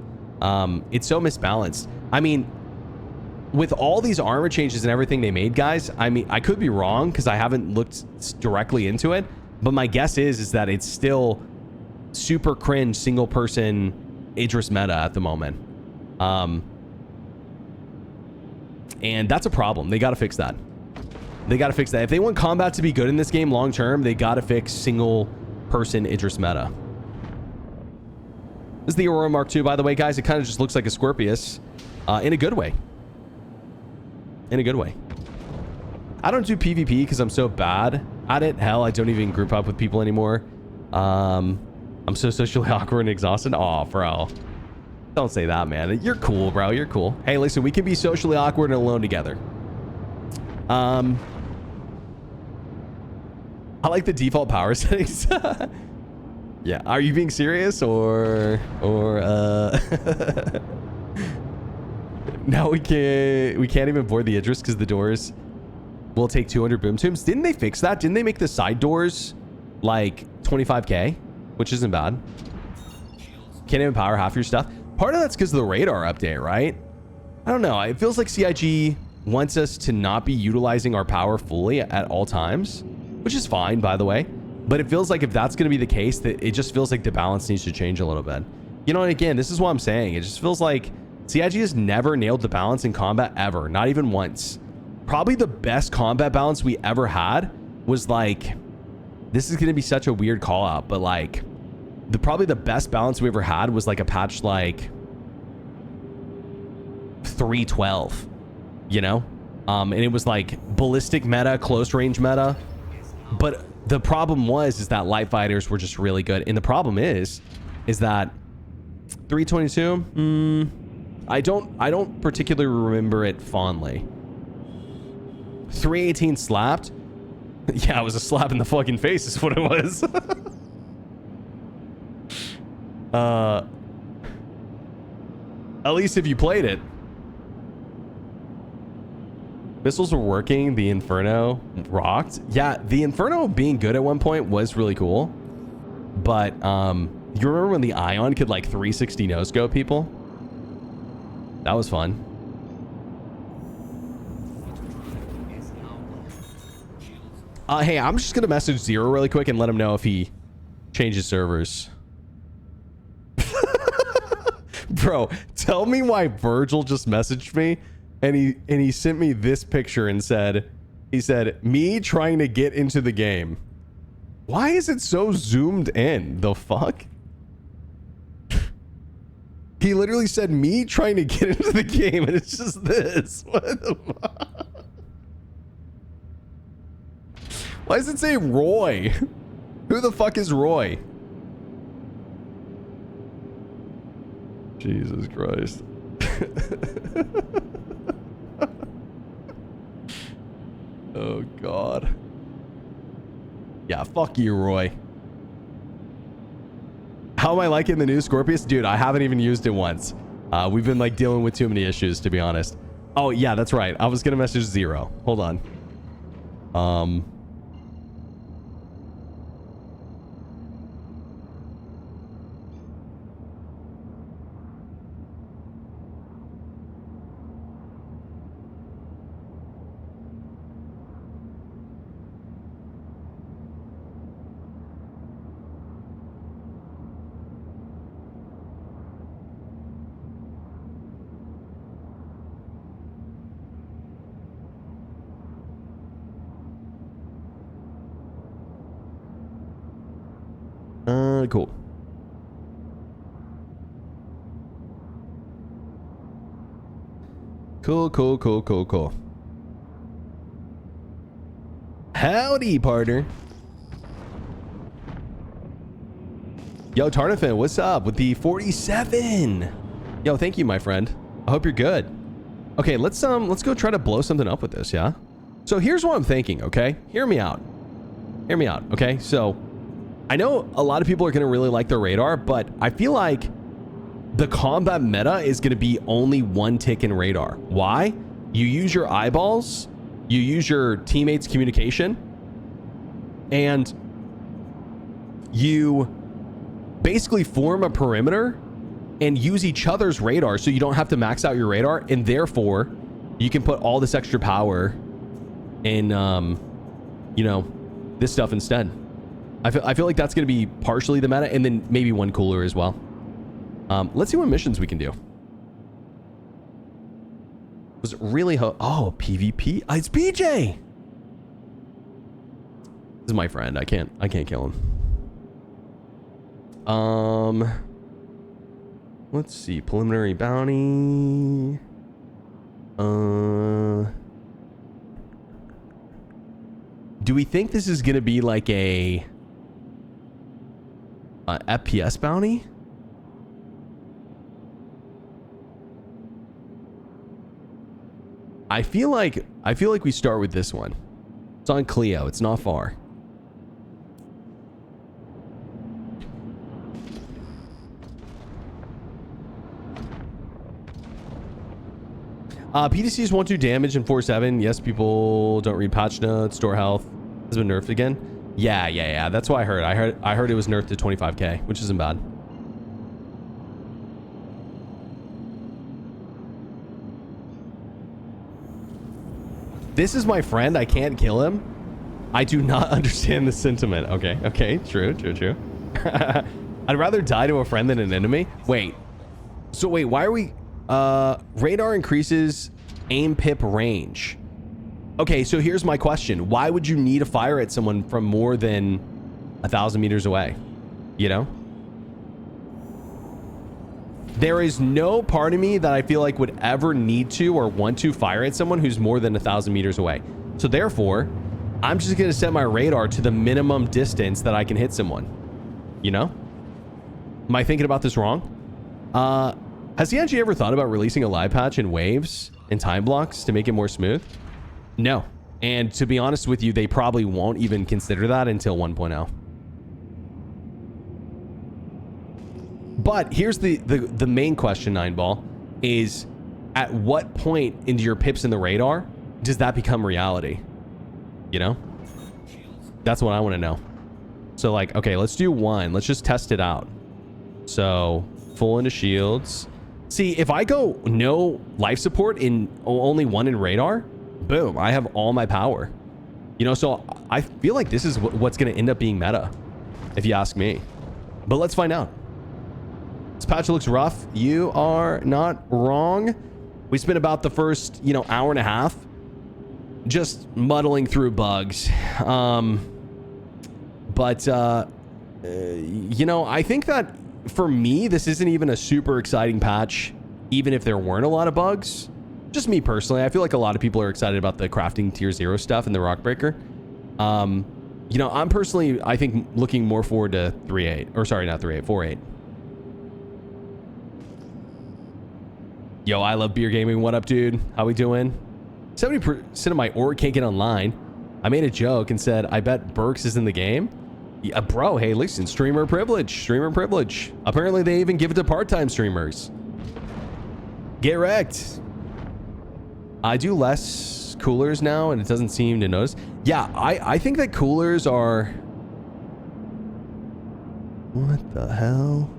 It's so misbalanced. I mean, with all these armor changes and everything they made, guys, I mean, I could be wrong because I haven't looked directly into it, but my guess is that it's still super cringe single person Idris meta at the moment. And that's a problem. They got to fix that. They got to fix that. If they want combat to be good in this game long term, they got to fix single person Idris meta. This is the Aurora Mark II, by the way, guys. It kind of just looks like a Scorpius in a good way. In a good way. I don't do PvP because I'm so bad at it. Hell, I don't even group up with people anymore. I'm so socially awkward and exhausted. Aw, bro. Don't say that, man. You're cool, bro. You're cool. Hey, listen, we can be socially awkward and alone together. I like the default power settings. Yeah, are you being serious or now we can't even board the Idris because the doors will take 200 boom tombs. Didn't they fix that? Didn't they make the side doors like 25k, which isn't bad? Can't even power half your stuff. Part of that's because of the radar update, right? I don't know. It feels like CIG wants us to not be utilizing our power fully at all times, which is fine, by the way. But it feels like if that's going to be the case, that it just feels like the balance needs to change a little bit. You know, and again, this is what I'm saying. It just feels like CIG has never nailed the balance in combat ever, not even once. Probably the best combat balance we ever had was like, this is going to be such a weird call out, but like probably the best balance we ever had was like a patch like 312, you know? And it was like ballistic meta, close range meta. But the problem is that light fighters were just really good. And the problem is that 322, I don't particularly remember it fondly. 318 slapped. Yeah, it was a slap in the fucking face is what it was. At least if you played it. Missiles were working. The Inferno rocked. Yeah, the Inferno being good at one point was really cool. But you remember when the Ion could like 360 no-scope people? That was fun. Hey, I'm just gonna message Zero really quick and let him know if he changes servers. Bro, tell me why Virgil just messaged me and he sent me this picture and said, me trying to get into the game. Why is it so zoomed in? The fuck? He literally said me trying to get into the game and it's just this. What the fuck? Why does it say Roy? Who the fuck is Roy? Jesus Christ. Oh God. Yeah, fuck you, Roy. How am I liking the new Scorpius? Dude, I haven't even used it once. We've been like dealing with too many issues, to be honest. Oh yeah, that's right. I was gonna message Zero. Hold on. Cool. Cool. Howdy, partner. Yo, Tarnafin, what's up with the 47? Yo, thank you, my friend. I hope you're good. Okay, let's go try to blow something up with this, yeah? So here's what I'm thinking, okay? Hear me out, okay? So I know a lot of people are going to really like the radar, but I feel like the combat meta is going to be only one tick in radar. Why? You use your eyeballs, you use your teammates' communication, and you basically form a perimeter and use each other's radar so you don't have to max out your radar, and therefore you can put all this extra power in, you know, this stuff instead. I feel like that's going to be partially the meta, and then maybe one cooler as well. Let's see what missions we can do. Was it really oh, PvP? It's BJ. This is my friend. I can't kill him. Let's see. Preliminary bounty. Do we think this is gonna be like a FPS bounty? I feel like we start with this one. It's on Clio. It's not far. PDCs won't do damage in 4.7. Yes, people don't read patch notes. Store health has been nerfed again. Yeah. That's what I heard. I heard it was nerfed to 25k, which isn't bad. This is my friend. I can't kill him. I do not understand the sentiment. Okay. True. I'd rather die to a friend than an enemy. Wait. So wait, why are we... radar increases aim pip range. Okay, so here's my question. Why would you need to fire at someone from more than 1,000 meters away? You know? There is no part of me that I feel like would ever need to or want to fire at someone who's more than 1,000 meters away. So therefore, I'm just going to set my radar to the minimum distance that I can hit someone. You know? Am I thinking about this wrong? Has CNG ever thought about releasing a live patch in waves and time blocks to make it more smooth? No. And to be honest with you, they probably won't even consider that until 1.0. But here's the main question, Nineball, is at what point into your pips in the radar does that become reality? You know? That's what I want to know. So like, okay, let's do one. Let's just test it out. So full into shields. See, if I go no life support in only one in radar, boom, I have all my power. You know, so I feel like this is what's going to end up being meta, if you ask me. But let's find out. This patch looks rough. You are not wrong. We spent about the first, hour and a half just muddling through bugs. I think that for me, this isn't even a super exciting patch, even if there weren't a lot of bugs. Just me personally, I feel like a lot of people are excited about the crafting tier 0 stuff and the rock breaker. I'm personally, I think, looking more forward to 3.8, or sorry, not 3.8, 4.8. Yo, I love beer gaming. What up, dude? How we doing? 70% of my org can't get online. I made a joke and said, I bet Burks is in the game. Yeah, bro, hey, listen, streamer privilege. Apparently they even give it to part-time streamers. Get wrecked. I do less coolers now and it doesn't seem to notice. Yeah, I think that coolers are... What the hell?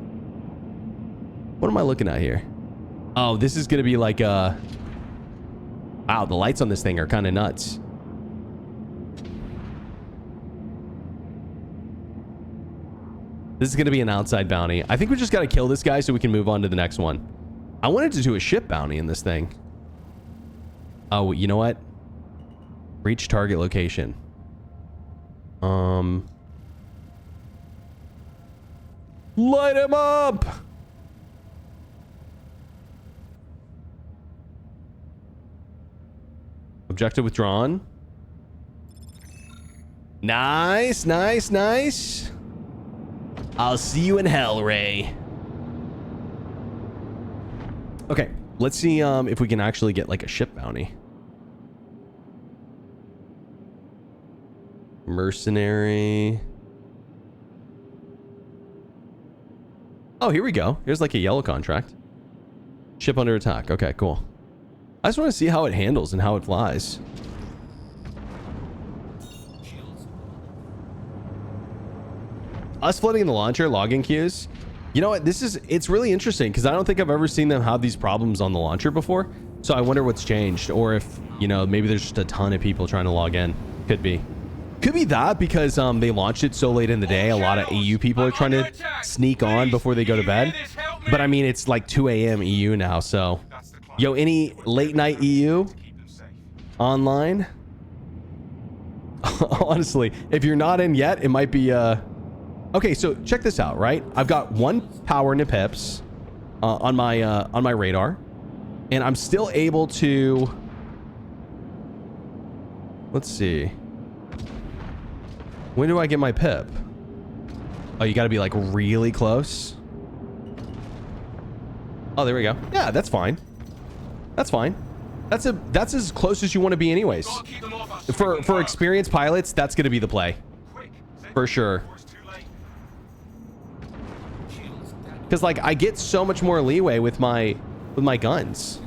What am I looking at here? Oh, this is going to be like a... Wow, the lights on this thing are kind of nuts. This is going to be an outside bounty. I think we just got to kill this guy so we can move on to the next one. I wanted to do a ship bounty in this thing. Oh, you know what? Reach target location. Light him up! Objective withdrawn. Nice. I'll see you in hell, Ray. Okay, let's see if we can actually get like a ship bounty. Mercenary. Oh, here we go. Here's like a yellow contract. Ship under attack. Okay, cool. I just want to see how it handles and how it flies. Us flooding the launcher, login queues. You know what? It's really interesting because I don't think I've ever seen them have these problems on the launcher before. So I wonder what's changed, or if, maybe there's just a ton of people trying to log in. Could be that because they launched it so late in the day. A lot of EU people are trying to sneak on before they go to bed. But I mean, it's like 2 a.m. EU now, so... Yo, any late night EU online? Honestly, if you're not in yet, it might be... Okay, so check this out, right? I've got 1 power into pips on my radar, and I'm still able to... Let's see. When do I get my pip? Oh, you got to be like really close. Oh, there we go. Yeah, that's fine. That's fine. That's as close as you want to be anyways. For experienced pilots, that's going to be the play. For sure. Cuz like I get so much more leeway with my guns.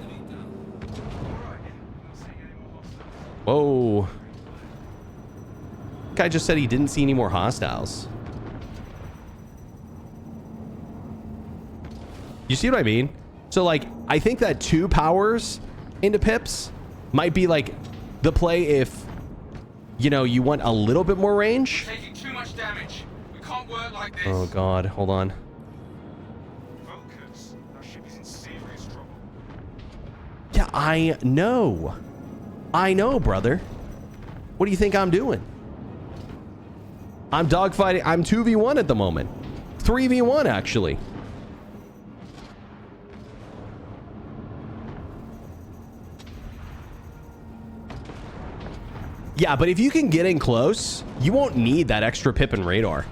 Whoa. Guy just said he didn't see any more hostiles. You see what I mean? So like I think that 2 powers into pips might be like the play if you know you want a little bit more range. Taking too much damage. We can't work like this. Oh god, hold on. Focus. Our ship is in serious trouble. Yeah, I know. I know, brother. What do you think I'm doing? I'm dogfighting. I'm 2v1 at the moment. 3v1 actually. Yeah, but if you can get in close, you won't need that extra pip and radar.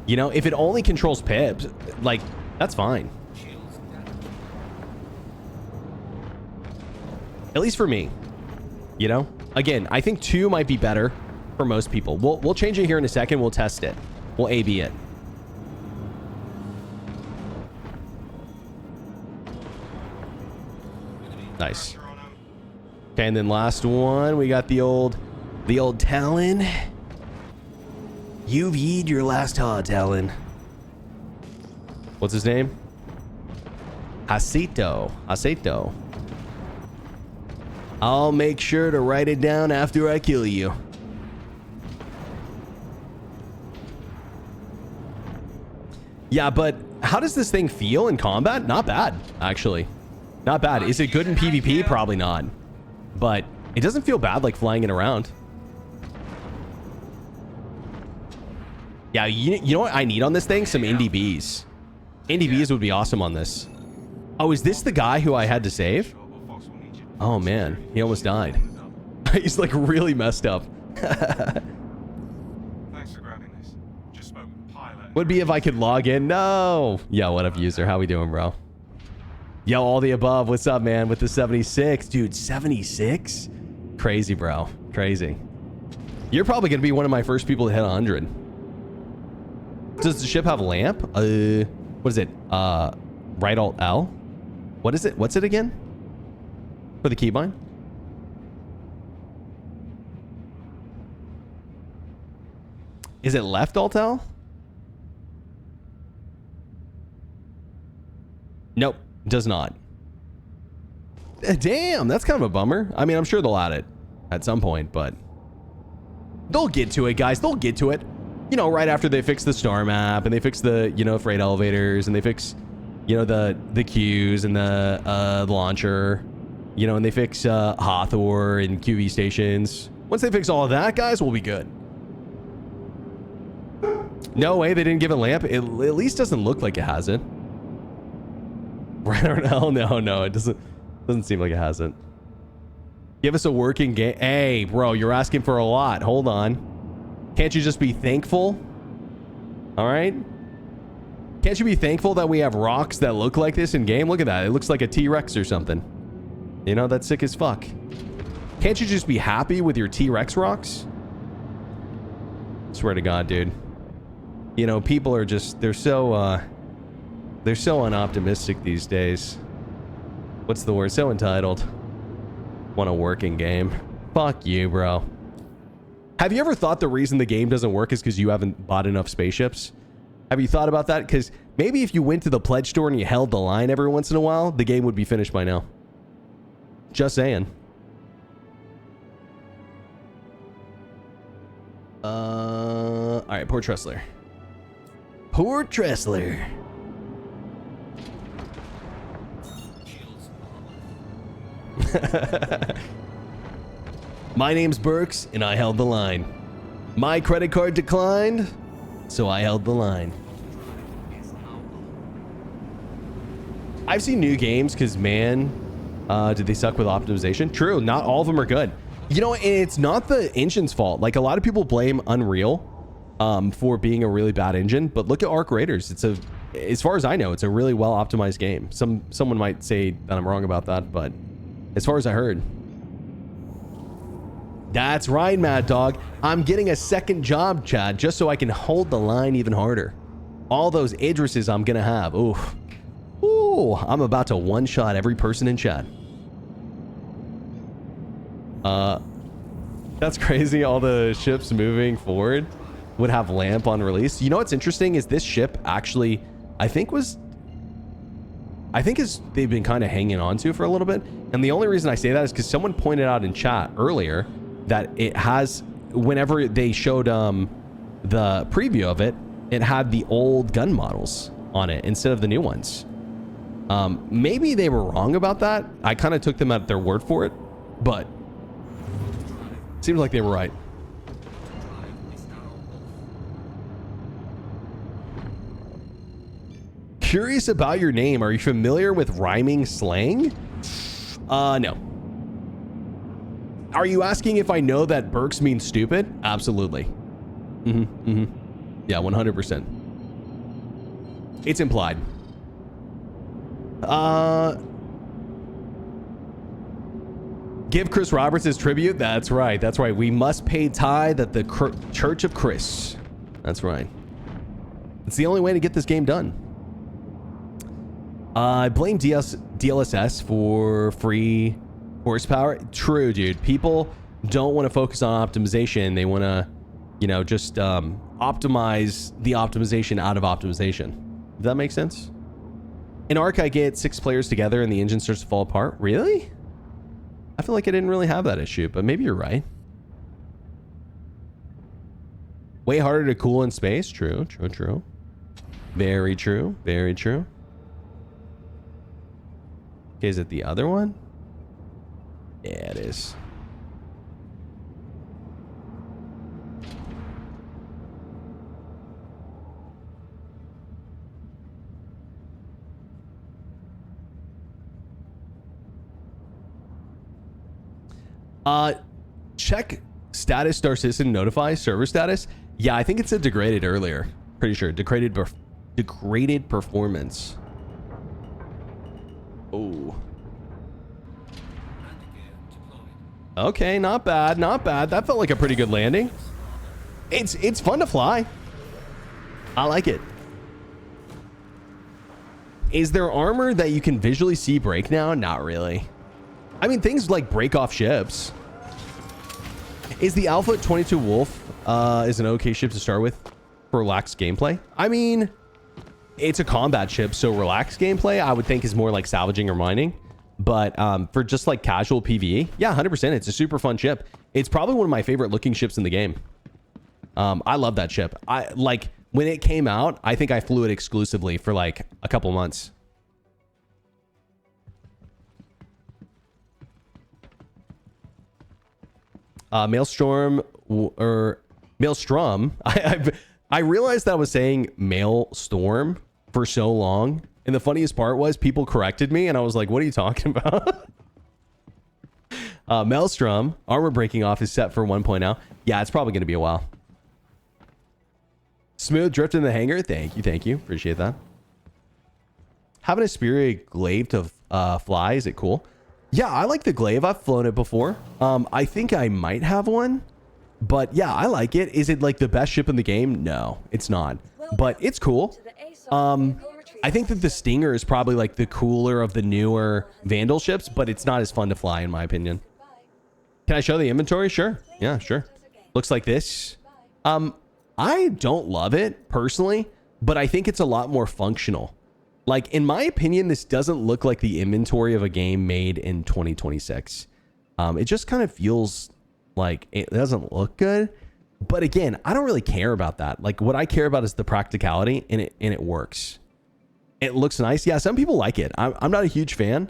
You know, if it only controls pips, like, that's fine. At least for me. You know? Again, I think 2 might be better for most people. We'll change it here in a second. We'll test it. We'll A/B it. Nice. Okay, and then last one, we got the old Talon. You've yeed your last haw, Talon. What's his name? Aceto. I'll make sure to write it down after I kill you. Yeah, but how does this thing feel in combat? Not bad, actually. Not bad. Is it good in PvP? Probably not. But it doesn't feel bad like flying it around. Yeah, you know what I need on this thing? Some NDBs. NDBs would be awesome on this. Oh, is this the guy who I had to save? Oh, man. He almost died. He's like really messed up. Thanks for grabbing this. Just spoke with the pilot. Would be if I could log in. No. Yo, what up, user? How we doing, bro? Yo, all the above. What's up, man? With the 76. Dude, 76? Crazy, bro. Crazy. You're probably going to be one of my first people to hit 100. Does the ship have a lamp? What is it? Right Alt L? What is it? What's it again? For the keybind? Is it left Alt L? Nope, does not. Damn, that's kind of a bummer. I mean, I'm sure they'll add it at some point, but they'll get to it, guys. They'll get to it. You know, right after they fix the star map and they fix the, you know, freight elevators and they fix, you know, the queues and the launcher, you know, and they fix Hathor and QV stations. Once they fix all of that, guys, we'll be good. No way they didn't give it a lamp. It at least doesn't look like it has it. Right or no, it doesn't seem like it has it. Give us a working game. Hey, bro, you're asking for a lot. Hold on. Can't you just be thankful? All right. Can't you be thankful that we have rocks that look like this in game? Look at that. It looks like a T-Rex or something. You know, that's sick as fuck. Can't you just be happy with your T-Rex rocks? Swear to God, dude. You know, people are just, they're so unoptimistic these days. What's the word? So entitled. Want a working game. Fuck you, bro. Have you ever thought the reason the game doesn't work is because you haven't bought enough spaceships? Have you thought about that? Because maybe if you went to the pledge store and you held the line every once in a while, the game would be finished by now. Just saying. All right, poor Tressler. Poor Tressler. My name's Burks, and I held the line. My credit card declined, so I held the line. I've seen new games because, man, did they suck with optimization? True, not all of them are good. You know, and it's not the engine's fault. Like, a lot of people blame Unreal for being a really bad engine. But look at Arc Raiders. It's a, as far as I know, it's a really well optimized game. Someone might say that I'm wrong about that, but as far as I heard. That's right, Mad Dog. I'm getting a second job, Chad, just so I can hold the line even harder. All those Idrises I'm gonna have. Oof. Ooh, I'm about to one-shot every person in chat. That's crazy. All the ships moving forward would have lamp on release. You know what's interesting is this ship actually, I think they've been kind of hanging on to for a little bit. And the only reason I say that is because someone pointed out in chat earlier that it has, whenever they showed the preview of it, it had the old gun models on it instead of the new ones. Maybe they were wrong about that. I kind of took them at their word for it, but seems like they were right. Curious about your name. Are you familiar with rhyming slang? No. Are you asking if I know that Burks means stupid? Absolutely. Yeah, 100%. It's implied. Give Chris Roberts his tribute. That's right. That's right. We must pay tithe at the Church of Chris. That's right. It's the only way to get this game done. I blame DLSS for free horsepower. True, dude. People don't want to focus on optimization. They want to, you know, just optimize the optimization out of optimization. Does that make sense? In Arc, I get 6 players together and the engine starts to fall apart. Really? I feel like I didn't really have that issue, but maybe you're right. Way harder to cool in space. True, true, true. Very true, very true. Okay, is it the other one? Yeah, it is. Check status Star Citizen notify server status. Yeah, I think it said degraded earlier. Pretty sure degraded performance. Oh. Okay, not bad, not bad. That felt like a pretty good landing. It's fun to fly. I like it. Is there armor that you can visually see break now? Not really. I mean, things like break off ships. Is the Alpha 22 Wolf is an okay ship to start with for relaxed gameplay? I mean, it's a combat ship, so relaxed gameplay I would think is more like salvaging or mining. But for just like casual PvE, yeah, 100%. It's a super fun ship. It's probably one of my favorite looking ships in the game. I love that ship. I like when it came out, I think I flew it exclusively for like a couple months. Maelstrom or Maelstrom. I realized that I was saying Maelstrom for so long. And the funniest part was people corrected me and I was like, what are you talking about? Maelstrom, armor breaking off is set for 1.0. Yeah, it's probably going to be a while. Smooth drift in the hangar. Thank you. Thank you. Appreciate that. Having a Spirit glaive to fly, is it cool? Yeah, I like the glaive. I've flown it before. I think I might have one. But yeah, I like it. Is it like the best ship in the game? No, it's not. But it's cool. I think that the Stinger is probably like the cooler of the newer Vandal ships, but it's not as fun to fly in my opinion. Can I show the inventory? Sure. Yeah, sure. Looks like this. I don't love it personally, but I think it's a lot more functional. Like, in my opinion, this doesn't look like the inventory of a game made in 2026. It just kind of feels like it doesn't look good. But again, I don't really care about that. Like, what I care about is the practicality, and it works. It looks nice. Yeah, some people like it. I'm not a huge fan,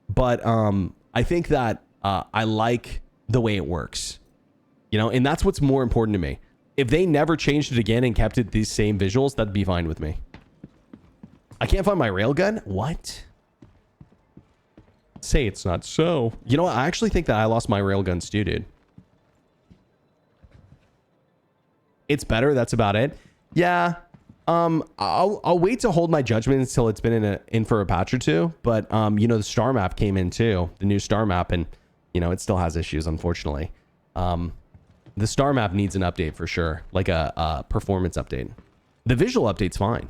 but I think that I like the way it works. You know, and that's what's more important to me. If they never changed it again and kept it these same visuals, that'd be fine with me. I can't find my railgun. What? Say it's not so. You know what? I actually think that I lost my railguns too, dude. It's better. That's about it. Yeah. I'll wait to hold my judgment until it's been in for a patch or two. But you know, the star map came in too, the new star map, and you know, it still has issues, unfortunately. The star map needs an update for sure, like a performance update. The visual update's fine,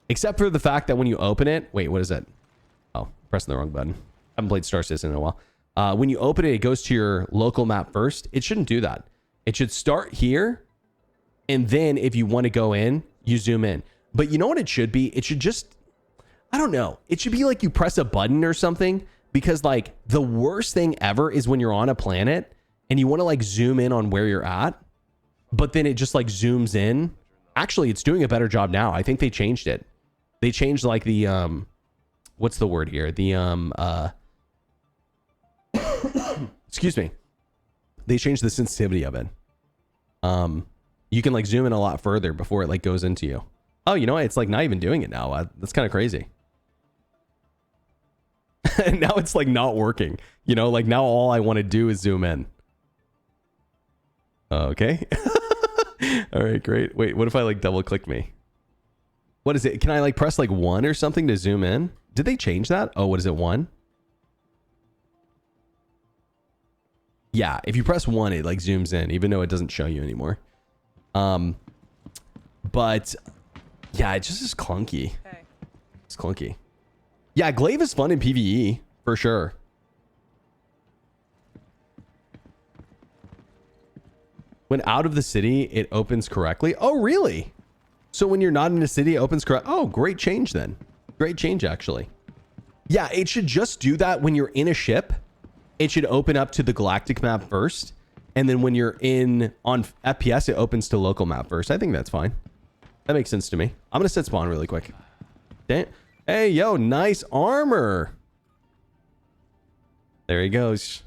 except for the fact that when you open it, wait, what is it? Oh, pressing the wrong button. I haven't played Star Citizen in a while. When you open it, it goes to your local map first. It shouldn't do that. It should start here, and then if you want to go in, you zoom in. But you know what it should be? It should just, I don't know. It should be like you press a button or something, because like the worst thing ever is when you're on a planet and you want to like zoom in on where you're at, but then it just like zooms in. Actually, it's doing a better job now. I think they changed it. They changed like the, what's the word here? The, excuse me. They changed the sensitivity of it. You can like zoom in a lot further before it like goes into you. Oh, you know what? It's like not even doing it now. That's kind of crazy. And now it's like not working. You know, like now all I want to do is zoom in. Okay. All right, great. Wait, what if I like double click me? What is it? Can I like press like 1 or something to zoom in? Did they change that? Oh, what is it? 1? Yeah, if you press 1, it like zooms in, even though it doesn't show you anymore. But yeah, it just is clunky. It's clunky. Yeah, Glaive is fun in PvE for sure. When out of the city, it opens correctly. Oh, really? So when you're not in a city, it opens correct. Oh, great change then. Great change, actually. Yeah, it should just do that when you're in a ship. It should open up to the galactic map first. And then when you're on FPS, it opens to local map first. I think that's fine. That makes sense to me. I'm going to set spawn really quick. Damn. Hey, yo, nice armor. There he goes.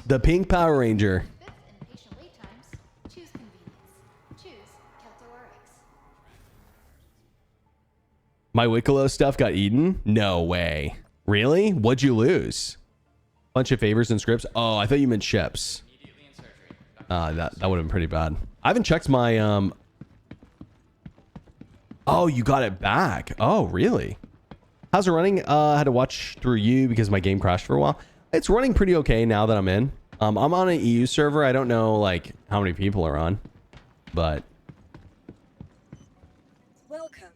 The pink Power Ranger. My Wicklow stuff got eaten? No way. Really? What'd you lose? Bunch of favors and scripts? Oh, I thought you meant ships. That would have been pretty bad. I haven't checked my... Oh, you got it back. Oh, really? How's it running? I had to watch through you because my game crashed for a while. It's running pretty okay now that I'm in. I'm on an EU server. I don't know like how many people are on, but... Welcome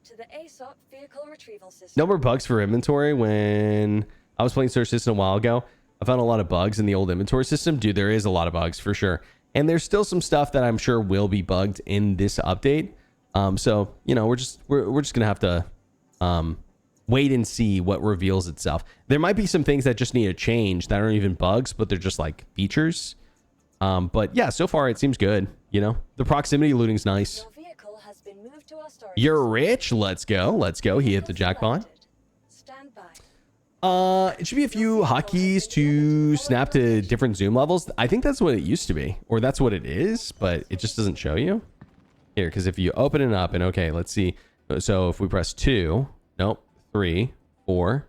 to the ASOP vehicle retrieval system. No more bugs for inventory. When I was playing Star Citizen a while ago, I found a lot of bugs in the old inventory system. Dude, there is a lot of bugs for sure. And there's still some stuff that I'm sure will be bugged in this update. So, you know, we're just gonna have to wait and see what reveals itself. There might be some things that just need to change that aren't even bugs, but they're just like features. But yeah, so far it seems good. You know, the proximity looting's nice. Your vehicle has been moved to our storage. You're rich. Let's go. Let's go. He hit the jackpot. Stand by. It should be a few hotkeys to snap to different zoom levels. I think that's what it used to be, or that's what it is, but it just doesn't show you here. Because if you open it up and okay, let's see. So if we press 2, nope, 3, 4,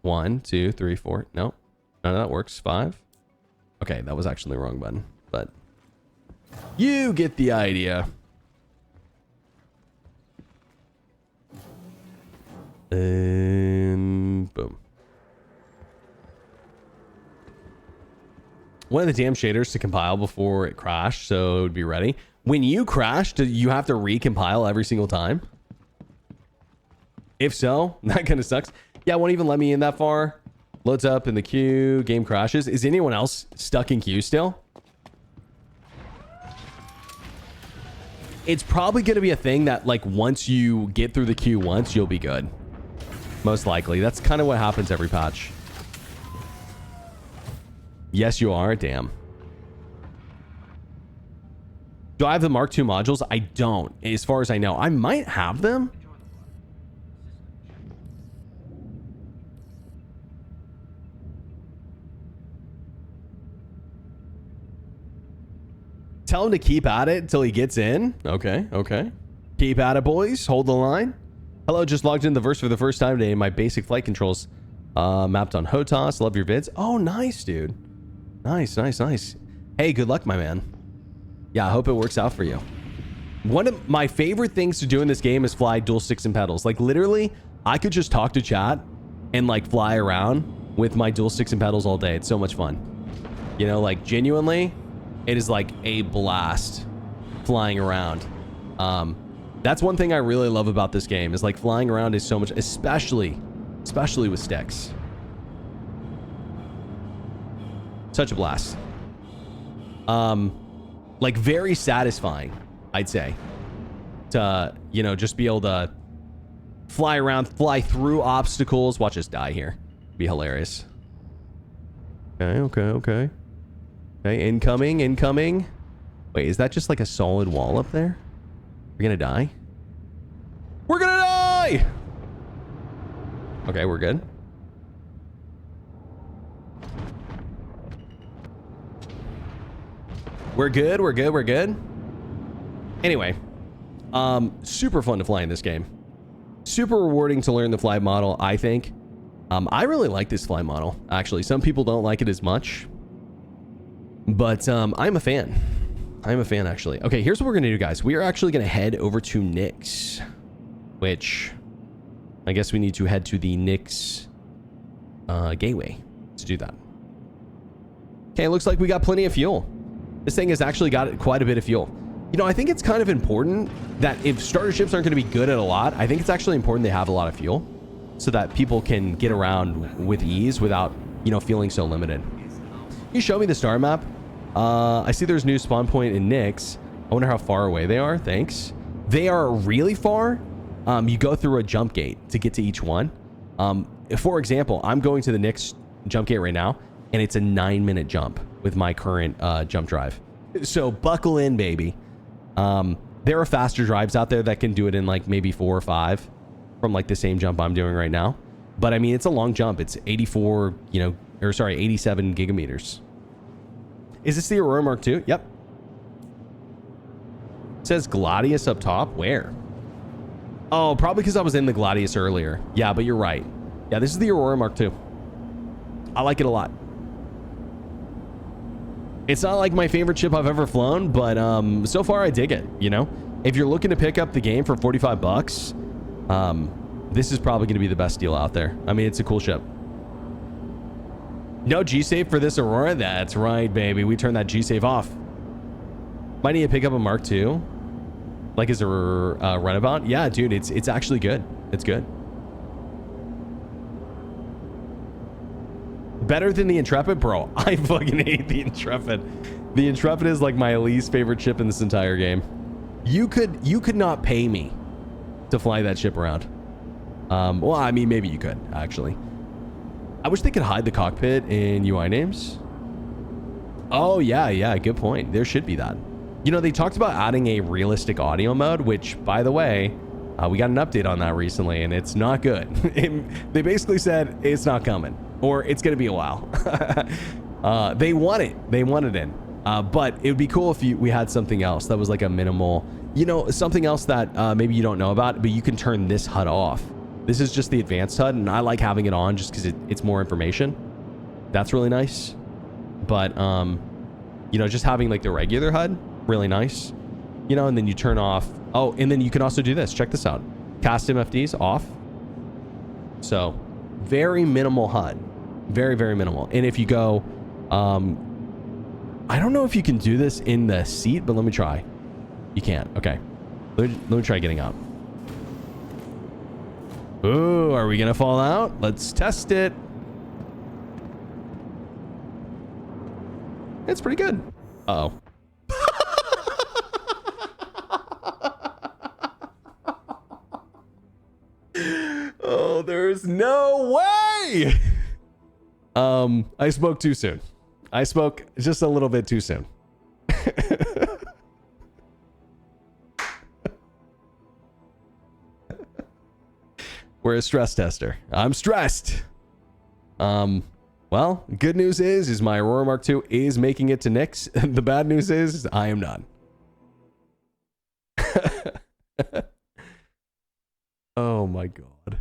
1, 2, 3, 4, nope, none of that works. 5. Okay, that was actually the wrong button, but you get the idea. And boom. One of the damn shaders to compile before it crashed, so it would be ready. When you crash, do you have to recompile every single time? If so, that kind of sucks. Yeah, it won't even let me in that far. Loads up in the queue, game crashes. Is anyone else stuck in queue still? It's probably going to be a thing that like once you get through the queue once, you'll be good. Most likely. That's kind of what happens every patch. Yes, you are. Damn. Do I have the Mark II modules? I don't, as far as I know. I might have them. Tell him to keep at it until he gets in. Okay, okay. Keep at it, boys. Hold the line. Hello, just logged in the verse for the first time today. My basic flight controls mapped on HOTAS. Love your vids. Oh, nice, dude. Nice, nice, nice. Hey, good luck, my man. Yeah, I hope it works out for you. One of my favorite things to do in this game is fly dual sticks and pedals. Like literally, I could just talk to chat and like fly around with my dual sticks and pedals all day. It's so much fun. You know, like genuinely, it is like a blast flying around. That's one thing I really love about this game is like flying around is so much, especially with sticks. Such a blast. Like very satisfying, I'd say, to, you know, just be able to fly around, fly through obstacles. Watch us die here. Be hilarious. Okay. Okay, incoming. Wait, is that just like a solid wall up there? We're gonna die? We're gonna die! Okay, we're good. We're good. Anyway, super fun to fly in this game. Super rewarding to learn the fly model, I think. I really like this fly model, actually. Some people don't like it as much, but I'm a fan. I'm a fan, actually. Okay, here's what we're gonna do, guys. We are actually gonna head over to Nyx, which I guess we need to head to the Nyx gateway to do that. Okay, it looks like we got plenty of fuel. This thing has actually got quite a bit of fuel. You know, I think it's kind of important that if starter ships aren't going to be good at a lot, I think it's actually important they have a lot of fuel so that people can get around with ease without, you know, feeling so limited. Can you show me the star map? I see there's a new spawn point in Nyx. I wonder how far away they are. Thanks. They are really far. You go through a jump gate to get to each one. For example, I'm going to the Nyx jump gate right now, and it's a 9-minute jump with my current jump drive. So buckle in, baby. There are faster drives out there that can do it in like maybe 4 or 5 from like the same jump I'm doing right now. But I mean, it's a long jump. It's 87 gigameters. Is this the Aurora Mark II? Yep. It says Gladius up top. Where? Oh, probably because I was in the Gladius earlier. Yeah, but you're right. Yeah, this is the Aurora Mark II. I like it a lot. It's not like my favorite ship I've ever flown, but so far I dig it, you know? If you're looking to pick up the game for 45 bucks, this is probably going to be the best deal out there. I mean, it's a cool ship. No G-Save for this Aurora? That's right, baby. We turned that G-Save off. Might need to pick up a Mark II. Like, is there a runabout? Yeah, dude, it's actually good. It's good. Better than the Intrepid? Bro, I fucking hate the Intrepid. The Intrepid is like my least favorite ship in this entire game. You could not pay me to fly that ship around. Well, I mean, maybe you could, actually. I wish they could hide the cockpit in UI names. Oh, yeah, good point. There should be that. You know, they talked about adding a realistic audio mode, which, by the way, we got an update on that recently, and it's not good. They basically said it's not coming, or it's going to be a while. They want it. They want it in. But it would be cool if we had something else that was like a minimal, you know, something else that maybe you don't know about, but you can turn this HUD off. This is just the advanced HUD, and I like having it on just because it's more information. That's really nice. But, you know, just having like the regular HUD, really nice. You know, and then you turn off. Oh, and then you can also do this. Check this out. Cast MFDs off. So, very minimal HUD. Very, very minimal. And if you go, I don't know if you can do this in the seat, but let me try. You can't. Okay. Let me try getting out. Ooh, are we gonna fall out? Let's test it. It's pretty good. Uh-oh. Oh, there's no way. I spoke too soon. I spoke just a little bit too soon. We're a stress tester. I'm stressed. Well, good news is my Aurora Mark II is making it to Nyx. The bad news is I am not. Oh my god.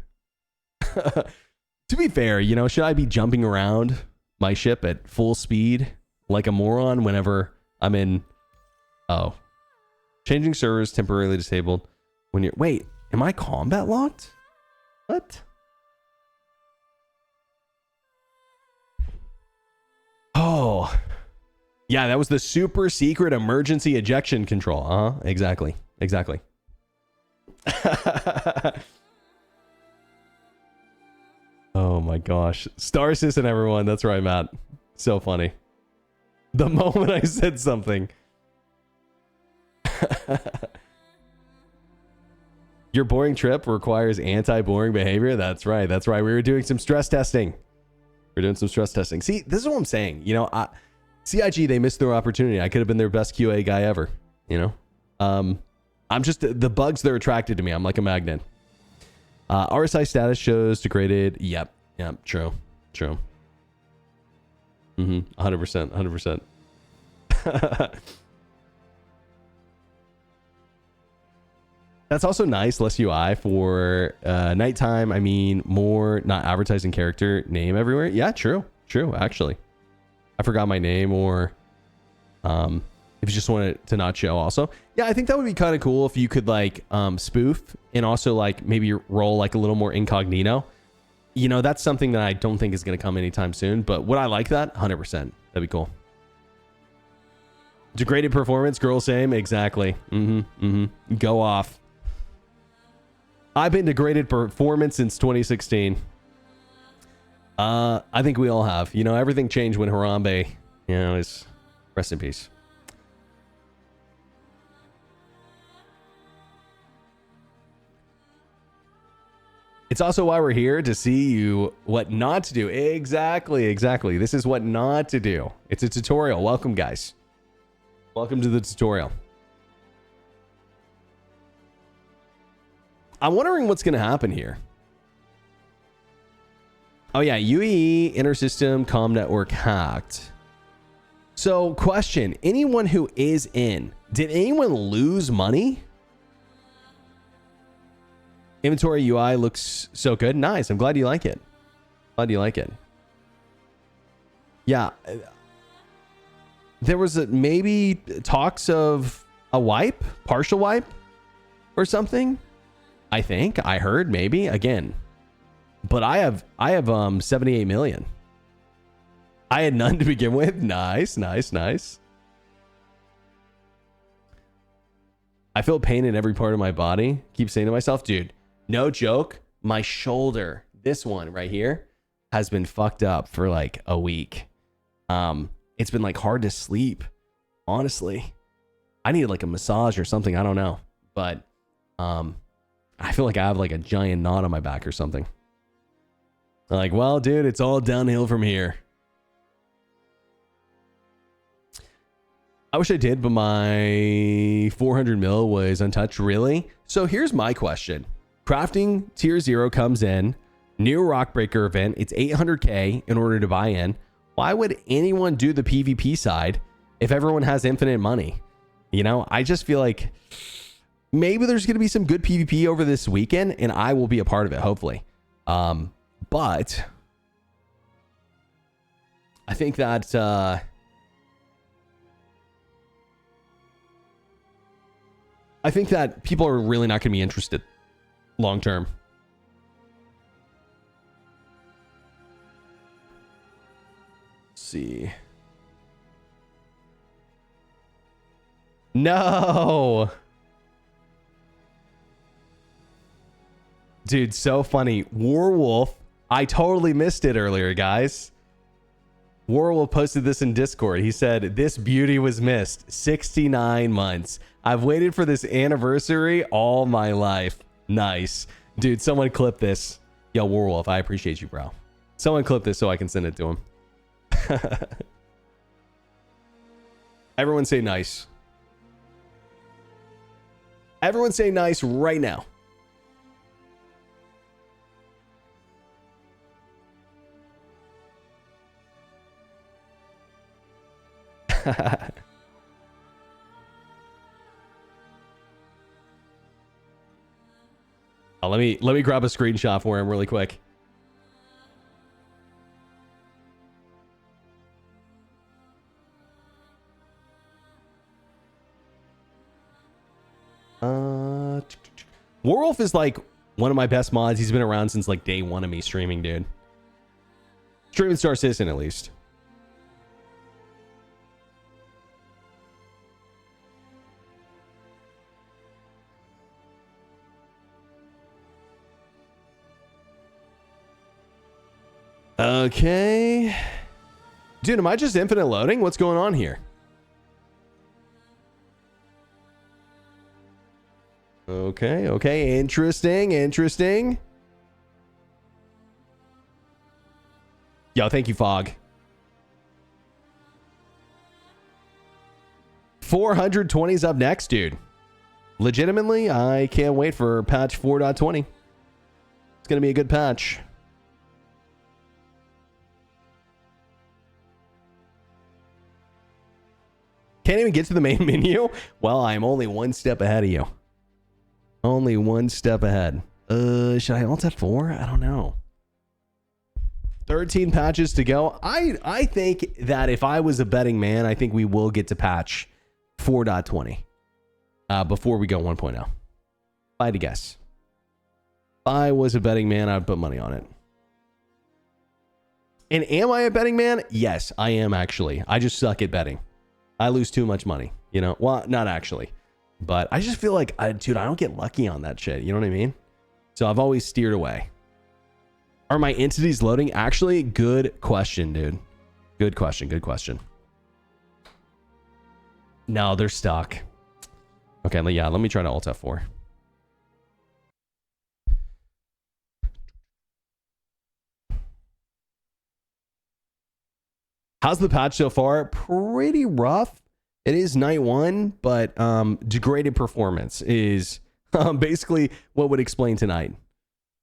To be fair, you know, should I be jumping around my ship at full speed like a moron whenever I'm in Oh. Changing servers temporarily disabled when you're... Wait, am I combat locked? What? Oh. Yeah, that was the super secret emergency ejection control. Uh-huh. Exactly. Exactly. Oh my gosh. Star Citizen, everyone. That's right, Matt. So funny. The moment I said something. Your boring trip requires anti-boring behavior. That's right. That's right. We were doing some stress testing. We're doing some stress testing. See, this is what I'm saying. You know, CIG, they missed their opportunity. I could have been their best QA guy ever. You know, I'm just the bugs that are attracted to me. I'm like a magnet. RSI status shows degraded. Yep. Yep. True. True. 100%. 100%. That's also nice. Less UI for nighttime. I mean, more not advertising character name everywhere. Yeah, true. True. Actually, I forgot my name, or if you just wanted to not show also. Yeah, I think that would be kind of cool if you could like spoof and also like maybe roll like a little more incognito. You know, that's something that I don't think is going to come anytime soon, but would I like that? 100%. That'd be cool. Degraded performance, girl, same. Exactly. Go off. I've been degraded performance since 2016. I think we all have. You know, everything changed when Harambe, you know, is rest in peace. It's also why we're here, to see you what not to do. Exactly, exactly. This is what not to do. It's a tutorial. Welcome, guys. Welcome to the tutorial. I'm wondering what's going to happen here. Oh yeah, UEE Intersystem Comm Network hacked. So question, anyone who is in, did anyone lose money? Inventory UI looks so good. Nice. I'm glad you like it. Glad you like it. Yeah. There was maybe talks of a wipe, partial wipe or something. I think I heard maybe again, but I have 78 million. I had none to begin with. Nice. I feel pain in every part of my body. Keep saying to myself, dude, no joke. My shoulder, this one right here, has been fucked up for like a week. It's been like hard to sleep. Honestly, I need like a massage or something. I don't know, but I feel like I have like a giant knot on my back or something. Like, well, dude, it's all downhill from here. I wish I did, but my 400 mil was untouched. Really? So here's my question. Crafting tier 0 comes in. New Rockbreaker event. It's 800k in order to buy in. Why would anyone do the PvP side if everyone has infinite money? You know, I just feel like maybe there's going to be some good PvP over this weekend, and I will be a part of it, hopefully. But I think that people are really not going to be interested long term. Let's see. No. Dude, so funny. Warwolf, I totally missed it earlier, guys. Warwolf posted this in Discord. He said, this beauty was missed. 69 months. I've waited for this anniversary all my life. Nice. Dude, someone clip this. Yo, Warwolf, I appreciate you, bro. Someone clip this so I can send it to him. Everyone say nice. Everyone say nice right now. Oh, let me grab a screenshot for him really quick. Warwolf is like one of my best mods. He's been around since like day one of me streaming, dude. Streaming Star Citizen, at least. Okay. Dude, am I just infinite loading? What's going on here? Okay, okay. Interesting, interesting. Yo, thank you, Fog. 420's up next, dude. Legitimately, I can't wait for patch 4.20. It's going to be a good patch. Can't even get to the main menu? Well, I'm only one step ahead of you. Only one step ahead. Should I alt F4? I don't know. 13 patches to go. I think that if I was a betting man, I think we will get to patch 4.20 before we go 1.0. If I had to guess. If I was a betting man, I'd put money on it. And am I a betting man? Yes, I am actually. I just suck at betting. I lose too much money, you know? Well, not actually. But I just feel like, dude, I don't get lucky on that shit. You know what I mean? So I've always steered away. Are my entities loading? Actually, good question, dude. Good question. Good question. No, they're stuck. Okay, yeah, let me try to alt F4. How's the patch so far? Pretty rough. It is night one, but degraded performance is basically what would explain tonight.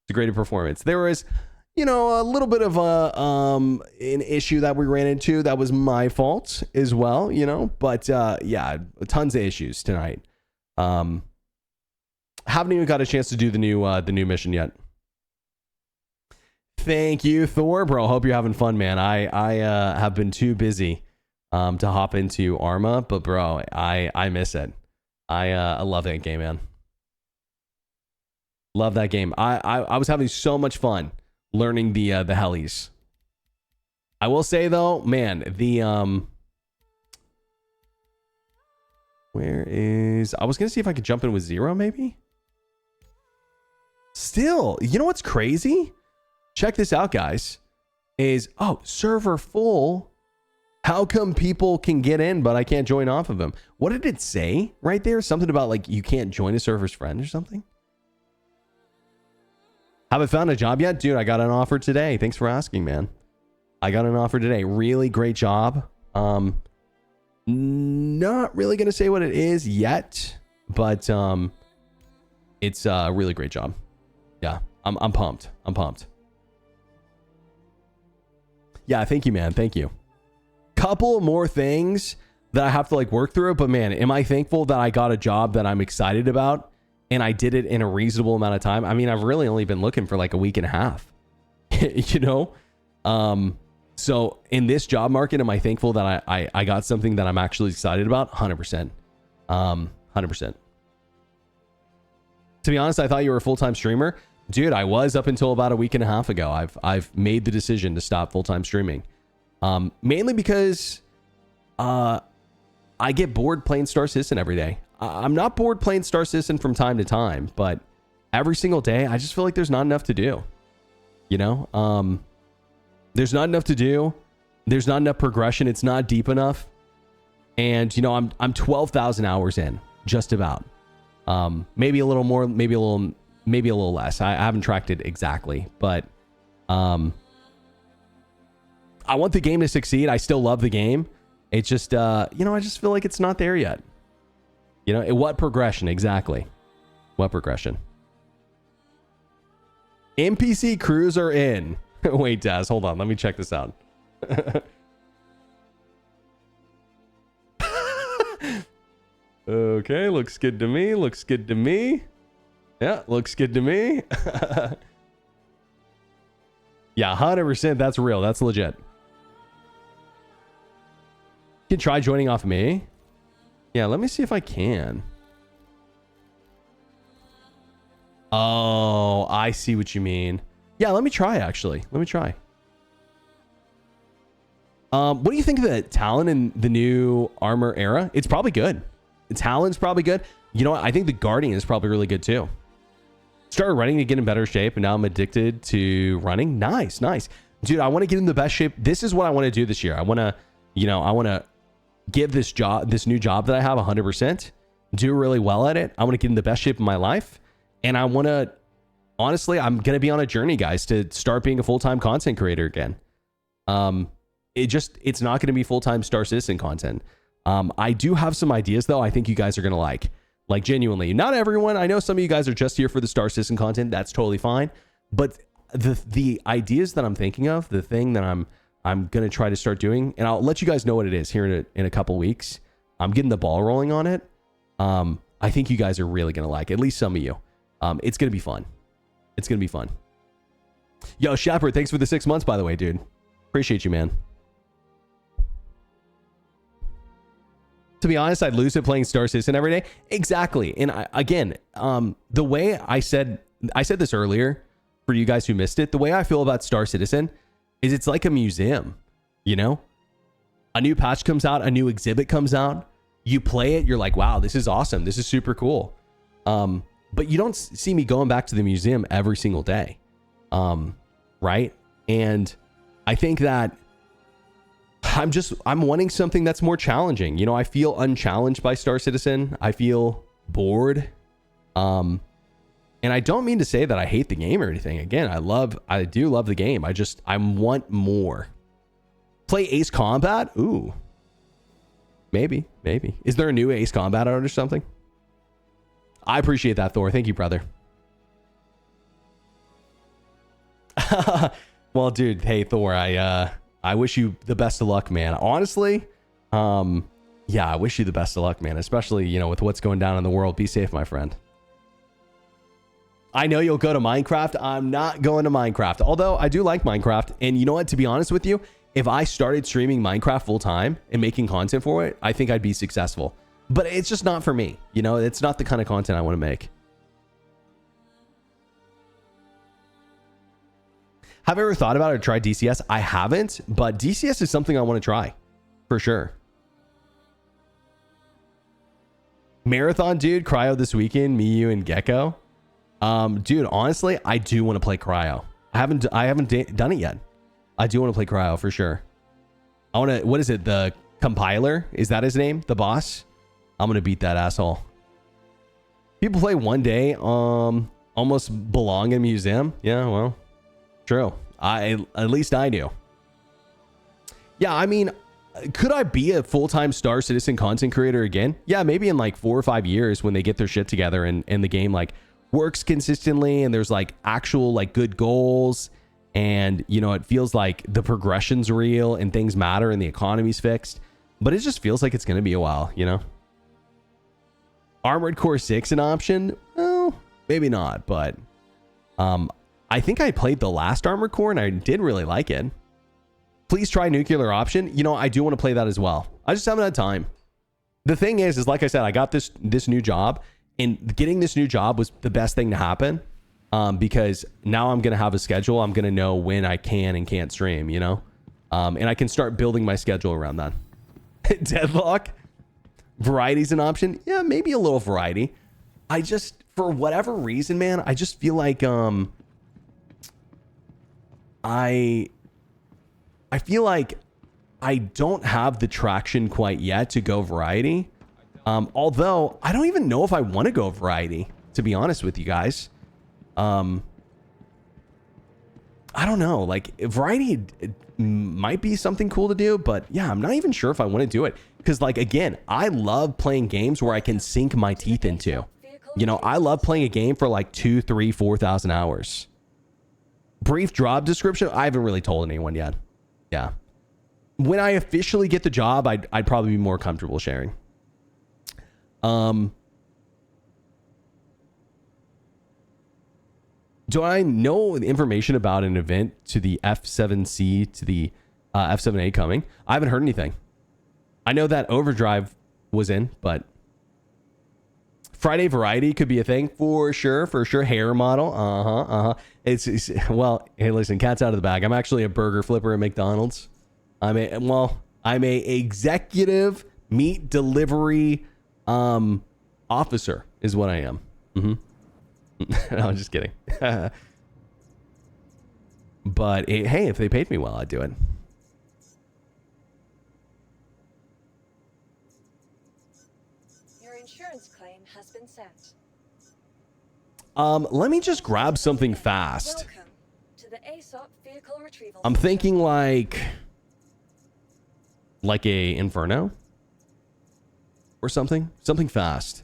Degraded performance. There was, you know, a little bit of an issue that we ran into that was my fault as well, you know, but yeah, tons of issues tonight. Haven't even got a chance to do the new mission yet. Thank you, Thor, bro. Hope you're having fun, man. I have been too busy to hop into Arma, but bro, I miss it. I love that game, man. Love that game. I was having so much fun learning the helis. I will say though, man, the where is, I was gonna see if I could jump in with Zero, maybe. Still, you know what's crazy? Check this out, guys. Is, oh, server full. How come people can get in, but I can't join off of them? What did it say right there? Something about like you can't join a server's friend or something? Haven't found a job yet? Dude, I got an offer today. Thanks for asking, man. I got an offer today. Really great job. Not really going to say what it is yet, but it's a really great job. Yeah, I'm pumped. I'm pumped. Yeah, thank you, man. Thank you. Couple more things that I have to like work through, but man, am I thankful that I got a job that I'm excited about and I did it in a reasonable amount of time. I mean, I've really only been looking for like a week and a half, you know? So in this job market, am I thankful that I got something that I'm actually excited about? 100%. 100%. To be honest, I thought you were a full-time streamer. Dude, I was up until about a week and a half ago. I've made the decision to stop full-time streaming. Mainly because I get bored playing Star Citizen every day. I'm not bored playing Star Citizen from time to time, but every single day, I just feel like there's not enough to do. You know? There's not enough to do. There's not enough progression. It's not deep enough. And, you know, I'm 12,000 hours in, just about. Maybe a little more, maybe a little less. I haven't tracked it exactly, but I want the game to succeed. I still love the game. It's just, you know, I just feel like it's not there yet. You know, what progression exactly? What progression? NPC crews are in. Wait, Daz, hold on. Let me check this out. Okay, looks good to me. Looks good to me. Yeah, looks good to me. Yeah, 100%. That's real. That's legit. You can try joining off me. Yeah, let me see if I can. Oh, I see what you mean. Yeah, let me try, actually. Let me try. What do you think of the Talon in the new armor era? It's probably good. The Talon's probably good. You know what? I think the Guardian is probably really good too. Started running to get in better shape, and now I'm addicted to running. Nice, nice. Dude, I want to get in the best shape. This is what I want to do this year. I want to, I want to give this new job that I have 100%, do really well at it. I want to get in the best shape of my life. And I want to, honestly, I'm going to be on a journey, guys, to start being a full-time content creator again. It's not going to be full-time Star Citizen content. I do have some ideas though. I think you guys are going to like genuinely. Not everyone. I know some of you guys are just here for the Star Citizen content. That's totally fine. But the ideas that I'm thinking of, the thing that I'm going to try to start doing, and I'll let you guys know what it is here in a couple weeks. I'm getting the ball rolling on it. I think you guys are really going to like it, at least some of you. It's going to be fun. It's going to be fun. Yo, Shepard, thanks for the 6 months, by the way, dude. Appreciate you, man. To be honest, I'd lose it playing Star Citizen every day. Exactly. And again, the way I said this earlier for you guys who missed it, the way I feel about Star Citizen is it's like a museum, you know? A new patch comes out, a new exhibit comes out, you play it, you're like, wow, this is awesome. This is super cool. But you don't see me going back to the museum every single day. Right? And I think that I'm wanting something that's more challenging. You know, I feel unchallenged by Star Citizen. I feel bored. And I don't mean to say that I hate the game or anything. Again, I do love the game. I want more. Play Ace Combat? Ooh. Maybe. Is there a new Ace Combat out or something? I appreciate that, Thor. Thank you, brother. Well, dude, hey, Thor, I wish you the best of luck, man. Honestly, yeah, I wish you the best of luck, man. Especially, you know, with what's going down in the world. Be safe, my friend. I know you'll go to Minecraft. I'm not going to Minecraft. Although I do like Minecraft. And you know what? To be honest with you, if I started streaming Minecraft full time and making content for it, I think I'd be successful. But it's just not for me. You know, it's not the kind of content I want to make. Have I ever thought about it or tried DCS? I haven't, but DCS is something I want to try for sure. Marathon, dude, Cryo this weekend, me, you, and Gecko. Dude, honestly, I do want to play Cryo. I haven't done it yet. I do want to play Cryo for sure. I want to, what is it? The compiler? Is that his name? The boss? I'm going to beat that asshole. People play one day, almost belong in a museum. Yeah, well, true. At least I do. Yeah, I mean, could I be a full-time Star Citizen content creator again? Yeah, maybe in like 4 or 5 years when they get their shit together and the game like works consistently and there's like actual like good goals and, you know, it feels like the progression's real and things matter and the economy's fixed. But it just feels like it's going to be a while, you know? Armored Core 6 an option? Well, maybe not, but I think I played the last Armored Core and I did really like it. Please try Nuclear Option. You know, I do want to play that as well. I just haven't had time. The thing is like I said, I got this new job, and getting this new job was the best thing to happen because now I'm going to have a schedule. I'm going to know when I can and can't stream, you know? And I can start building my schedule around that. Deadlock? Variety's an option? Yeah, maybe a little variety. I just, for whatever reason, man, I just feel like I feel like I don't have the traction quite yet to go variety. Although I don't even know if I want to go variety, to be honest with you guys. I don't know, like variety might be something cool to do, but yeah, I'm not even sure if I want to do it. Because like, again, I love playing games where I can sink my teeth into. You know, I love playing a game for like 2,000, 3,000, 4,000 hours. Brief job description. I haven't really told anyone yet. Yeah. When I officially get the job, I'd probably be more comfortable sharing. Do I know information about an event to the F7C to the F7A coming? I haven't heard anything. I know that Overdrive was in, but Friday variety could be a thing for sure. Hair model. It's well, hey, listen, cat's out of the bag. I'm actually a burger flipper at McDonald's. I'm a executive meat delivery officer is what I am. No, I'm just kidding. But hey, if they paid me well, I'd do it. Your insurance claim has been sent. Let me just grab something fast. Welcome to the ASOP vehicle retrieval. I'm thinking like a Inferno or something fast.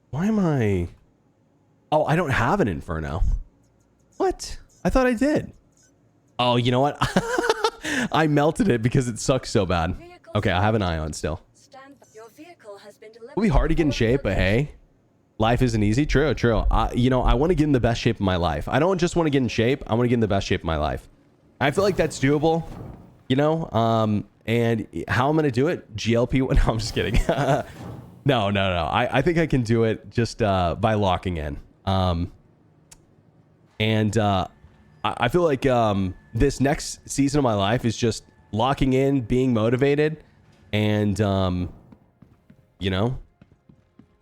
Why am I? Oh, I don't have an Inferno. What? I thought I did. Oh, you know what? I melted it because it sucks so bad. Okay, I have an Ion still. Your vehicle has been delivered. It'll be hard to get in shape, but hey, life isn't easy. True. You know, I want to get in the best shape of my life. I don't just want to get in shape. I want to get in the best shape of my life. I feel like that's doable, you know? And how I'm going to do it? GLP. No, I'm just kidding. No. I think I can do it just by locking in. I feel like this next season of my life is just locking in, being motivated, and you know,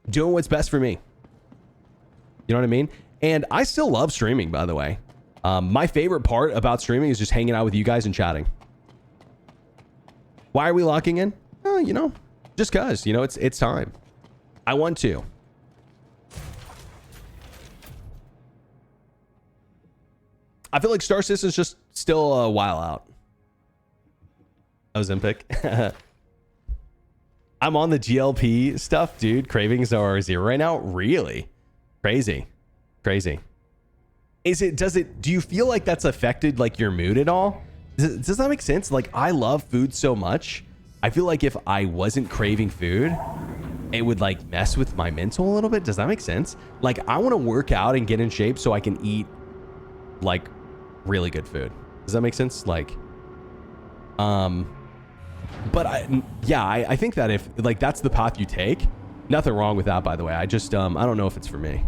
doing what's best for me. You know what I mean? And I still love streaming, by the way. My favorite part about streaming is just hanging out with you guys and chatting. Why are we locking in? You know, just cause, you know, it's time. I want to. I feel like Star Citizen's just still a while out. Ozempic. I'm on the GLP stuff, dude. Cravings are 0 right now. Really? Crazy. Do you feel like that's affected like your mood at all? Does that make sense? Like, I love food so much. I feel like if I wasn't craving food, it would like mess with my mental a little bit. Does that make sense? Like, I want to work out and get in shape so I can eat like really good food. Does that make sense? Like, but I think that if like that's the path you take, nothing wrong with that, by the way. I just I don't know if it's for me.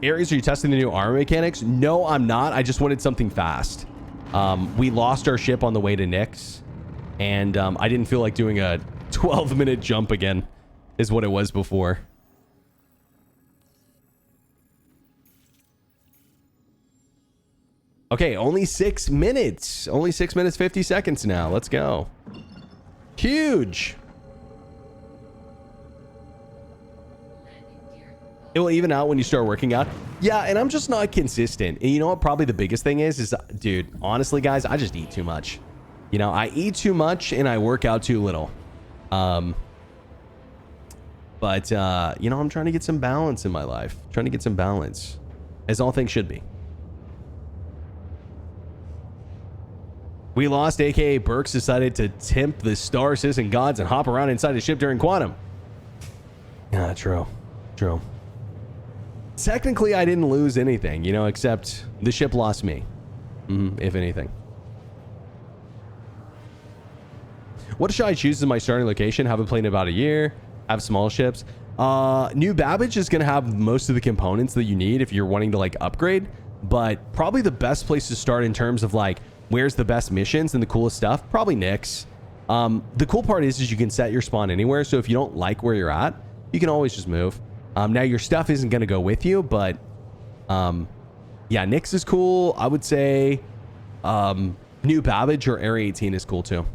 Aries, are you testing the new armor mechanics? No, I'm not. I just wanted something fast. We lost our ship on the way to Nyx, and I didn't feel like doing a 12-minute jump again, is what it was before. Okay, only 6 minutes. Only 6 minutes, 50 seconds now. Let's go. Huge. It will even out when you start working out. Yeah, and I'm just not consistent. And you know what probably the biggest thing is, dude, honestly, guys, I just eat too much. You know, I eat too much and I work out too little. But, you know, I'm trying to get some balance in my life. Trying to get some balance. As all things should be. We lost, aka Burks decided to tempt the Star Citizen gods and hop around inside the ship during Quantum. Yeah, true. Technically, I didn't lose anything, you know, except the ship lost me. If anything. What should I choose as my starting location? Haven't played in about a year. Have small ships. New Babbage is going to have most of the components that you need if you're wanting to like upgrade. But probably the best place to start in terms of like where's the best missions and the coolest stuff, probably Nyx. The cool part is you can set your spawn anywhere. So if you don't like where you're at, you can always just move. Now your stuff isn't going to go with you, but yeah, Nyx is cool. I would say New Babbage or Area 18 is cool too.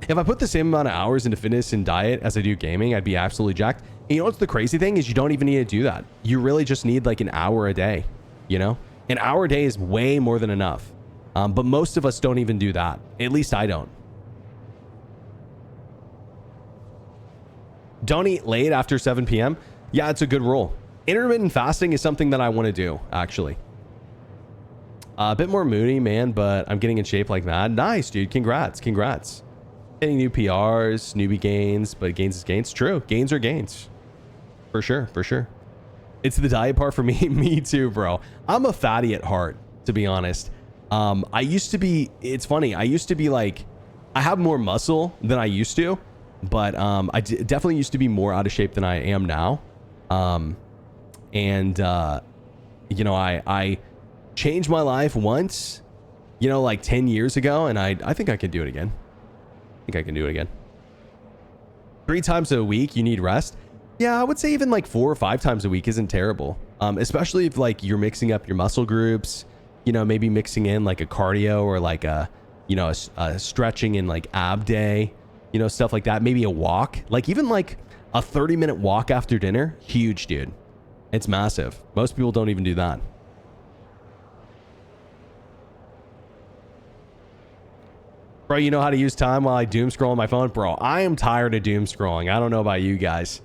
If I put the same amount of hours into fitness and diet as I do gaming, I'd be absolutely jacked. And you know what's the crazy thing is you don't even need to do that. You really just need like an hour a day, you know? An hour a day is way more than enough. But most of us don't even do that. At least I don't. Don't eat late after 7 p.m. Yeah, it's a good rule. Intermittent fasting is something that I want to do, actually. A bit more moody, man, but I'm getting in shape like that. Nice, dude. Congrats. Hitting new PRs, newbie gains, but gains is gains. True. Gains are gains. For sure. It's the diet part for me. Me too, bro. I'm a fatty at heart, to be honest. I used to be, it's funny. I used to be like, I have more muscle than I used to, but definitely used to be more out of shape than I am now. You know, I changed my life once, you know, like 10 years ago, and I think I can do it again. I think I can do it again. 3 times a week, you need rest. Yeah, I would say even like 4 or 5 times a week isn't terrible. Especially if like you're mixing up your muscle groups, you know, maybe mixing in like a cardio or like a, you know, a stretching and like ab day, you know, stuff like that. Maybe a walk, like even like a 30-minute walk after dinner. Huge, dude. It's massive. Most people don't even do that. Bro, you know how to use time while I doom scroll on my phone? Bro, I am tired of doom scrolling. I don't know about you guys.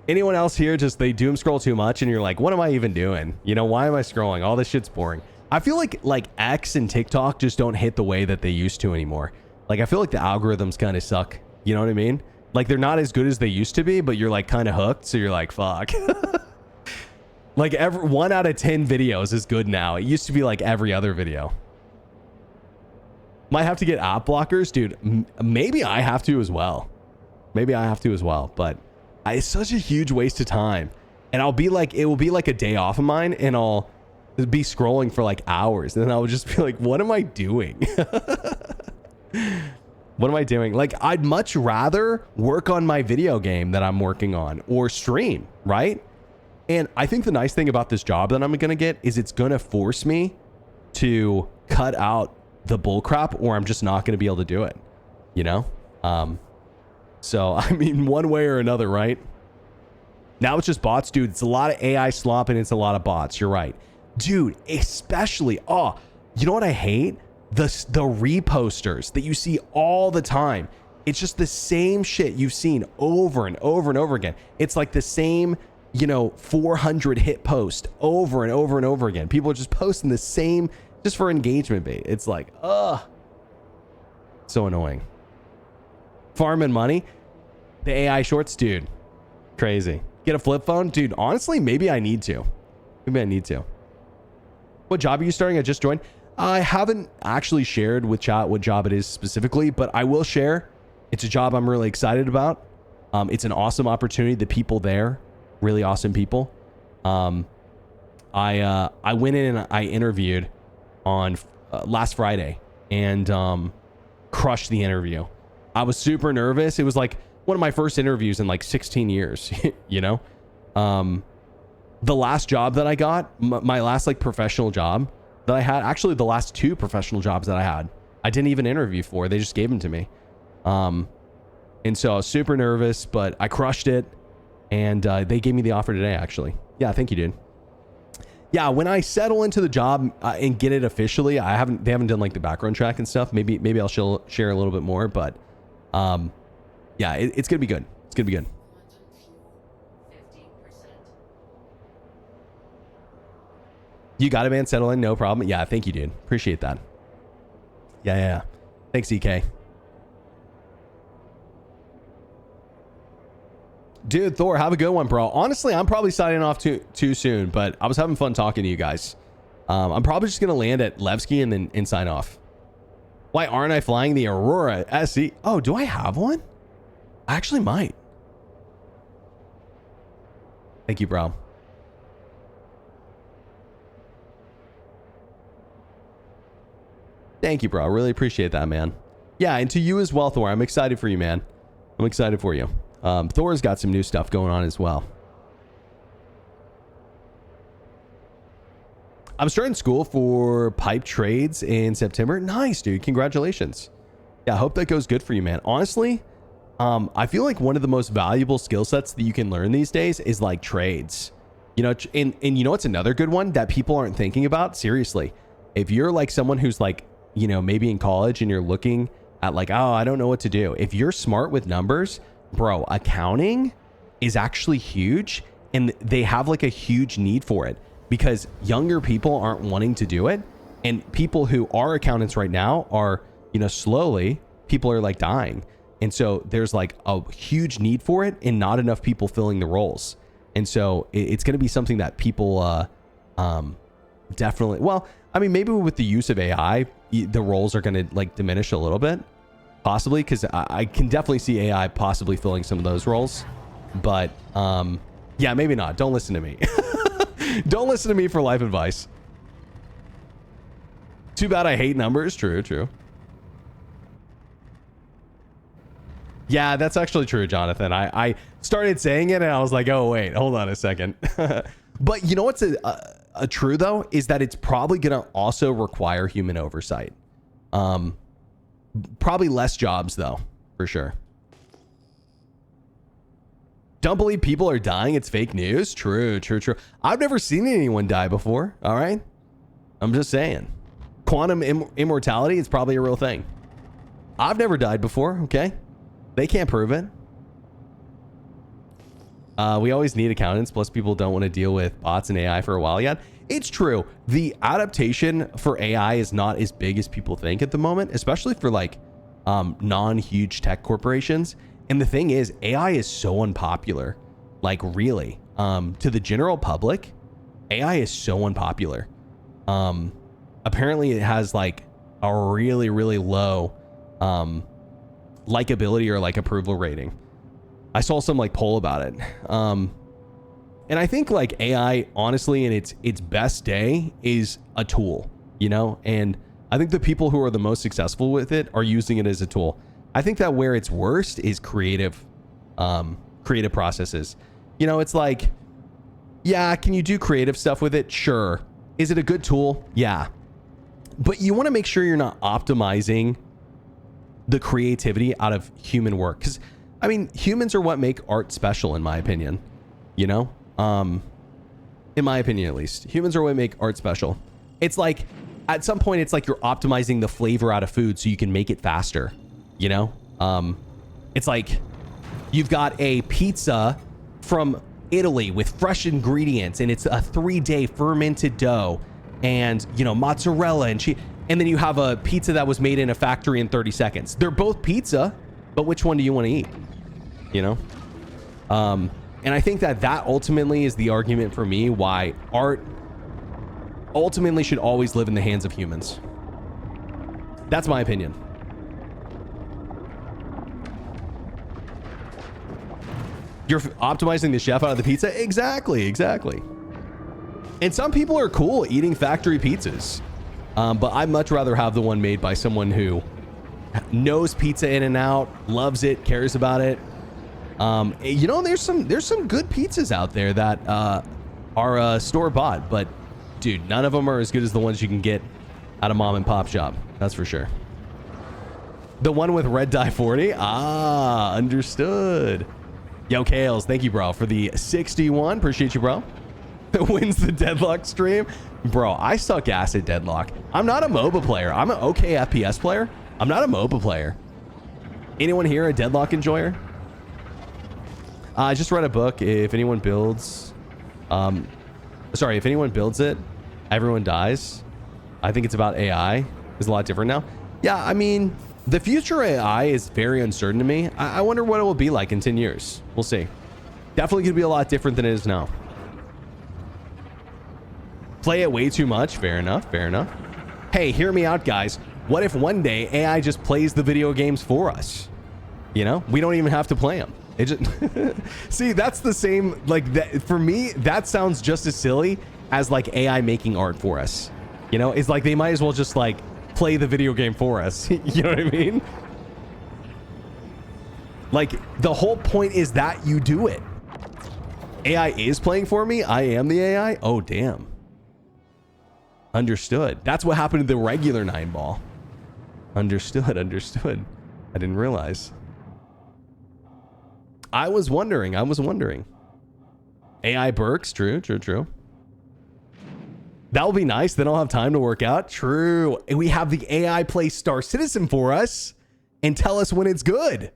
Anyone else here, just they doom scroll too much and you're like, what am I even doing? You know, why am I scrolling? All this shit's boring. I feel like X and TikTok just don't hit the way that they used to anymore. Like, I feel like the algorithms kind of suck. You know what I mean? Like, they're not as good as they used to be, but you're like kind of hooked. So you're like, fuck. Like, 1 out of 10 videos is good now. It used to be like every other video. Might have to get app blockers, dude. Maybe I have to as well. Maybe I have to as well. But it's such a huge waste of time. And I'll be like, it will be like a day off of mine, and I'll be scrolling for like hours. And then I would just be like, what am I doing? What am I doing? Like, I'd much rather work on my video game that I'm working on or stream, right? And I think the nice thing about this job that I'm going to get is it's going to force me to cut out the bullcrap, or I'm just not going to be able to do it, you know? So, I mean, one way or another, right? Now it's just bots, dude. It's a lot of AI slop and it's a lot of bots. You're right. Dude, especially, you know what I hate? The reposters that you see all the time. It's just the same shit you've seen over and over and over again. It's like the same, you know, 400 hit post over and over and over again. People are just posting the same just for engagement bait. It's like, so annoying. Farming money. The AI shorts, dude. Crazy. Get a flip phone? Dude, honestly, maybe I need to. Maybe I need to. What job are you starting? I just joined. I haven't actually shared with chat what job it is specifically, but I will share. It's a job I'm really excited about. It's an awesome opportunity. The people there, really awesome people. I went in and I interviewed on last Friday and crushed the interview. I was super nervous. It was like one of my first interviews in like 16 years, you know? The last job that I got, my last like professional job that I had, actually the last 2 professional jobs that I had, I didn't even interview for. They just gave them to me. And so I was super nervous, but I crushed it. And they gave me the offer today, actually. Yeah, thank you, dude. Yeah, when I settle into the job and get it officially, they haven't done like the background check and stuff. Maybe I'll share a little bit more, but yeah, it's gonna be good. It's gonna be good. You got it, man. Settle in, no problem. Yeah, thank you, dude. Appreciate that. Yeah. Thanks, EK. Dude, Thor, have a good one, bro. Honestly, I'm probably signing off too soon, but I was having fun talking to you guys. I'm probably just gonna land at Levski and then sign off. Why aren't I flying the Aurora SE? Oh, do I have one? I actually might. Thank you, bro. Thank you, bro. Really appreciate that, man. Yeah, and to you as well, Thor. I'm excited for you, man. I'm excited for you. Thor's got some new stuff going on as well. I'm starting school for pipe trades in September. Nice, dude. Congratulations. Yeah, I hope that goes good for you, man. Honestly, I feel like one of the most valuable skill sets that you can learn these days is like trades. You know, and you know what's another good one that people aren't thinking about? Seriously, if you're like someone who's like, you know, maybe in college and you're looking at like, oh, I don't know what to do. If you're smart with numbers, bro, accounting is actually huge, and they have like a huge need for it because younger people aren't wanting to do it, and people who are accountants right now are, you know, slowly people are like dying, and so there's like a huge need for it and not enough people filling the roles. And so it's going to be something that people definitely, well, I mean, maybe with the use of AI, the roles are going to like diminish a little bit, possibly, because I can definitely see AI possibly filling some of those roles. But yeah, maybe not. Don't listen to me. Don't listen to me for life advice. Too bad I hate numbers. True, true. Yeah, that's actually true, Jonathan. I started saying it and I was like, oh, wait, hold on a second. But you know what's a true, though, is that it's probably going to also require human oversight. Probably less jobs, though, for sure. Don't believe people are dying. It's fake news. True, true, true. I've never seen anyone die before. All right. I'm just saying. Quantum immortality is probably a real thing. I've never died before. Okay. They can't prove it. We always need accountants. Plus, people don't want to deal with bots and AI for a while yet. It's true. The adaptation for AI is not as big as people think at the moment, especially for like non-huge tech corporations. And the thing is, AI is so unpopular. Like, really, to the general public, AI is so unpopular. Apparently, it has like a really, really low likability or like approval rating. I saw some like poll about it. And I think like AI, honestly, in its best day is a tool, you know? And I think the people who are the most successful with it are using it as a tool. I think that where it's worst is creative processes. You know, it's like, yeah, can you do creative stuff with it? Sure. Is it a good tool? Yeah. But you want to make sure you're not optimizing the creativity out of human work. Because, I mean, humans are what make art special, in my opinion. You know? In my opinion, at least. Humans are what make art special. It's like, at some point, it's like you're optimizing the flavor out of food so you can make it faster. You know? It's like you've got a pizza from Italy with fresh ingredients and it's a 3-day fermented dough and, you know, mozzarella and cheese. And then you have a pizza that was made in a factory in 30 seconds. They're both pizza, but which one do you want to eat? You know? And I think that ultimately is the argument for me why art ultimately should always live in the hands of humans. That's my opinion. You're optimizing the chef out of the pizza? Exactly, exactly. And some people are cool eating factory pizzas. But I'd much rather have the one made by someone who knows pizza in and out, loves it, cares about it. You know, there's some good pizzas out there that are store-bought, but dude, none of them are as good as the ones you can get at a mom and pop shop. That's for sure. The one with red dye 40? Ah, understood. Yo, Kales, thank you, bro, for the 61. Appreciate you, bro. Wins the Deadlock stream. Bro, I suck ass at Deadlock. I'm not a MOBA player. I'm an okay FPS player. I'm not a MOBA player. Anyone here a Deadlock enjoyer? I just read a book. If anyone builds... if anyone builds it, everyone dies. I think it's about AI. It's a lot different now. Yeah, I mean, the future AI is very uncertain to me. I wonder what it will be like in 10 years. We'll see. Definitely going to be a lot different than it is now. Play it way too much. Fair enough. Fair enough. Hey, hear me out, guys. What if one day AI just plays the video games for us? You know, we don't even have to play them. It just see, that's the same, like that for me, that sounds just as silly as like AI making art for us. You know, it's like they might as well just like play the video game for us. You know what I mean? Like the whole point is that you do it. AI is playing for me. I am the AI. Oh, damn. Understood. That's what happened to the regular 9-ball. Understood. Understood. I didn't realize. I was wondering. AI Burks. True. That will be nice. Then I'll have time to work out. True. And we have the AI play Star Citizen for us and tell us when it's good.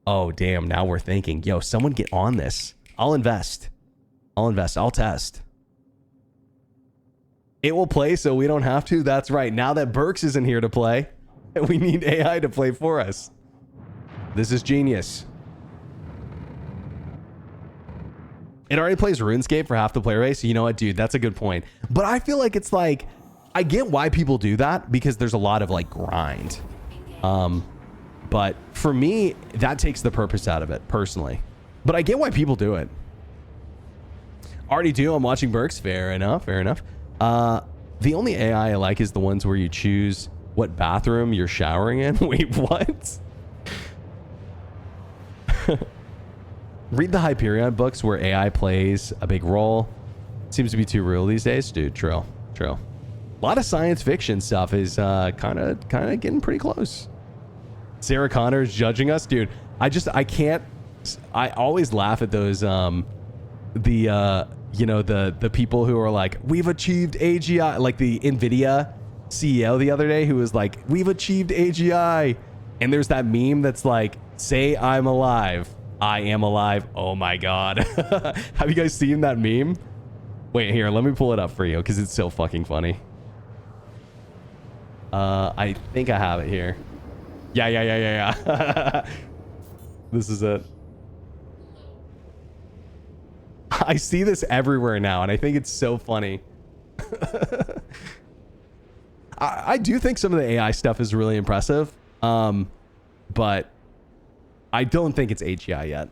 Oh, damn. Now we're thinking, yo, someone get on this. I'll invest. I'll test. It will play so we don't have to. That's right. Now that Burks isn't here to play, we need AI to play for us. This is genius. It already plays RuneScape for half the player base. You know what, dude? That's a good point. But I feel like it's like, I get why people do that because there's a lot of like grind. But for me, that takes the purpose out of it personally. But I get why people do it. Already do. I'm watching Burks. Fair enough. Fair enough. The only AI I like is the ones where you choose what bathroom you're showering in. Wait, what? Read the Hyperion books where AI plays a big role. Seems to be too real these days, dude. True. A lot of science fiction stuff is kind of getting pretty close. Sarah Connor's judging us, dude. I can't. I always laugh at those the people who are like, we've achieved AGI, like the Nvidia CEO the other day who was like, we've achieved AGI, and there's that meme that's like, say I'm alive, I am alive. Oh my god. Have you guys seen that meme? Wait, here, let me pull it up for you because it's so fucking funny. I think I have it here. Yeah. This is it. I see this everywhere now, and I think it's so funny. I do think some of the AI stuff is really impressive, but I don't think it's AGI yet.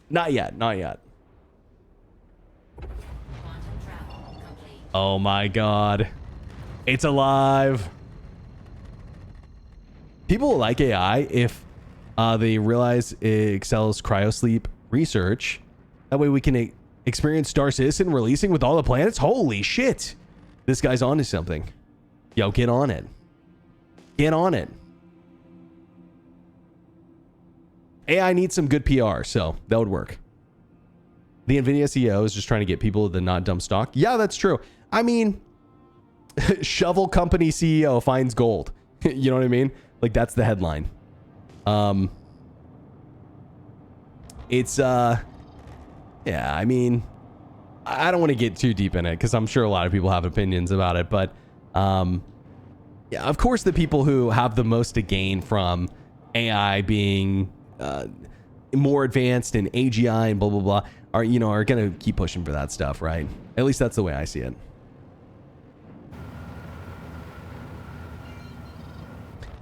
Not yet. Oh my god. It's alive. People will like AI if they realize it excels cryosleep research. That way we can experience Star Citizen releasing with all the planets. Holy shit. This guy's onto something. Yo, get on it. Get on it. AI needs some good PR, so that would work. The Nvidia CEO is just trying to get people to not dump stock. Yeah, that's true. I mean, shovel company CEO finds gold. You know what I mean? Like, that's the headline. It's yeah, I mean, I don't want to get too deep in it because I'm sure a lot of people have opinions about it, but yeah, of course the people who have the most to gain from AI being more advanced and AGI and blah blah blah are gonna keep pushing for that stuff, right? At least that's the way I see it.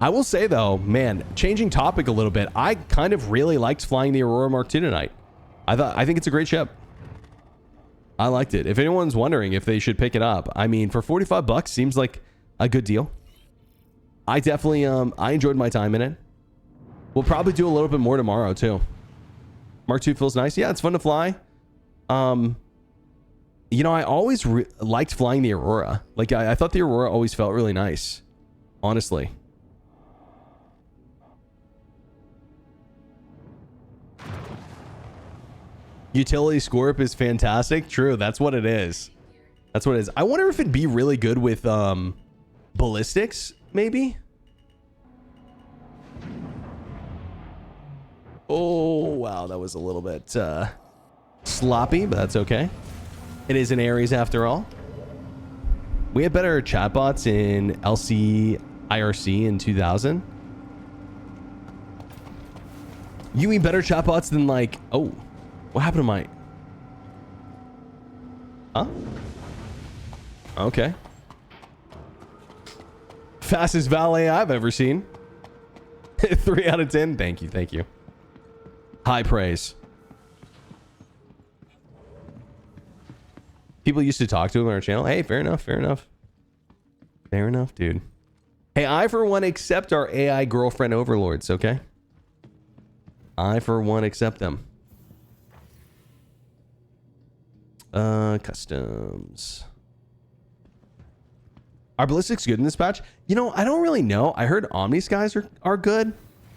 I will say though, man, changing topic a little bit, I kind of really liked flying the Aurora Mark II tonight. I think it's a great ship. I liked it. If anyone's wondering if they should pick it up, I mean, for $45 seems like a good deal. I definitely I enjoyed my time in it. We'll probably do a little bit more tomorrow too. Mark II feels nice. Yeah, it's fun to fly. You know, I always liked flying the Aurora. Like I thought the Aurora always felt really nice, honestly. Utility Scorp is fantastic. True, that's what it is. That's what it is. I wonder if it'd be really good with ballistics, maybe. Oh wow, that was a little bit sloppy, but that's okay. It is an Ares after all. We had better chatbots in LC IRC in 2000. You mean better chatbots than like, oh, what happened to my... Huh? Okay. Fastest valet I've ever seen. 3 out of 10. Thank you. Thank you. High praise. People used to talk to him on our channel. Hey, fair enough. Fair enough. Fair enough, dude. Hey, I for one accept our AI girlfriend overlords, okay? I for one accept them. Customs. Are ballistics good in this patch? You know, I don't really know. I heard Omni Skies are good.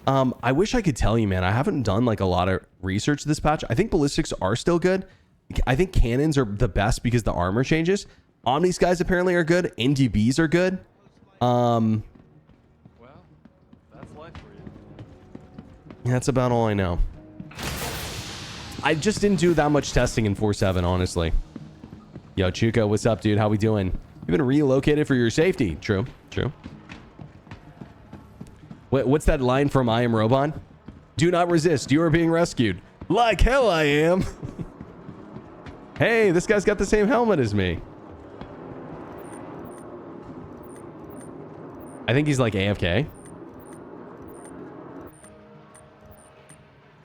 I wish I could tell you, man. I haven't done like a lot of research this patch. I think ballistics are still good. I think cannons are the best because the armor changes. Omni Skies apparently are good. NDBs are good. Well, that's life for you. That's about all I know. I just didn't do that much testing in 4.7, honestly. Yo, Chuka, what's up, dude? How we doing? You've been relocated for your safety. True, true. What's that line from I Am Robot? Do not resist. You are being rescued. Like hell I am. Hey, this guy's got the same helmet as me. I think he's like AFK.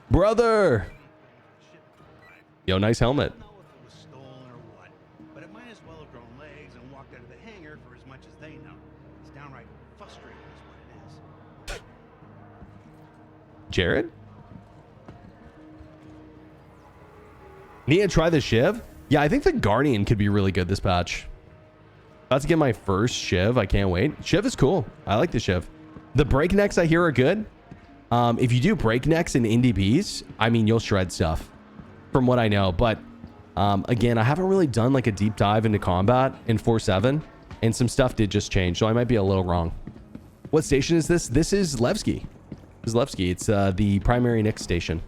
Brother! Yo, nice helmet. Jared? Need to try the Shiv? Yeah, I think the Guardian could be really good this patch. About to get my first Shiv. I can't wait. Shiv is cool. I like the Shiv. The breaknecks I hear are good. If you do breaknecks and NDBs, I mean, you'll shred stuff from what I know. But again, I haven't really done like a deep dive into combat in 4.7 and some stuff did just change. So I might be a little wrong. What station is this? This is Levski. This is Levski. It's the primary Nyx station.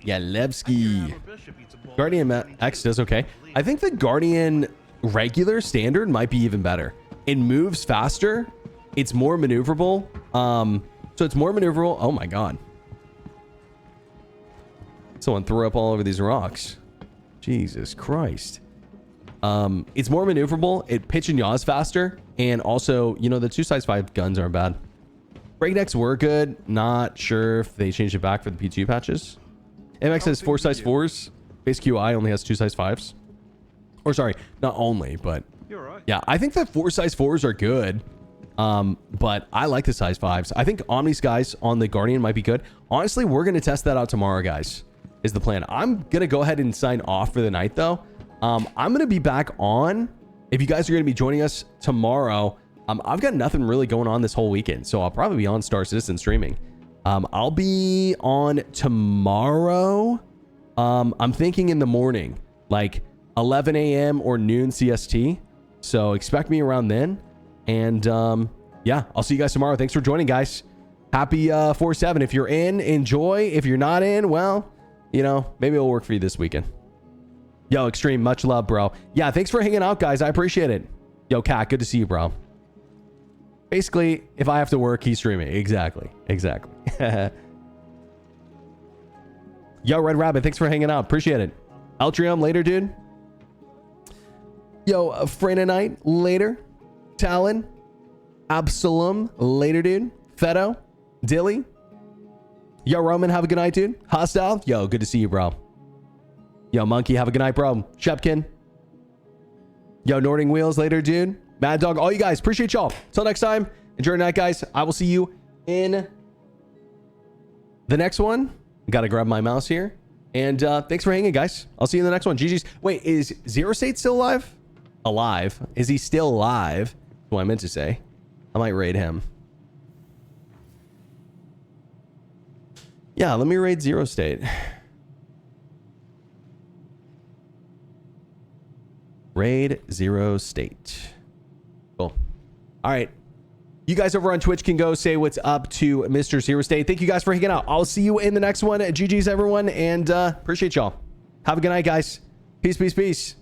Yeah, Levski. Guardian X does okay. I think the Guardian regular standard might be even better. It moves faster. It's more maneuverable. So it's more maneuverable. Oh my god. Someone threw up all over these rocks. Jesus Christ. It's more maneuverable. It pitch and yaws faster. And also, you know, the 2 size 5 guns aren't bad. Breaknecks were good. Not sure if they changed it back for the P2 patches. MX has 4 size 4s. Base QI only has 2 size 5s. Or sorry, not only, but yeah, I think the 4 size 4s are good. But I like the size 5s. I think Omni Skies on the Guardian might be good. Honestly, we're going to test that out tomorrow, guys, is the plan. I'm going to go ahead and sign off for the night, though. I'm going to be back on. If you guys are going to be joining us tomorrow, I've got nothing really going on this whole weekend. So I'll probably be on Star Citizen streaming. I'll be on tomorrow. I'm thinking in the morning, like 11 a.m. or noon CST. So expect me around then. And yeah, I'll see you guys tomorrow. Thanks for joining, guys. Happy 4-7. If you're in, enjoy. If you're not in, well, you know, maybe it'll work for you this weekend. Yo, Extreme, much love, bro. Yeah, thanks for hanging out, guys. I appreciate it. Yo, Cat, good to see you, bro. Basically, if I have to work, he's streaming. Exactly. Yo, Red Rabbit, thanks for hanging out. Appreciate it. Altrium, later, dude. Yo, Frananite, later. Talon, Absalom, later, dude. Feto, Dilly. Yo, Roman, have a good night, dude. Hostile, yo, good to see you, bro. Yo, Monkey, have a good night, bro. Shepkin. Yo, Nording Wheels, later, dude. Mad Dog, all you guys, appreciate y'all. Until next time, enjoy your night, guys. I will see you in the next one. Gotta grab my mouse here. And thanks for hanging, guys. I'll see you in the next one. GG's. Wait, is Zero State still alive? Alive? Is he still alive? That's what I meant to say. I might raid him. Yeah, let me raid Zero State. Raid Zero State. Cool. All right. You guys over on Twitch can go say what's up to Mr. Zero State. Thank you guys for hanging out. I'll see you in the next one. GG's, everyone. And appreciate y'all. Have a good night, guys. Peace, peace, peace.